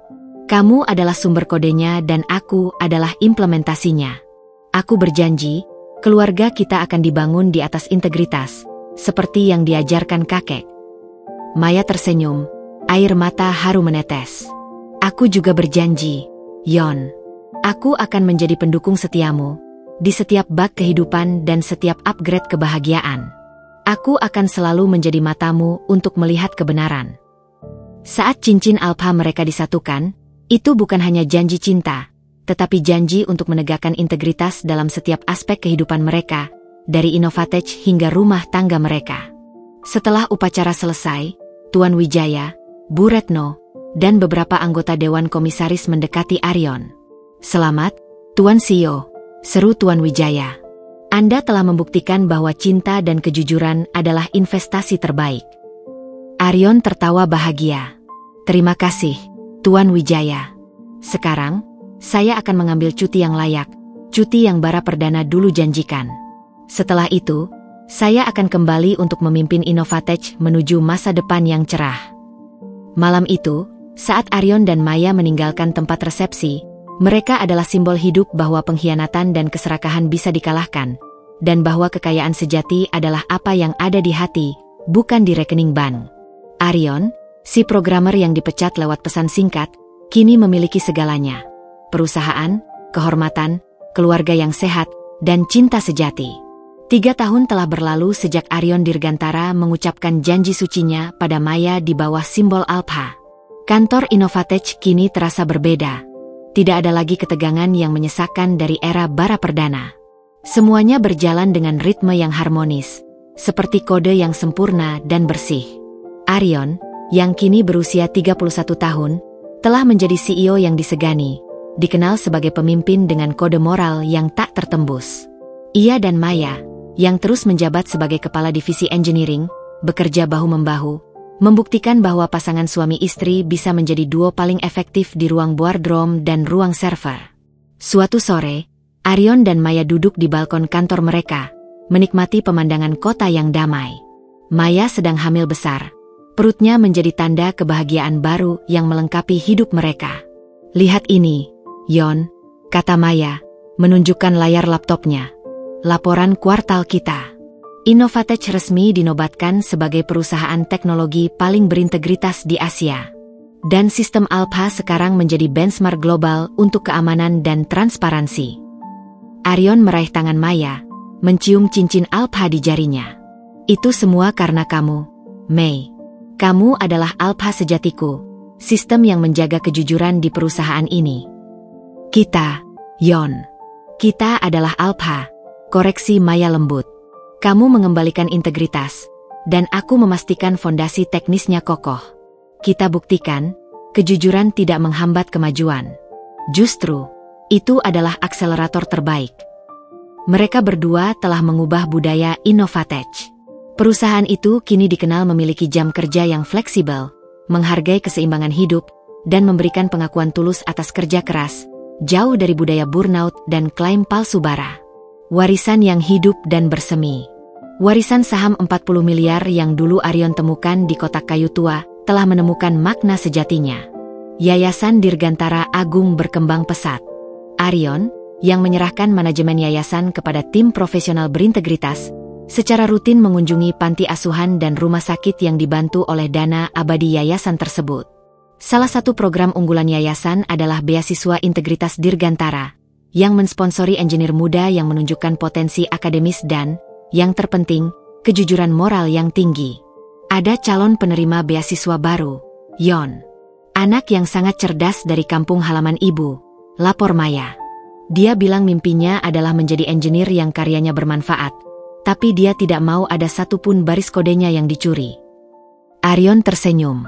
Kamu adalah sumber kodenya dan aku adalah implementasinya. Aku berjanji, keluarga kita akan dibangun di atas integritas, seperti yang diajarkan kakek." Maya tersenyum, air mata haru menetes. "Aku juga berjanji, Yon. Aku akan menjadi pendukung setiamu, di setiap bak kehidupan dan setiap upgrade kebahagiaan. Aku akan selalu menjadi matamu untuk melihat kebenaran." Saat cincin Alpha mereka disatukan, itu bukan hanya janji cinta, tetapi janji untuk menegakkan integritas dalam setiap aspek kehidupan mereka, dari Innovatech hingga rumah tangga mereka. Setelah upacara selesai, Tuan Wijaya, Bu Retno, dan beberapa anggota Dewan Komisaris mendekati Arion. "Selamat, Tuan CEO," seru Tuan Wijaya. "Anda telah membuktikan bahwa cinta dan kejujuran adalah investasi terbaik." Arion tertawa bahagia. "Terima kasih, Tuan Wijaya. Sekarang, saya akan mengambil cuti yang layak, cuti yang bara perdana dulu janjikan. Setelah itu, saya akan kembali untuk memimpin Innovatech menuju masa depan yang cerah." Malam itu, saat Arion dan Maya meninggalkan tempat resepsi, mereka adalah simbol hidup bahwa pengkhianatan dan keserakahan bisa dikalahkan, dan bahwa kekayaan sejati adalah apa yang ada di hati, bukan di rekening bank. Arion, si programmer yang dipecat lewat pesan singkat, kini memiliki segalanya: perusahaan, kehormatan, keluarga yang sehat, dan cinta sejati. 3 tahun telah berlalu sejak Arion Dirgantara mengucapkan janji sucinya pada Maya di bawah simbol Alpha. Kantor Innovatech kini terasa berbeda. Tidak ada lagi ketegangan yang menyesakkan dari era bara perdana. Semuanya berjalan dengan ritme yang harmonis, seperti kode yang sempurna dan bersih. Arion, yang kini berusia 31 tahun, telah menjadi CEO yang disegani, dikenal sebagai pemimpin dengan kode moral yang tak tertembus. Ia dan Maya, yang terus menjabat sebagai kepala divisi engineering, bekerja bahu-membahu, membuktikan bahwa pasangan suami istri bisa menjadi duo paling efektif di ruang boardroom dan ruang server. Suatu sore, Arion dan Maya duduk di balkon kantor mereka, menikmati pemandangan kota yang damai. Maya sedang hamil besar. Perutnya menjadi tanda kebahagiaan baru yang melengkapi hidup mereka. "Lihat ini, Yon," kata Maya, menunjukkan layar laptopnya. "Laporan kuartal kita. Innovatech resmi dinobatkan sebagai perusahaan teknologi paling berintegritas di Asia. Dan sistem Alpha sekarang menjadi benchmark global untuk keamanan dan transparansi." Arion meraih tangan Maya, mencium cincin Alpha di jarinya. "Itu semua karena kamu, Mei. Kamu adalah Alpha sejatiku, sistem yang menjaga kejujuran di perusahaan ini." "Kita, Yon. Kita adalah Alpha," koreksi Maya lembut. "Kamu mengembalikan integritas, dan aku memastikan fondasi teknisnya kokoh. Kita buktikan, kejujuran tidak menghambat kemajuan. Justru, itu adalah akselerator terbaik." Mereka berdua telah mengubah budaya Innovatech. Perusahaan itu kini dikenal memiliki jam kerja yang fleksibel, menghargai keseimbangan hidup, dan memberikan pengakuan tulus atas kerja keras, jauh dari budaya burnout dan klaim palsu bara. Warisan yang hidup dan bersemi. Warisan saham 40 miliar yang dulu Arion temukan di kotak kayu tua telah menemukan makna sejatinya. Yayasan Dirgantara Agung berkembang pesat. Arion, yang menyerahkan manajemen yayasan kepada tim profesional berintegritas, secara rutin mengunjungi panti asuhan dan rumah sakit yang dibantu oleh dana abadi yayasan tersebut. Salah satu program unggulan yayasan adalah Beasiswa Integritas Dirgantara, yang mensponsori engineer muda yang menunjukkan potensi akademis dan, yang terpenting, kejujuran moral yang tinggi. Ada calon penerima beasiswa baru, Yon. Anak yang sangat cerdas dari kampung halaman ibu, lapor Maya. Dia bilang mimpinya adalah menjadi engineer yang karyanya bermanfaat, tapi dia tidak mau ada satupun baris kodenya yang dicuri. Arion tersenyum.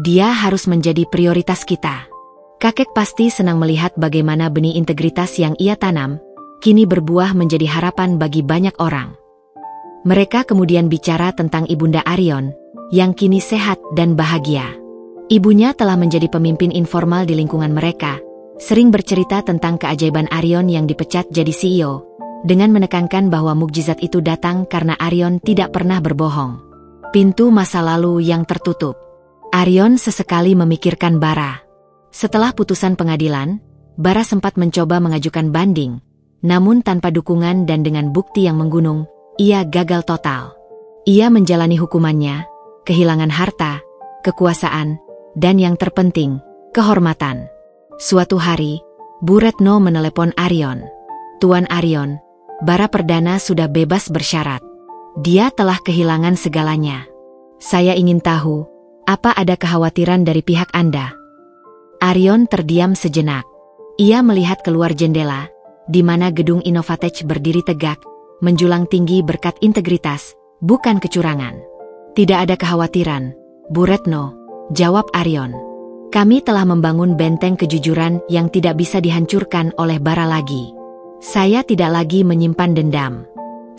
Dia harus menjadi prioritas kita. Kakek pasti senang melihat bagaimana benih integritas yang ia tanam, kini berbuah menjadi harapan bagi banyak orang. Mereka kemudian bicara tentang Ibunda Arion, yang kini sehat dan bahagia. Ibunya telah menjadi pemimpin informal di lingkungan mereka, sering bercerita tentang keajaiban Arion yang dipecat jadi CEO, dengan menekankan bahwa mukjizat itu datang karena Arion tidak pernah berbohong. Pintu masa lalu yang tertutup. Arion sesekali memikirkan Bara. Setelah putusan pengadilan, Bara sempat mencoba mengajukan banding, namun tanpa dukungan dan dengan bukti yang menggunung, ia gagal total. Ia menjalani hukumannya, kehilangan harta, kekuasaan, dan yang terpenting, kehormatan. Suatu hari, Bu Retno menelepon Arion. Tuan Arion, Bara Perdana sudah bebas bersyarat. Dia telah kehilangan segalanya. Saya ingin tahu, apa ada kekhawatiran dari pihak Anda? Arion terdiam sejenak. Ia melihat keluar jendela, di mana gedung Innovatech berdiri tegak, menjulang tinggi berkat integritas, bukan kecurangan. Tidak ada kekhawatiran, Bu Retno, jawab Arion. Kami telah membangun benteng kejujuran yang tidak bisa dihancurkan oleh Bara lagi. Saya tidak lagi menyimpan dendam.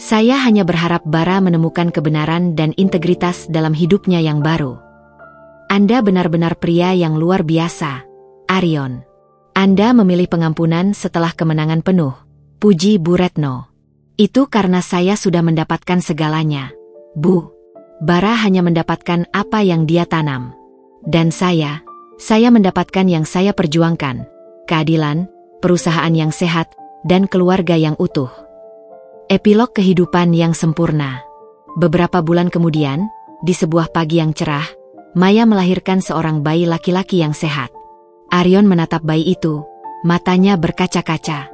Saya hanya berharap Bara menemukan kebenaran dan integritas dalam hidupnya yang baru. Anda benar-benar pria yang luar biasa, Arion. Anda memilih pengampunan setelah kemenangan penuh, puji Bu Retno. Itu karena saya sudah mendapatkan segalanya, Bu. Bara hanya mendapatkan apa yang dia tanam. Dan saya mendapatkan yang saya perjuangkan, keadilan, perusahaan yang sehat, dan keluarga yang utuh. Epilog kehidupan yang sempurna. Beberapa bulan kemudian, di sebuah pagi yang cerah, Maya melahirkan seorang bayi laki-laki yang sehat. Arion menatap bayi itu, matanya berkaca-kaca.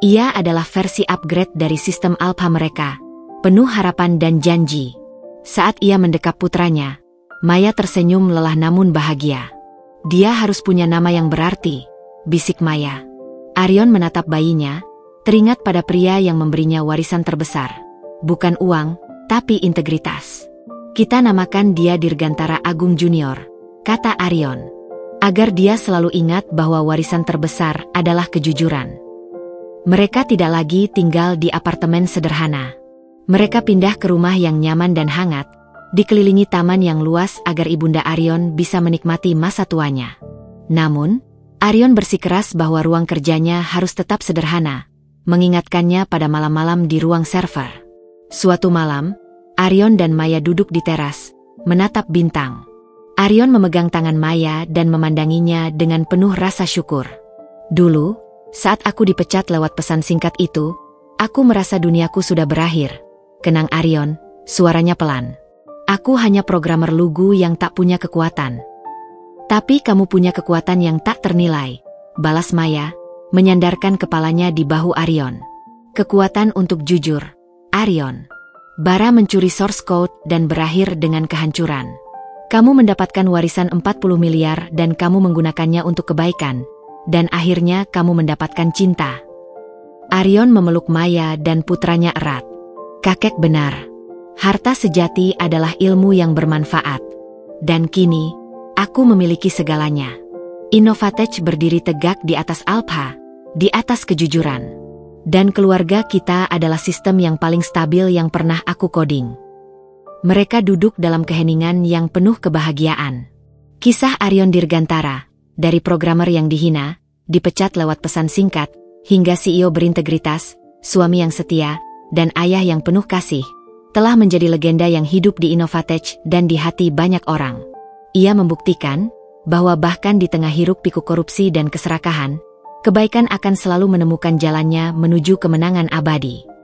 Ia adalah versi upgrade dari sistem Alpha mereka, penuh harapan dan janji. Saat ia mendekap putranya, Maya tersenyum lelah namun bahagia. Dia harus punya nama yang berarti, bisik Maya. Arion menatap bayinya, teringat pada pria yang memberinya warisan terbesar. Bukan uang, tapi integritas. Kita namakan dia Dirgantara Agung Junior, kata Arion. Agar dia selalu ingat bahwa warisan terbesar adalah kejujuran. Mereka tidak lagi tinggal di apartemen sederhana. Mereka pindah ke rumah yang nyaman dan hangat, dikelilingi taman yang luas agar Ibunda Arion bisa menikmati masa tuanya. Namun, Arion bersikeras bahwa ruang kerjanya harus tetap sederhana, mengingatkannya pada malam-malam di ruang server. Suatu malam, Arion dan Maya duduk di teras, menatap bintang. Arion memegang tangan Maya dan memandanginya dengan penuh rasa syukur. Dulu, saat aku dipecat lewat pesan singkat itu, aku merasa duniaku sudah berakhir. Kenang Arion, suaranya pelan. Aku hanya programmer lugu yang tak punya kekuatan. Tapi kamu punya kekuatan yang tak ternilai, balas Maya, menyandarkan kepalanya di bahu Arion. Kekuatan untuk jujur, Arion. Bara mencuri source code dan berakhir dengan kehancuran. Kamu mendapatkan warisan 40 miliar dan kamu menggunakannya untuk kebaikan. Dan akhirnya kamu mendapatkan cinta. Arion memeluk Maya dan putranya erat. Kakek benar. Harta sejati adalah ilmu yang bermanfaat. Dan kini, aku memiliki segalanya. Innovatech berdiri tegak di atas Alpha, di atas kejujuran. Dan keluarga kita adalah sistem yang paling stabil yang pernah aku coding. Mereka duduk dalam keheningan yang penuh kebahagiaan. Kisah Arion Dirgantara, dari programmer yang dihina, dipecat lewat pesan singkat, hingga CEO berintegritas, suami yang setia, dan ayah yang penuh kasih, telah menjadi legenda yang hidup di Innovatech dan di hati banyak orang. Ia membuktikan bahwa bahkan di tengah hiruk-pikuk korupsi dan keserakahan, kebaikan akan selalu menemukan jalannya menuju kemenangan abadi.